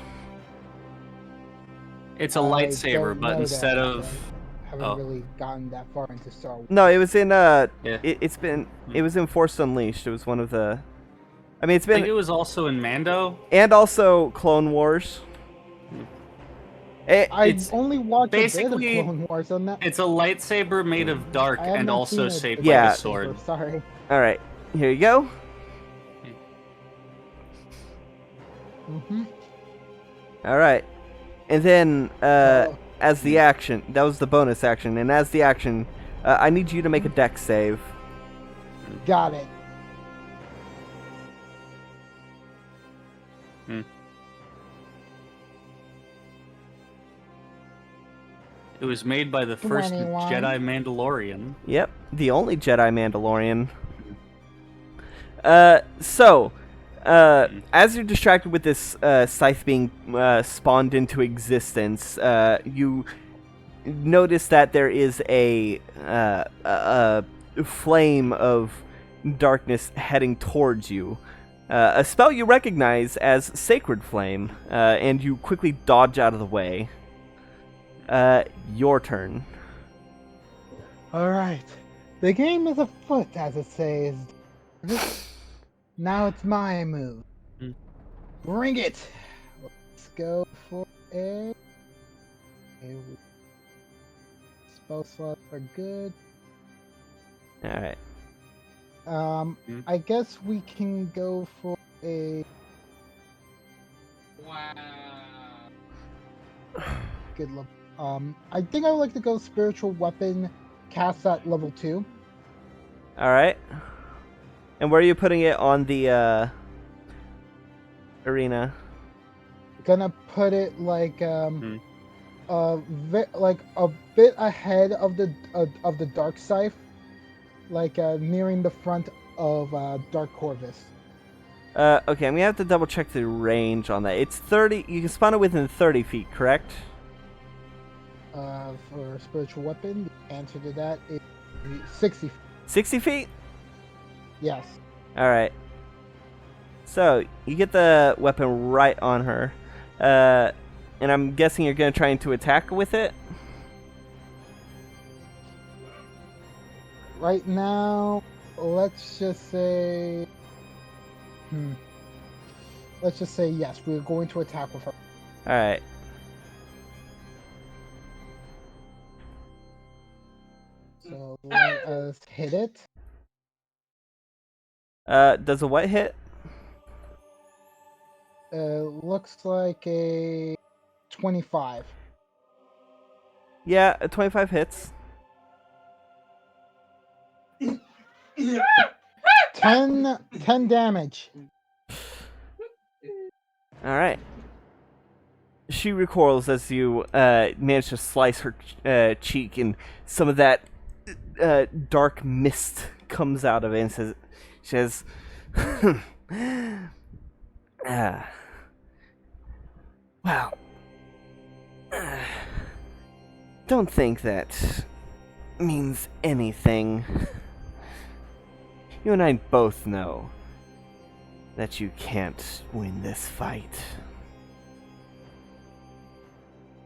It's a I lightsaber, don't but know instead that. of Haven't really gotten that far into Star Wars. No, it was in Yeah. it was in Force Unleashed. It was one of the. I mean, it's I think been it was also in Mando. and also Clone Wars. I It's only watched a bit basically- of Clone Wars on that. It's a lightsaber made of dark I have and not also seen shaped the Yeah. like a lightsaber, sword. Sorry. All right, here you go. Mm-hmm. All right, and then as the action, that was the bonus action, and as the action, I need you to make a dex save. Got it. It was made by the first 21. Jedi Mandalorian. Yep, the only Jedi Mandalorian. So, as you're distracted with this scythe being spawned into existence, you notice that there is a flame of darkness heading towards you. A spell you recognize as Sacred Flame, and you quickly dodge out of the way. Your turn. All right. The game is afoot, as it says. Now it's my move. Bring it. Let's go for a spell slots are good. All right. I guess we can go for a good level. I think I would like to go spiritual weapon, cast at level 2. All right. And where are you putting it on the arena? Gonna put it like like a bit ahead of the dark scythe, like nearing the front of Dark Corvus. Okay, I'm gonna have to double check the range on that. It's 30. You can spawn it within 30 feet, correct? For spiritual weapon, the answer to that is 60. 60 feet? Yes. All right. So you get the weapon right on her, and I'm guessing you're gonna try to attack with it. Right now, let's just say. Let's just say yes. We're going to attack with her. All right. So let us hit it. Does a what hit? Looks like a 25. Yeah, a 25 hits. 10 damage. All right. She recoils as you manage to slice her cheek, and some of that dark mist comes out of it, and says, well, don't think that means anything. You and I both know that you can't win this fight.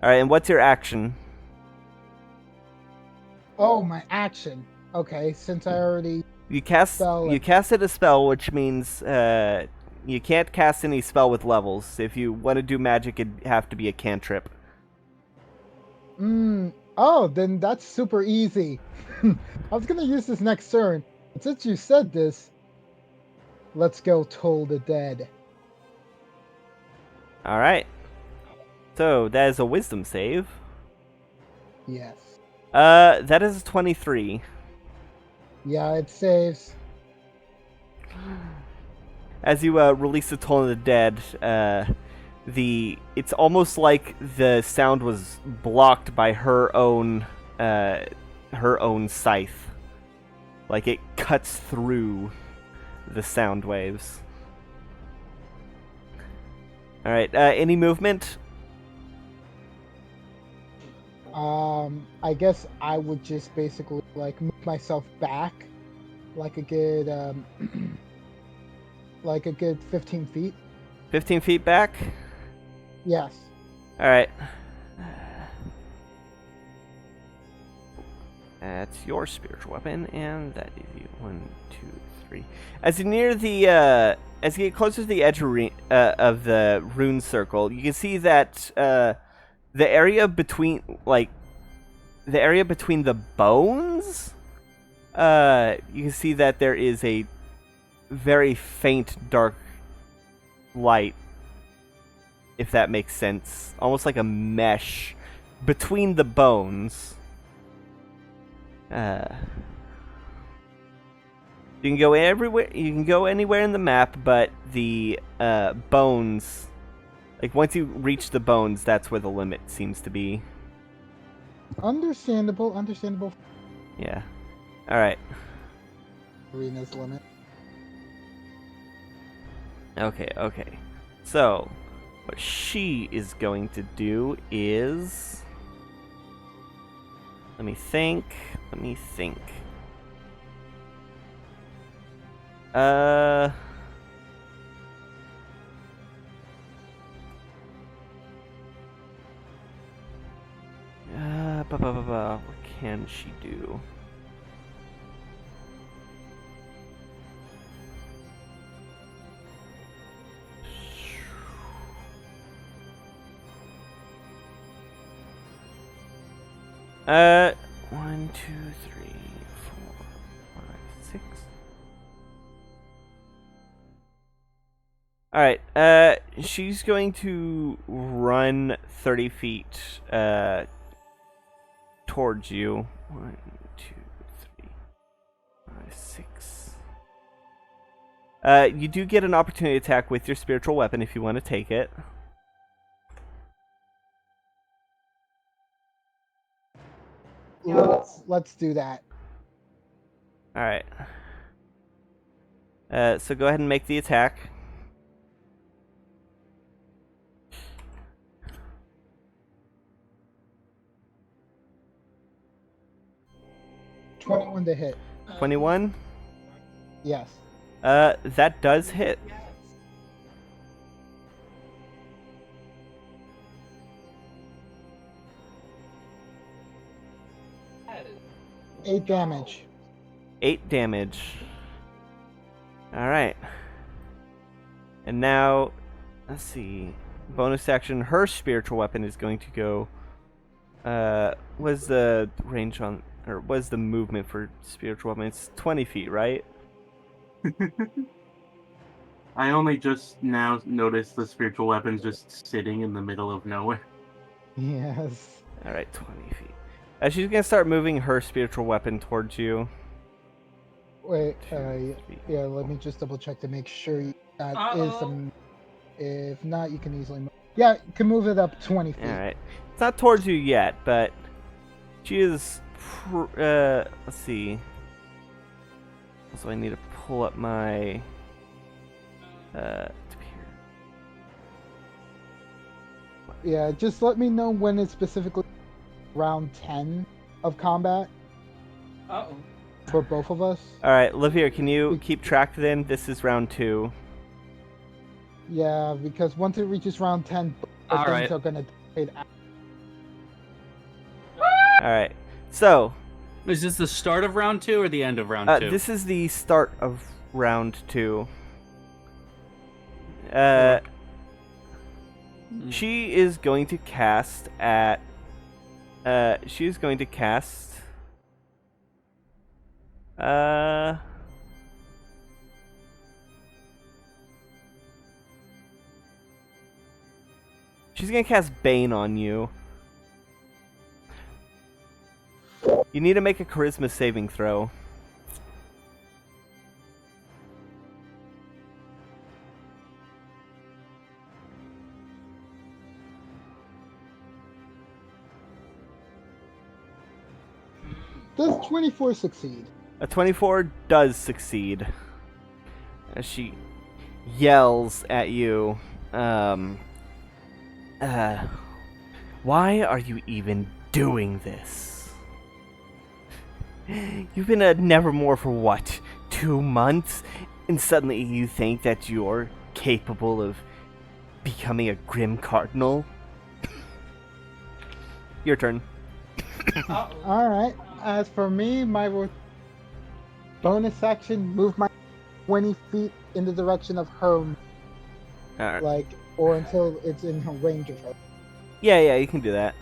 Alright, and what's your action? Oh, my action. Okay, since I already. You casted a spell, which means you can't cast any spell with levels. If you want to do magic, it'd have to be a cantrip. Oh, then that's super easy. I was gonna use this next turn. But since you said this, let's go Toll the Dead. Alright. So, that is a wisdom save. Yes. That is a 23. Yeah, it saves. As you release the Toll of the Dead, it's almost like the sound was blocked by her own scythe. Like it cuts through the sound waves. All right. Any movement? I guess I would just basically like move myself back, like a good, like a good 15 feet. 15 feet back. Yes. All right. That's your spiritual weapon, and that is you. 1, 2, 3. As you near the, as you get closer to the edge of the rune circle, you can see that the area between, the bones. You can see that there is a very faint, dark light. If that makes sense, almost like a mesh between the bones. You can go everywhere. You can go anywhere in the map, but the bones, like once you reach the bones, that's where the limit seems to be. Understandable. Understandable. Yeah. All right. Arena's limit. Okay. Okay. So, what she is going to do is, let me think. What can she do? One, two, three, 4, 5, 6. All right. She's going to run 30 feet towards you. 1, 2, 3, 5, 6. You do get an opportunity attack with your spiritual weapon if you want to take it. Let's do that. All right. So go ahead and make the attack. $21 to hit. 21. Yes. That does hit. Eight damage. 8 damage. All right. And now, let's see. Bonus action. Her spiritual weapon is going to go. Was the range on, or was the movement for spiritual weapon? It's 20 feet, right? I only just now noticed the spiritual weapon's just sitting in the middle of nowhere. Yes. All right, 20 feet. She's gonna start moving her spiritual weapon towards you. Wait. 2, 3. Yeah. Let me just double check to make sure that is some. If not, you can easily move. Yeah, you can move it up 20 feet. All right. It's not towards you yet, but she is. Let's see. So I need to pull up my. Tapir. Yeah, just let me know when it's specifically round 10 of combat Uh-oh. for both of us. All right, Lavir, can you keep track then? This is round 2. Yeah, because once it reaches round 10, All things right. are gonna fade out. All right. So, Is this the start of round 2 or the end of round 2? this is the start of round 2. She is going to cast at. She is going to cast. She's gonna cast Bane on you. You need to make a charisma saving throw. Does 24 succeed? A 24 does succeed. As she yells at you, why are you even doing this? You've been a Nevermore for what, 2 months? And suddenly you think that you're capable of becoming a Grim Cardinal? Your turn. Alright. As for me, my bonus action, move my 20 feet in the direction of her, Alright. or until it's in her range of her. Yeah, you can do that.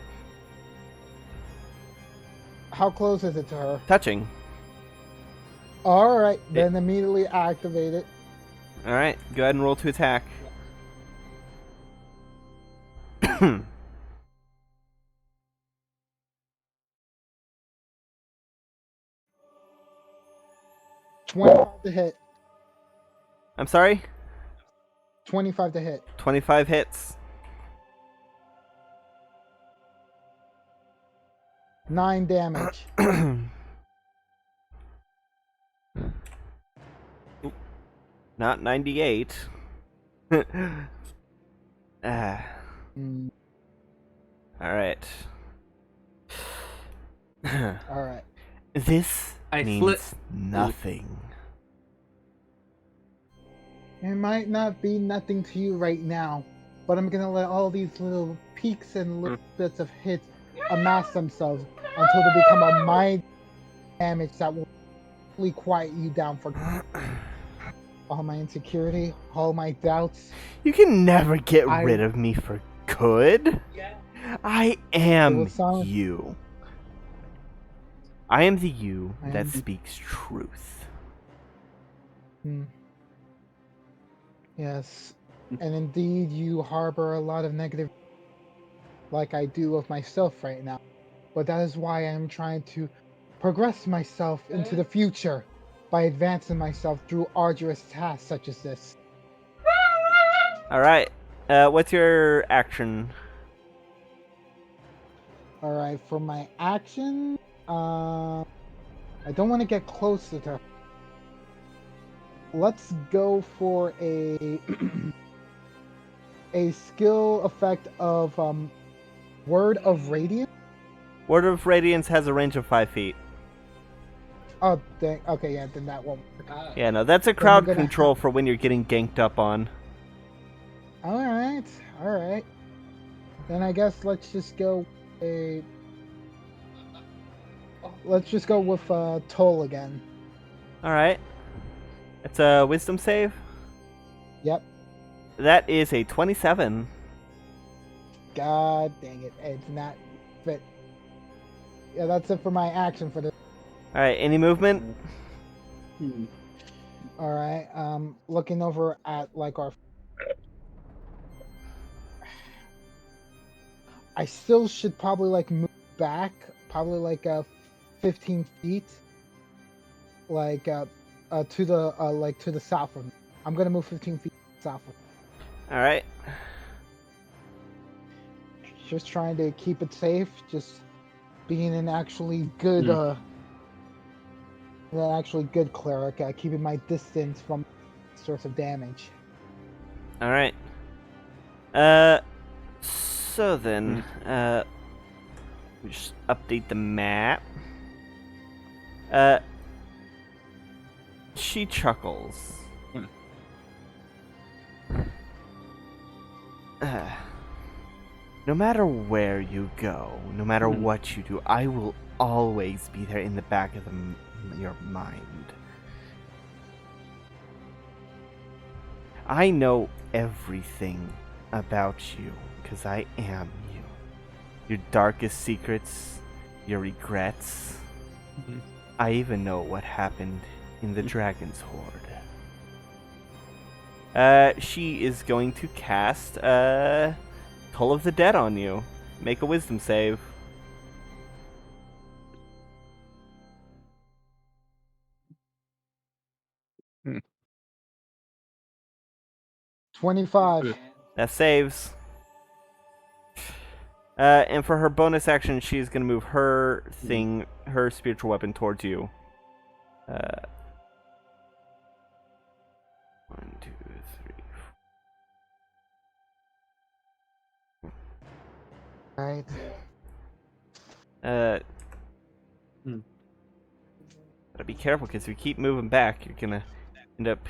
How close is it to her? Touching. Alright, then immediately activate it. Alright, go ahead and roll to attack. 25 to hit. I'm sorry? 25 to hit. 25 hits. 9 damage. Not 98. Mm, Alright. Alright. This I means nothing. It might not be nothing to you right now, but I'm gonna let all these little peaks and little bits of hits amass themselves until they become a mind damage that will really quiet you down for all my insecurity, all my doubts. You can never get I- rid of me for good. I am you. I am the you I that am the- speaks truth. Hmm. Yes, and indeed you harbor a lot of negative, like I do of myself right now. But that is why I'm trying to progress myself into the future by advancing myself through arduous tasks such as this. Alright. What's your action? Alright, for my action, I don't want to get closer to her. Let's go for a a skill effect of Word of Radiance. Word of Radiance has a range of 5 feet. Oh, dang. Okay, yeah, then that won't work. Yeah, no, that's a crowd gonna control for when you're getting ganked up on. Alright, alright. Then I guess let's just go with Toll again. Alright. It's a wisdom save. Yep. That is a 27. God dang it, it's not fit. Yeah, that's it for my action for this. Alright, any movement? Alright, looking over at our... I still should probably move back, probably 15 feet, to the south of me. I'm gonna move 15 feet south of me. Alright. Just trying to keep it safe, just being an actually good good cleric, keeping my distance from source of damage. Alright. So then, we just update the map. She chuckles. No matter where you go, no matter what you do, I will always be there in the back of your mind. I know everything about you, because I am you. Your darkest secrets, your regrets. I even know what happened in the Dragon's Horde. She is going to cast Toll of the Dead on you. Make a wisdom save. 25. That saves. And for her bonus action, she's gonna move her her spiritual weapon towards you. 1, 2, 3. Right. Gotta be careful because if you keep moving back, you're gonna end up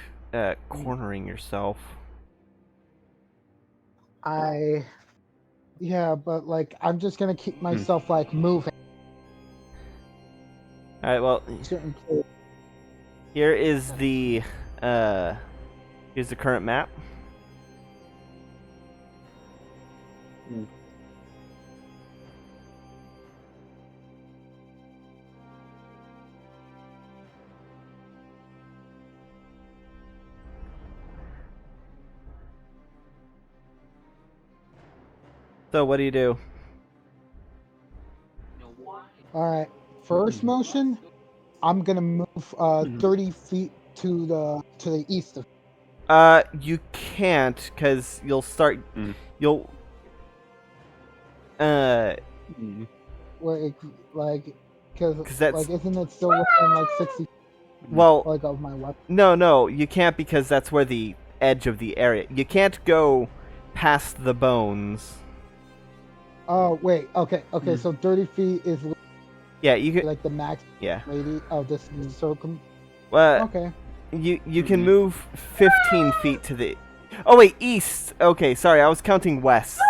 cornering yourself. Yeah, but like I'm just gonna keep myself like moving. All right. Well, Certain place. here is the here's the current map. So what do you do? All right. First motion, I'm gonna move 30 feet to the east of. You can't because you'll start. You'll. Where like, because that's like, isn't it still within like 60? Well, Like of my weapon. no, you can't because that's where the edge of the area. You can't go past the bones. Oh wait, okay, so 30 feet is Yeah, you can. like the max Yeah. radius of this circum. Well, Okay. you can move 15 feet to the. Oh wait, east. Okay, sorry, I was counting west.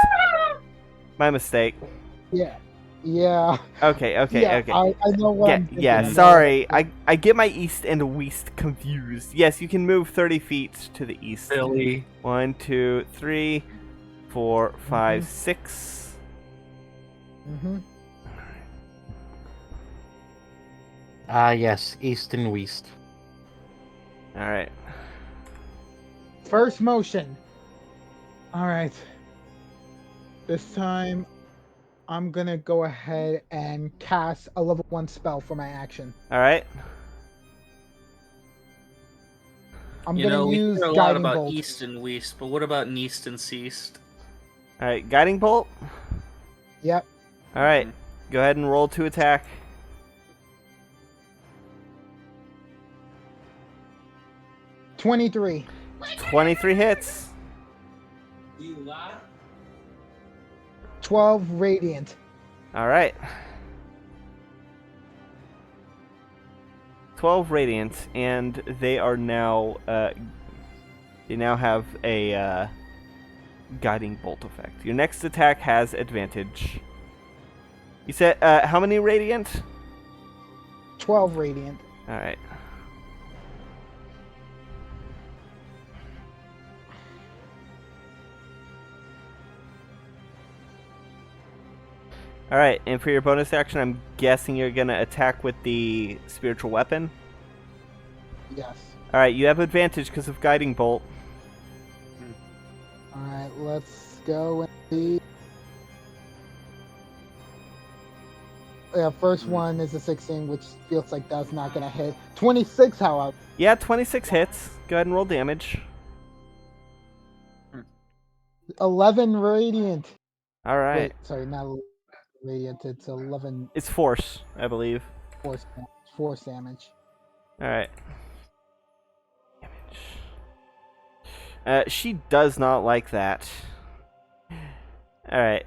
My mistake. Yeah. Yeah. Okay. Yeah, I know what I'm thinking. Yeah, sorry. I get my east and west confused. Yes, you can move 30 feet to the east. Billy. 1, 2, 3, 4, 5, 6. Mm-hmm. Yes, east and west. All right. First motion. All right. This time, I'm gonna go ahead and cast a level 1 spell for my action. All right. I'm You gonna know, we use hear a lot guiding about bolt. east and west, but what about east and east? All right. Guiding bolt. Yep. All right. Go ahead and roll to attack. 23. 23 hits. 12 radiant. All right. 12 radiant, and they are now they now have a guiding bolt effect. Your next attack has advantage. You said how many radiant? 12 radiant. All right. All right, and for your bonus action, I'm guessing you're gonna attack with the spiritual weapon. Yes. All right, you have advantage because of guiding bolt. All right, let's go and see. Yeah, first one is a 16, which feels like that's not gonna hit. 26, however. Yeah, 26 hits. Go ahead and roll damage. 11 radiant. All right. Wait, sorry, not radiant. It's 11 It's force, I believe. force damage. All right. Damage. She does not like that. All right.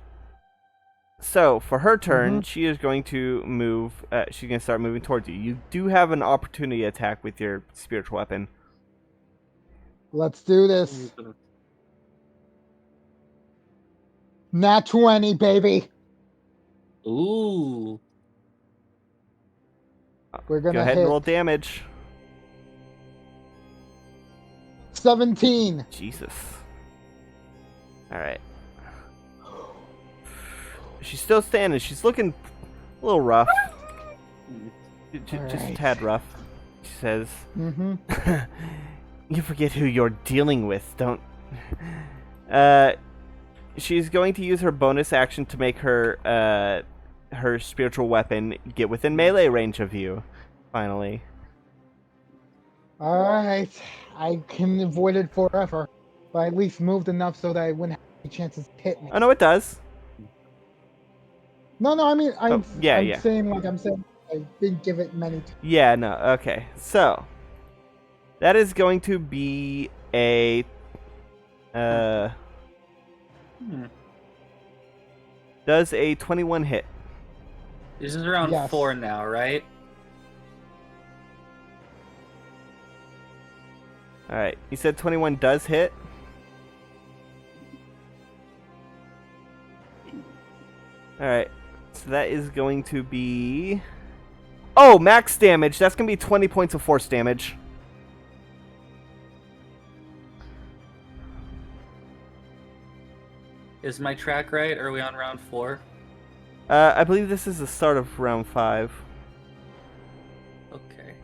So for her turn, she is going to move. She's going to start moving towards you. You do have an opportunity attack with your spiritual weapon. Let's do this. Nat 20, baby. Ooh. We're Go gonna ahead hit and roll damage. 17. Jesus. All right. She's still standing. She's looking a little rough. Just a Alright. tad rough. She says, Mm-hmm. "You forget who you're dealing with, don't..." She's going to use her bonus action to make her her spiritual weapon get within melee range of you. Finally. Alright. I can avoid it forever. But I at least moved enough so that I wouldn't have any chances to hit me. Oh no, it does. No, I mean, Oh, yeah, I'm yeah. saying, I didn't give it many times. Yeah, no, okay. So, that is going to be a... Does a 21 hit? This is around Yes. 4 now, right? Alright, you said 21 does hit? Alright, so that is going to be... Oh, max damage! That's going to be 20 points of force damage. Is my track right? Are we on round 4? I believe this is the start of round 5. Okay.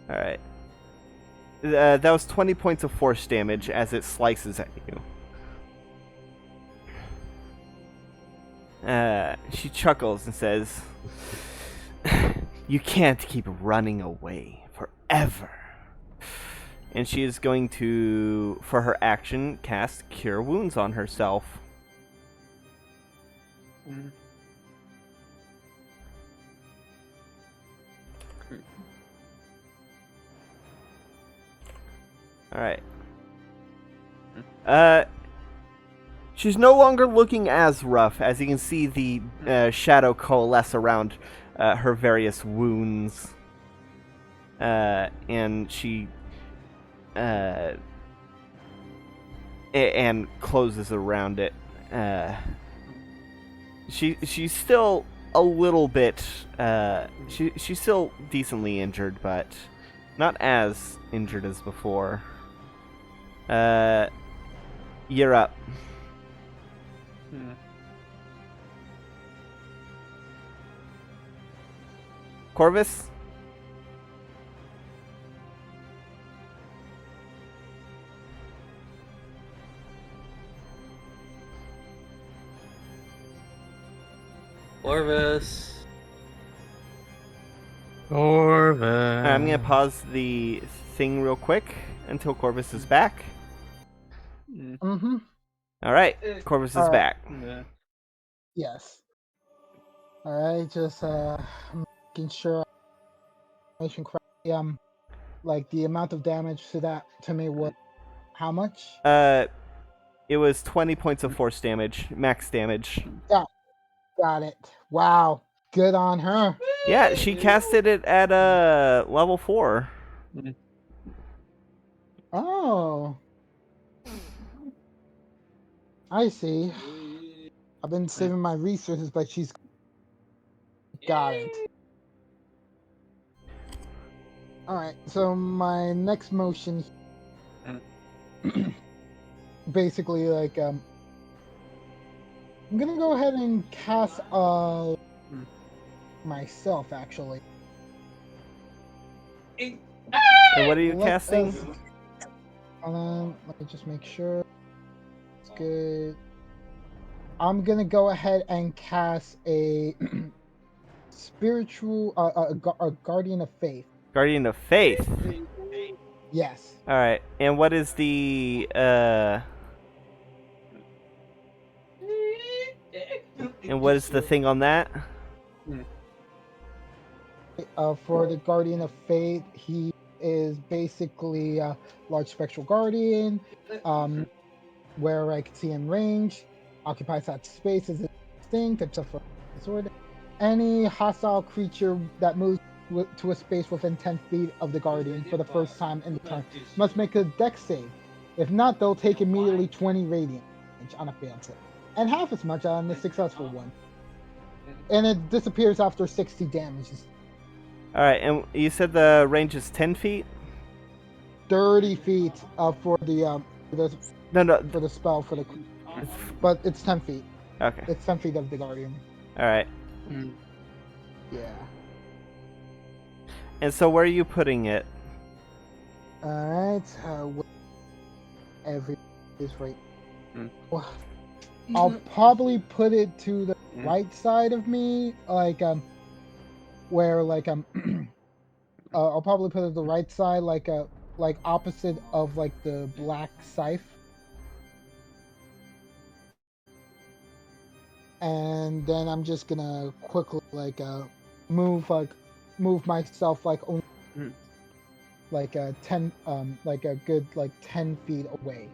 Alright. That was 20 points of force damage as it slices at you. She chuckles and says, "You can't keep running away forever." And she is going to, for her action, cast Cure Wounds on herself. Alright. She's no longer looking as rough, as you can see the shadow coalesce around her various wounds. And she... and closes around it. She's still a little bit... she's still decently injured, but not as injured as before. You're up. Corvus? Corvus. I'm gonna pause the thing real quick until Corvus is back. Mm-hmm. Alright, Corvus is Alright. back. Yeah. Yes. Alright, just making sure I mentioned correctly. Like the amount of damage to me was how much? It was 20 points of force damage, max damage. Got it. Wow. Good on her. Yeah, she casted it at level 4. Oh. I see. I've been saving my resources, but she's got it. Alright, so my next motion basically like I'm gonna go ahead and cast myself actually. And what are you casting? Let me just make sure it's good. I'm gonna go ahead and cast a spiritual a guardian of faith. Guardian of Faith. Yes. Alright, and what is the and what is the thing on that? For the guardian of faith, he is basically a large spectral guardian, where I can see in range, occupies that space as distinct, except for sword. Any hostile creature that moves to a space within 10 feet of the guardian for the first time in the turn must make a dex save. If not, they'll take immediately 20 radiant damage on a failed save, and half as much on the successful one. And it disappears after 60 damage. Alright, and you said the range is 10 feet? 30 feet for the No. for the spell for the, but it's 10 feet. Okay. It's 10 feet of the guardian. Alright. Yeah. And so where are you putting it? Alright, every is right. Well, I'll probably put it to the right side of me, like where like I'll probably put it the right side, like opposite of like the black scythe. And then I'm just gonna quickly move myself like only like 10 like a good like 10 feet away,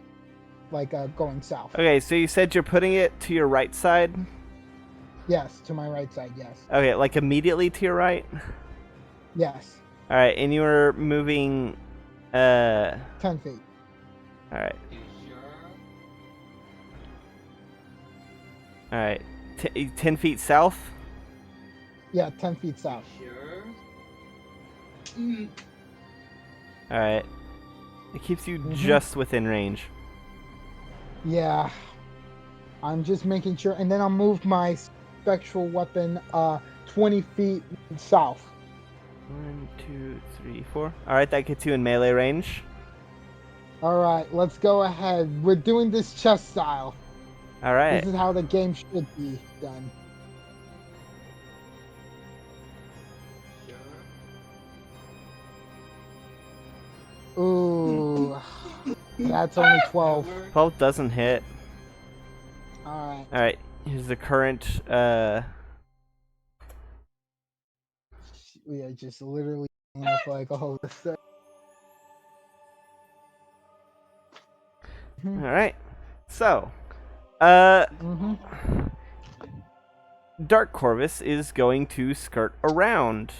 going south. Okay, so you said you're putting it to your right side? Yes, to my right side. Yes. Okay, like immediately to your right? Yes. Alright, and you were moving 10 feet. Alright. You sure? Alright. 10 feet south? Yeah, 10 feet south. Sure. Alright. It keeps you Mhm. just within range. Yeah. I'm just making sure, and then I'll move my spectral weapon 20 feet south. 1, 2, 3, 4. Alright, that gets you in melee range. All right, let's go ahead. We're doing this chess style. Alright. This is how the game should be done. Ooh, that's only 12. 12 doesn't hit. All right. Alright, here's the current, We are just literally off like all this stuff. Alright. So, Mm-hmm. Dark Corvus is going to skirt around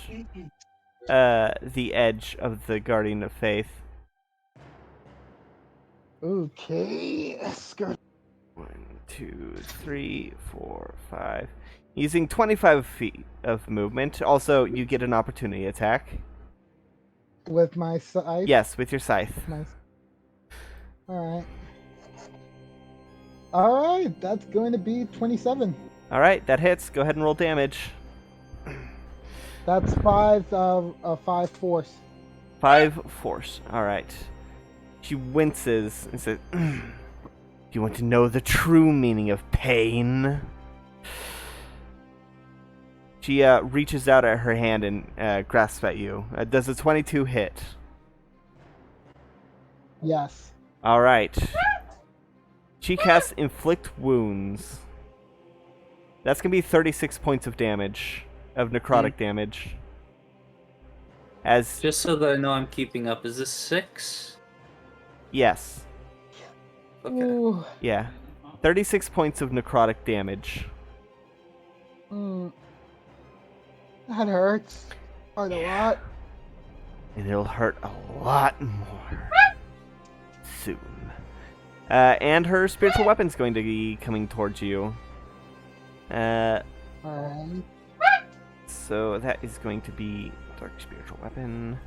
the edge of the Guardian of Faith. Okay. Skirt. 1, 2, 3, 4, 5. Using 25 feet of movement. Also, you get an opportunity attack. With my scythe. Yes, with your scythe. All right. All right. That's going to be 27. Alright, that hits. Go ahead and roll damage. That's 5 force. 5 force. Alright. She winces and says, "Do you want to know the true meaning of pain?" She reaches out at her hand and grasps at you. Does a 22 hit? Yes. Alright. She casts Inflict Wounds. That's going to be 36 points of damage, of necrotic damage. As, Just so that I know I'm keeping up, is this 6? yes, Okay. Ooh. yeah. 36 points of necrotic damage. Mm. That hurts. Quite a lot. And it'll hurt a lot more soon. And her spiritual weapon's going to be coming towards you. Alright. So that is going to be dark spiritual weapon.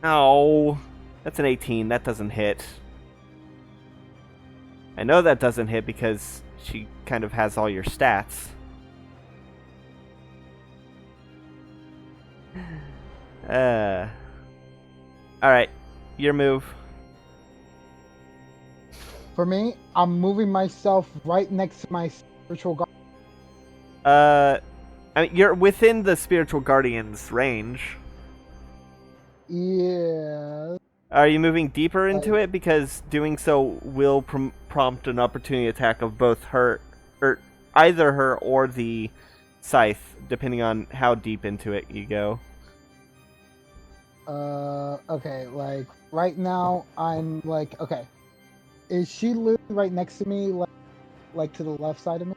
Oh, that's an 18. That doesn't hit. I know that doesn't hit because she kind of has all your stats. Alright, your move. For me, I'm moving myself right next to my spiritual guard. I mean, you're within the spiritual guardian's range. Yeah. Are you moving deeper into it? Because doing so will prompt an opportunity attack of both her, or either her or the scythe, depending on how deep into it you go. Okay, like, right now, I'm like, okay. Is she literally right next to me, like to the left side of me?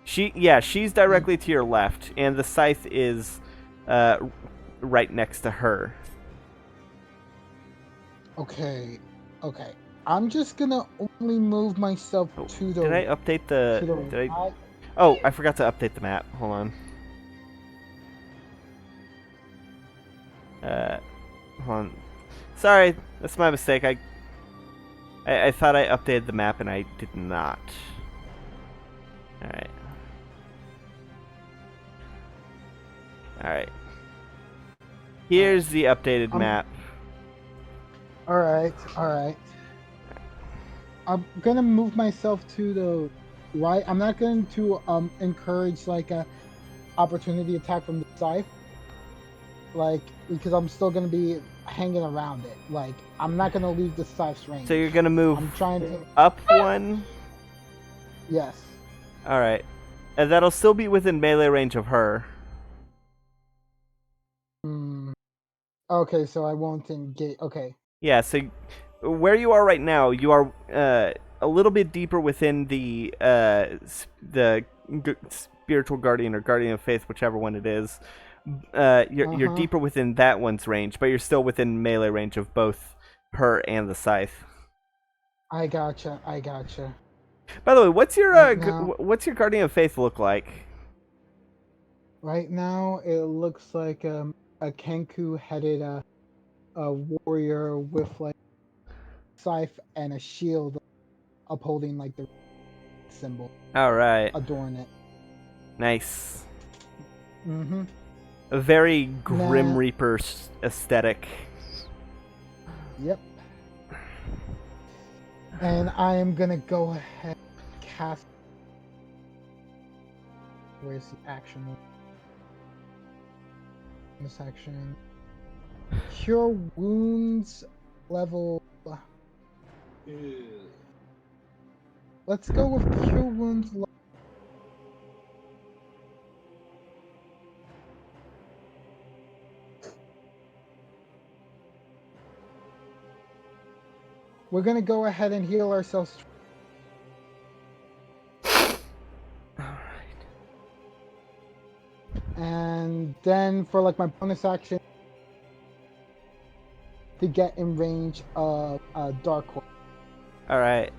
She's directly to your left, and the scythe is right next to her. Okay, okay. I'm just gonna only move myself to the. Did I update the? to the Did I? right. Oh, I forgot to update the map. Hold on. Hold on. Sorry, that's my mistake. I thought I updated the map and I did not. Alright. Alright. Here's the updated map. Alright, alright. I'm gonna move myself to the right. I'm not going to encourage like a opportunity attack from the scythe. Like, because I'm still gonna be hanging around it. Like, I'm not gonna leave the scythe's range. So you're gonna move I'm trying to. up one. Yes. All right, and that'll still be within melee range of her. Okay, so I won't engage. Okay. Yeah. So where you are right now, you are a little bit deeper within the spiritual guardian or guardian of faith, whichever one it is. You're deeper within that one's range, but you're still within melee range of both her and the scythe. I gotcha. By the way, what's your Right now- what's your guardian of faith look like? Right now, it looks like a Kenku-headed a warrior with like scythe and a shield upholding like the symbol. All right, Adorn it. nice. Mm-hmm. A very Grim Nah. Reaper aesthetic. Yep. And I am gonna go ahead and cast. Where's the action? This action. Cure wounds level. Let's go with cure wounds. We're gonna go ahead and heal ourselves. Alright. And then for like my bonus action to get in range of Dark Horse. Alright.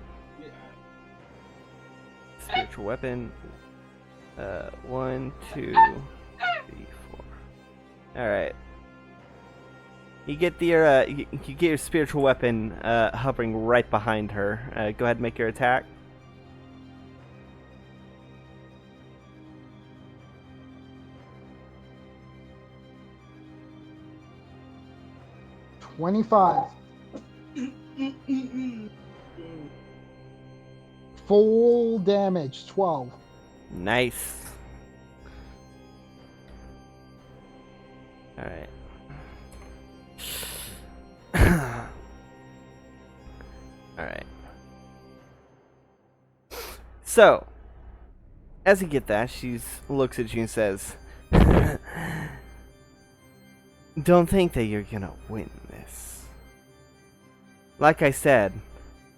Spiritual weapon. 1, 2, 3, 4. Alright. You get you get your spiritual weapon hovering right behind her. Go ahead and make your attack. $25. Full damage, 12. Nice. Alright. Alright. So, as you get that, she looks at you and says, "Don't think that you're gonna win this. Like I said,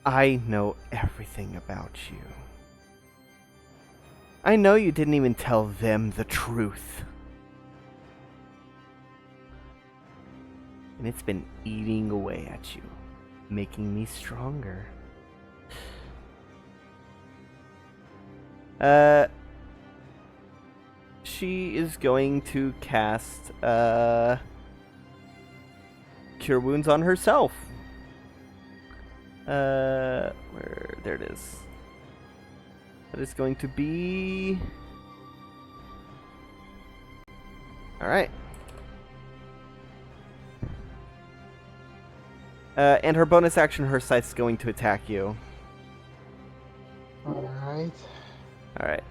I know everything about you. I know you didn't even tell them the truth. And it's been eating away at you, making me stronger." She is going to cast Cure Wounds on herself. There it is. That is going to be... Alright. And her bonus action, her scythe's going to attack you. Alright. Alright.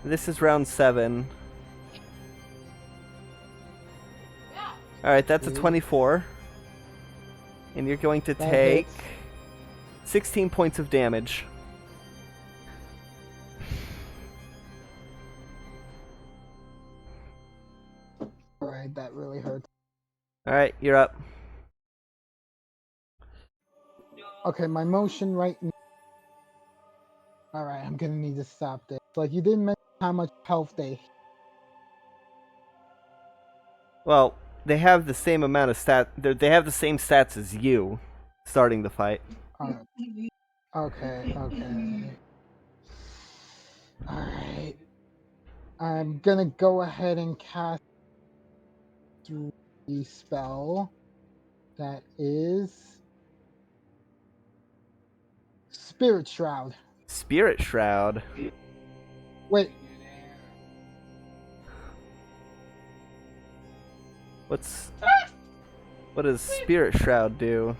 This is round 7. Alright, that's a 24. And you're going to That take hits. 16 points of damage. Alright, that really hurts. Alright, you're up. Okay, my motion right now. Alright, I'm gonna need to stop this. Like, you didn't mention how much health they. Well, they have the same amount of they have the same stats as you starting the fight. Okay. Alright. I'm gonna go ahead and cast the spell. That is Spirit Shroud. Spirit Shroud. Wait, What does Spirit Shroud do?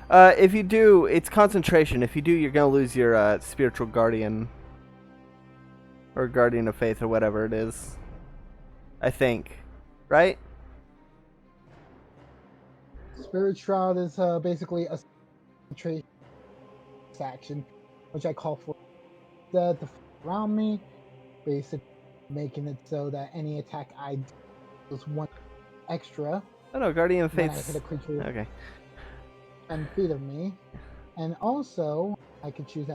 If you do, it's concentration. If you do, you're gonna lose your spiritual guardian. Or guardian of faith, or whatever it is. I think. Right? Spirit Shroud is basically a concentration action, which I call for the around me, basically making it so that any attack I do is one extra Oh no, guardian of when I faith. hit a creature Okay. 10 feet of me. And also, I could choose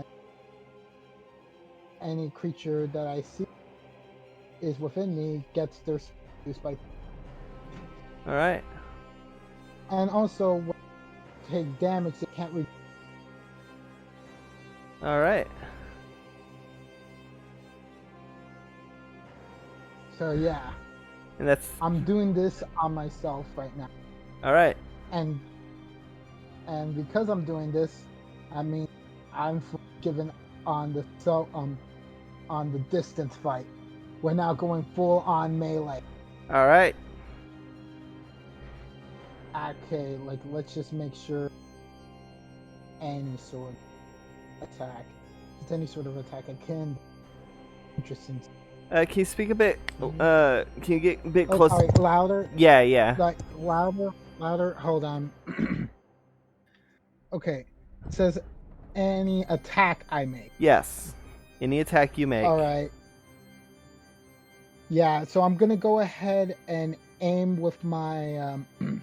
any creature that I see is within me gets their reduced by. Alright. And also, when they take damage, they can't Alright. So yeah, And that's... I'm doing this on myself right now. Alright. And because I'm doing this, I mean, I'm given on the on the distance fight. We're now going full on melee. Alright. Okay, like let's just make sure any sort of attack, just any sort of attack I can. Interesting. Can you speak a bit... can you get a bit closer? Sorry, louder. Yeah, yeah. Like louder. Hold on. Okay, it says any attack I make. Yes. Any attack you make. All right. Yeah, so I'm gonna go ahead and aim with my. I'm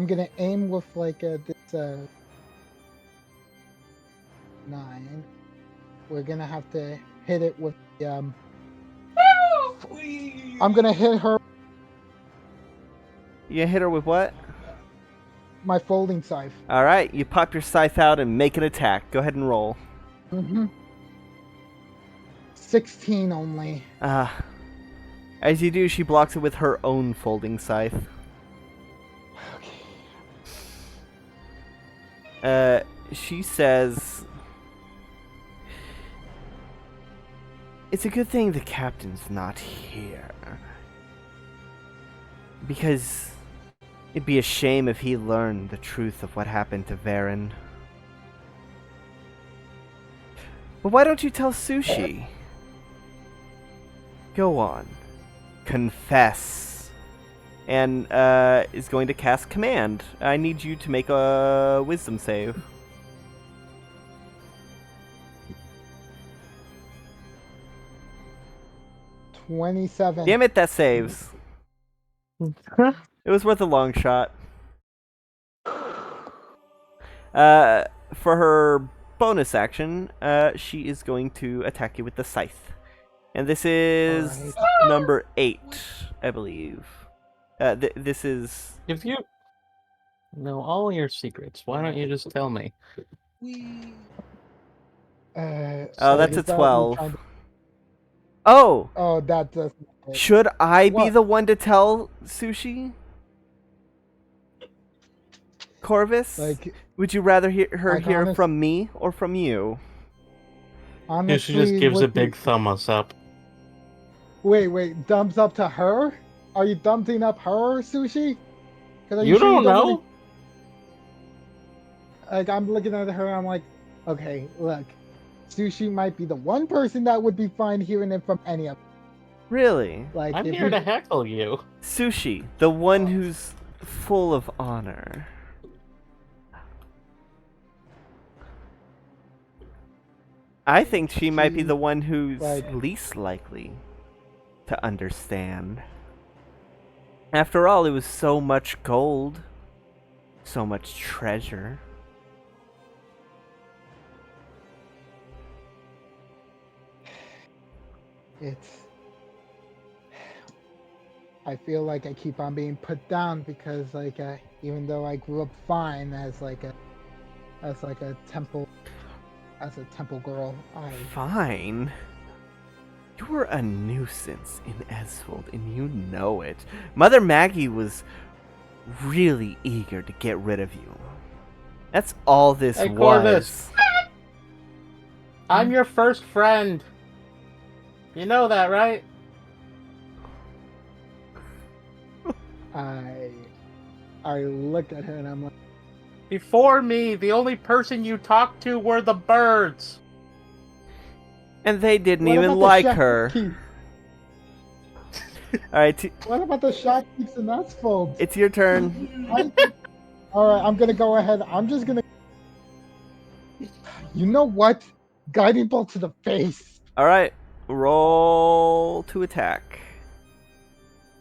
gonna aim with like this 9. We're gonna have to hit it with the I'm gonna hit her You hit her with what? my folding scythe. Alright, you pop your scythe out and make an attack. Go ahead and roll. 16 only. As you do, she blocks it with her own folding scythe. She says, "It's a good thing the captain's not here. Because it'd be a shame if he learned the truth of what happened to Varen. But why don't you tell Sushi? Go on. Confess." And is going to cast Command. I need you to make a Wisdom save. $27. Damn it, that saves. It was worth a long shot. For her bonus action, she is going to attack you with the scythe. And this is number 8, I believe. This is... If you know all your secrets, why don't you just tell me? Oh, that's a 12. Oh! Oh, that does. Should I be What? the one to tell Sushi? Corvus? Like, Would you rather hear like, hear from me or from you? honestly, She just gives a what- big thumbs up. Wait, thumbs up to her? Are you thumbsing up her, Sushi? 'Cause are You sure don't know. Like, I'm looking at her, and I'm like, okay, look, Sushi might be the one person that would be fine hearing it from any of them. Really? Like, I'm if here we- to heckle you. Sushi, the one who's full of honor. I think she might be the one who's like- least likely to understand. After all, it was so much gold, so much treasure. I feel like I keep on being put down because, like, even though I grew up fine as a temple girl, Fine. You were a nuisance in Esfold, and you know it. Mother Maggie was really eager to get rid of you. That's all this Hey, was. Corvus. I'm your first friend. You know that, right? I look at her and I'm like, Before me, the only person you talked to were the birds. And they didn't What even about the like her. shopkeep? Alright, What about the shopkeeps and asphalt? it's your turn. Alright, I'm gonna go ahead. I'm just gonna. You know what? Guiding bolt to the face. Alright, roll to attack.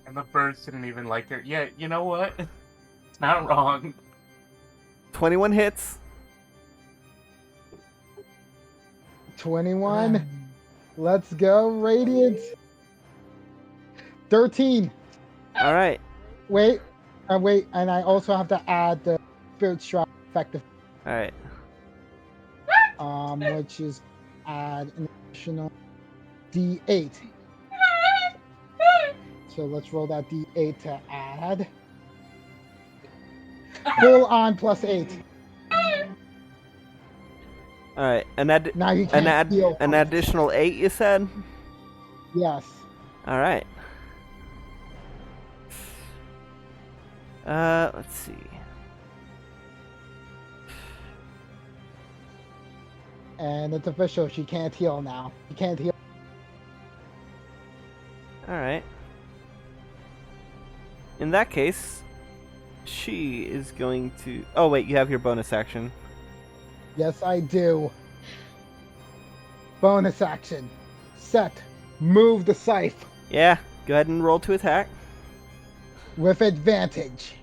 And the birds didn't even like her. Yeah, you know what? It's not wrong. 21 hits. 21. Let's go, Radiant. 13. Alright, Wait, and I also have to add the Spirit Shroud effective, alright. which is add an additional D8. So let's roll that D8 to add. Full on plus 8. Alright, Now you can't heal. an additional 8, you said? Yes. Alright. Let's see. And it's official. She can't heal now. She can't heal. Alright. In that case, she is going to... Oh, wait, you have your bonus action. Yes, I do. Bonus action. Set. Move the scythe Yeah, go ahead and roll to attack. with advantage.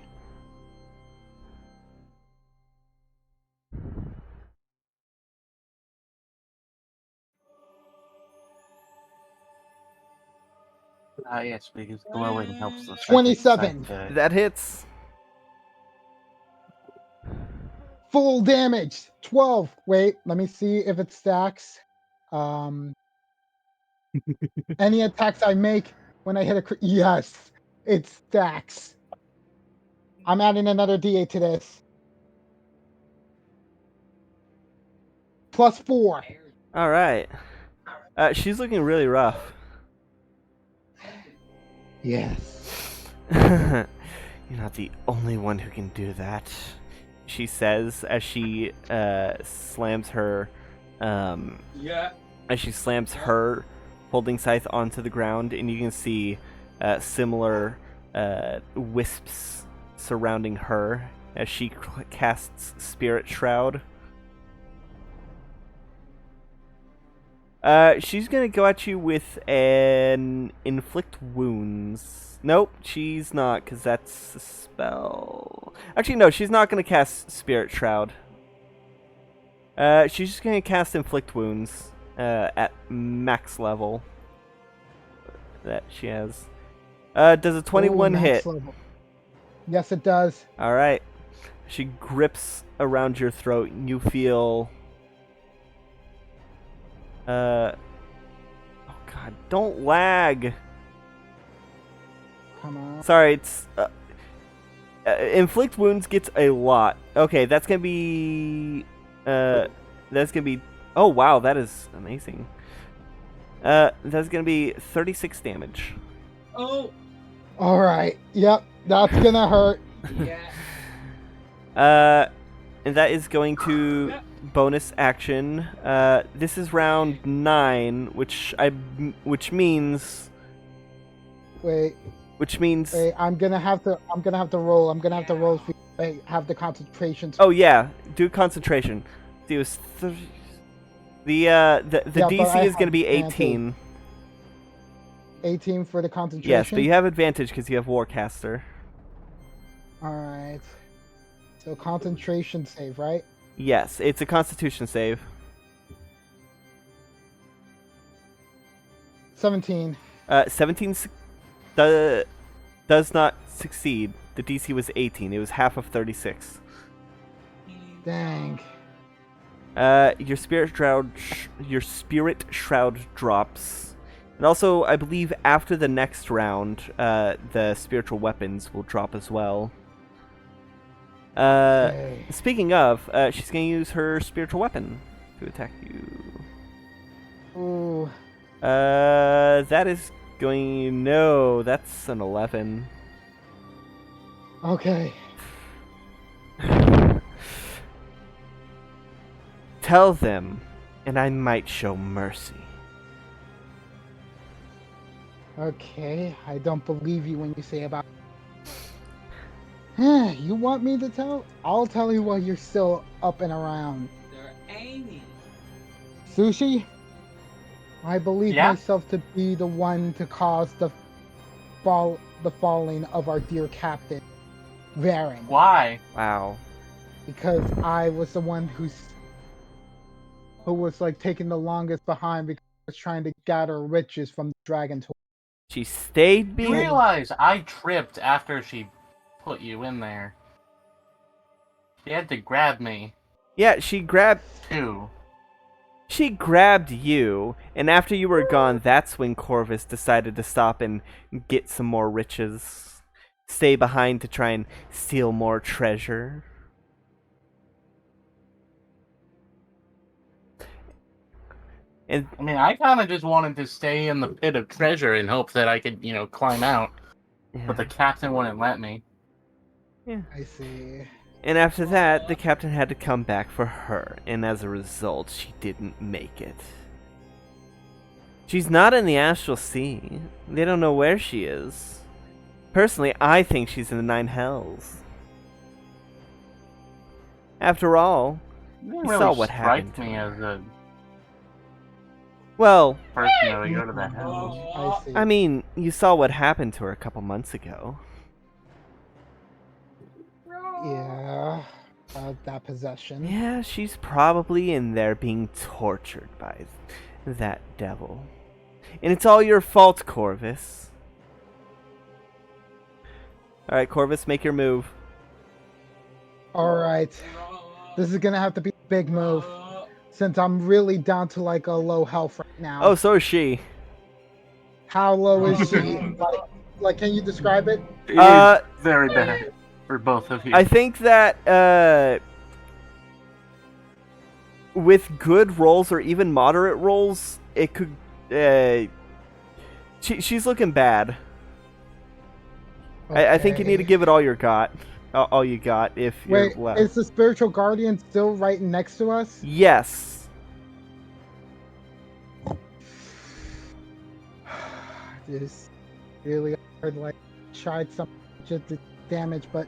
Yes, because glowing helps the 27. That hits. Full damage. 12. Wait, let me see if it stacks. Any attacks I make when I hit a yes, it stacks. I'm adding another D8 to this. Plus 4. Alright. She's looking really rough. Yes. You're not the only one who can do that, she says as she slams her as she slams her holding scythe onto the ground, and you can see similar wisps surrounding her as she casts Spirit Shroud. She's gonna go at you with an Inflict Wounds. Nope, she's not, because that's a spell. Actually, no, she's not gonna cast Spirit Shroud. She's just gonna cast Inflict Wounds at max level that she has. Does a 21 max hit? level. Yes, it does. Alright. She grips around your throat, and you feel... Oh god, don't lag! Come on. Sorry, it's... Inflict Wounds gets a lot. Okay, that's gonna be... That's gonna be... Oh wow, that is amazing. That's gonna be 36 damage. Oh. All right. Yep, that's gonna hurt. Yeah. And that is going to bonus action. This is round 9, which means... Wait, I'm gonna have to roll. I'm gonna have to roll. Have the concentration. Oh yeah, do concentration. The DC is going to be 18. 18 for the concentration. Yes, but you have advantage because you have Warcaster. All right. So concentration save, right? Yes, it's a Constitution save. 17. 17 does not succeed. The DC was 18. It was half of 36. Dang. Your spirit shroud drops, and also I believe after the next round, the spiritual weapons will drop as well. Okay. Speaking of, she's gonna use her spiritual weapon to attack you. Ooh. That is going... No, that's an 11. Okay. Tell them, and I might show mercy. Okay, I don't believe you when you say about. You want me to tell? I'll tell you while you're still up and around. They're aiming. Sushi, I believe Yeah? myself to be the one to cause the falling of our dear captain, Varen. Why? Wow. Because I was the one who was like taking the longest behind because I was trying to gather riches from the dragon tour. She stayed You behind. realize I tripped after she put you in there. She had to grab me, Yeah, she grabbed too. you, and after you were gone, that's when Corvus decided to stop and get some more riches. Stay behind to try and steal more treasure. And I mean, I kind of just wanted to stay in the pit of treasure and hope that I could, climb out. But the captain wouldn't let me. I see. And after that, the captain had to come back for her, and as a result, she didn't make it. She's not in the Astral Sea. They don't know where she is. Personally, I think she's in the Nine Hells. After all, You didn't You really saw what strike happened to me her. as a well, person that would go to the hell. I see. I mean, you saw what happened to her a couple months ago. Yeah, that possession. Yeah, she's probably in there being tortured by that devil. And it's all your fault, Corvus. Alright, Corvus, make your move. All right, this is gonna have to be a big move since I'm really down to like a low health right now. Oh, so is she. How low is she? Like, can you describe it? It's very bad for both of you. I think that, with good rolls or even moderate rolls, it could, she's looking bad. I think you need to Okay. give it all you got. All you got if you're Wait, left. is the spiritual guardian still right next to us? Yes. This is really hard. Like, tried some just the damage, but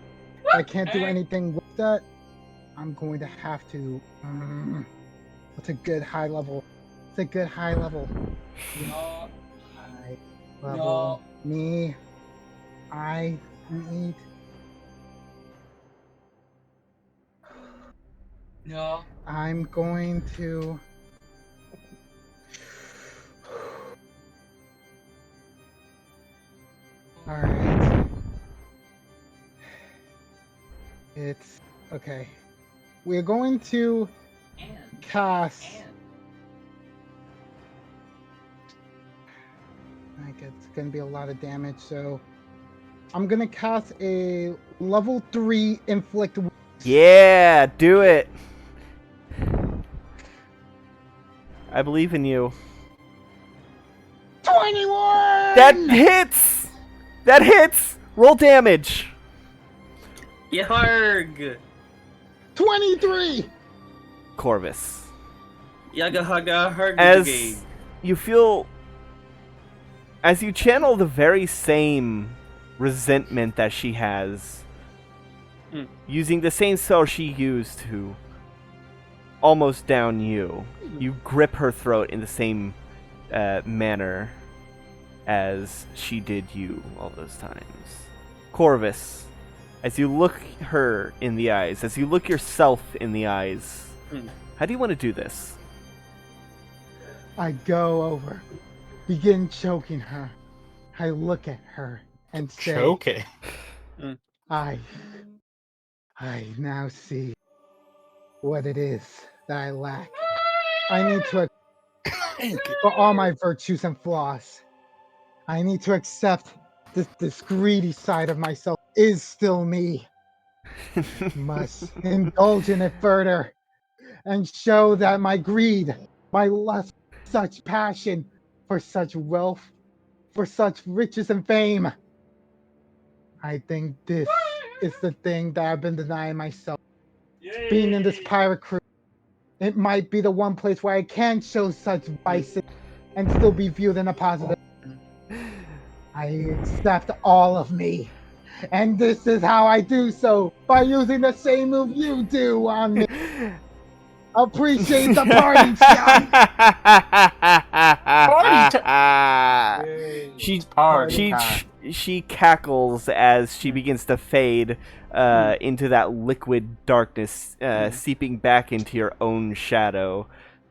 I can't do anything with that. I'm going to have to. What's a good high level? It's a good high level. No. High level. Me. I need. No. I'm going to. Alright. It's. Okay. We're going to cast. Like, it's going to be a lot of damage, so. I'm going to cast a level 3 inflict. Yeah, do it. I believe in you. 21! That hits! That hits! Roll damage! Yarg! 23! Corvus. Yaga haga harg. As you feel... As you channel the very same resentment that she has, using the same spell she used to almost down you, you grip her throat in the same manner as she did you all those times. Corvus, as you look her in the eyes, as you look yourself in the eyes, how do you want to do this? I go over, begin choking her. I look at her and say, Okay. I now see what it is that I lack. I need to, for all my virtues and flaws, I need to accept this greedy side of myself is still me. Must indulge in it further and show that my greed, my lust, such passion for such wealth, for such riches and fame. I think this is the thing that I've been denying myself. Being in this pirate crew, it might be the one place where I can show such vices and still be viewed in a positive. I accept all of me. And this is how I do so, by using the same move you do on me. Appreciate the party, John! She cackles as she begins to fade into that liquid darkness, seeping back into your own shadow,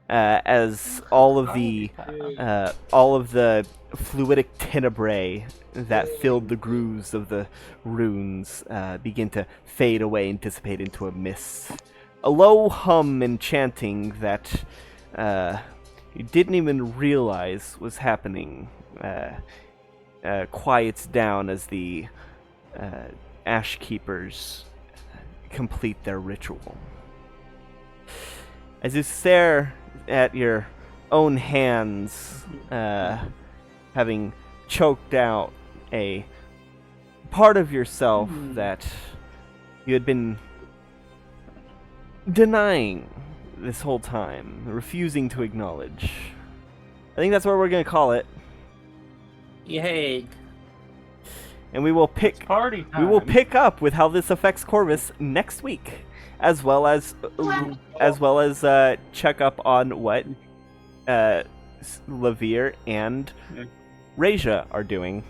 as all of the fluidic tenebrae that filled the grooves of the runes begin to fade away and dissipate into a mist. A low hum and chanting that you didn't even realize was happening quiets down as the Ash Keepers complete their ritual. As you stare at your own hands, having choked out a part of yourself that you had been denying this whole time, refusing to acknowledge. I think that's what we're going to call it. Yay. And we will pick up with how this affects Corvus next week, as well as check up on what Lavir and Raja are doing.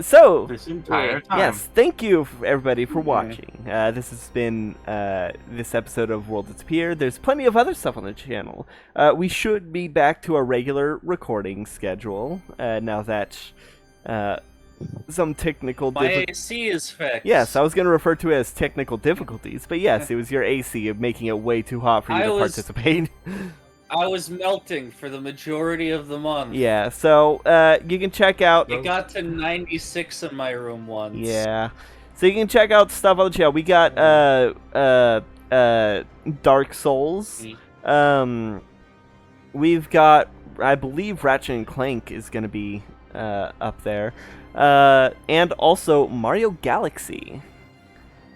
So This entire time. yes, thank you everybody for watching. This has been this episode of World of Tapir. There's plenty of other stuff on the channel. We should be back to a regular recording schedule now that some technical My AC is fixed. Yes, I was going to refer to it as technical difficulties, but yes, it was your AC of making it way too hot for you to participate. I was melting for the majority of the month. Yeah, so you can check out... It got to 96 in my room once. Yeah. So you can check out stuff on the channel. We got Dark Souls. We've got, I believe, Ratchet and Clank is going to be up there. And also Mario Galaxy.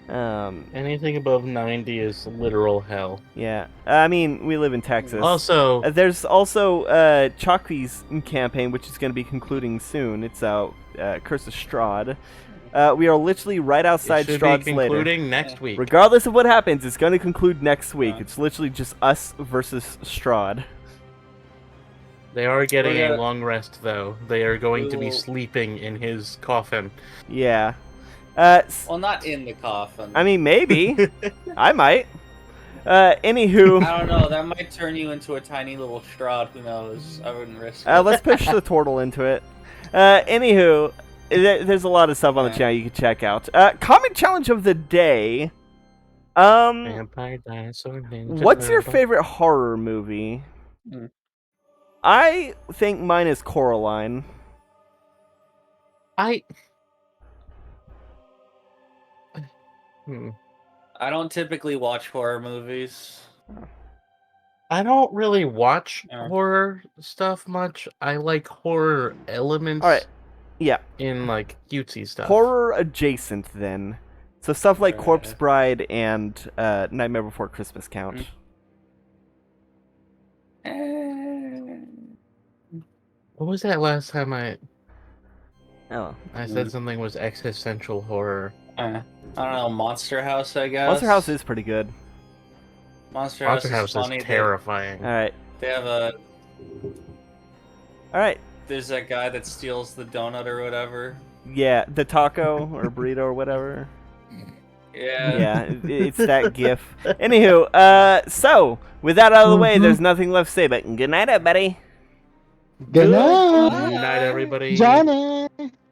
Anything above 90 is literal hell. Yeah, I mean, we live in Texas. Also, there's also Chalky's campaign, which is going to be concluding soon. It's out, Curse of Strahd. We are literally right outside Strahd's later. Concluding next week. Regardless of what happens, it's going to conclude next week. It's literally just us versus Strahd. They are getting a long rest, though. They are going to be sleeping in his coffin. Yeah. Well, not in the coffin. I mean, maybe. I might. Anywho. I don't know. That might turn you into a tiny little Strahd. Who knows? I wouldn't risk it. Let's push the turtle into it. Anywho, there's a lot of stuff on the channel you can check out. Comment challenge of the day. Vampire Dinosaur Ninja What's your Turtle. favorite horror movie? I think mine is Coraline. I don't typically watch horror movies. don't really watch Yeah. horror stuff much. I like horror elements. All right. Yeah. In like cutesy stuff. Horror adjacent, then. So stuff like Corpse Bride and Nightmare Before Christmas count. What was that last time I said Oh. something was existential horror? I don't know. Monster House, I guess. Monster House is pretty good. Monster House is funny. terrifying. All right. They have a. All right. There's that guy that steals the donut or whatever. Yeah, the taco or burrito or whatever. Yeah. Yeah, it's that gif. Anywho, so with that out of the way, there's nothing left to say. But good night, everybody. Good night, Good night, everybody. Johnny.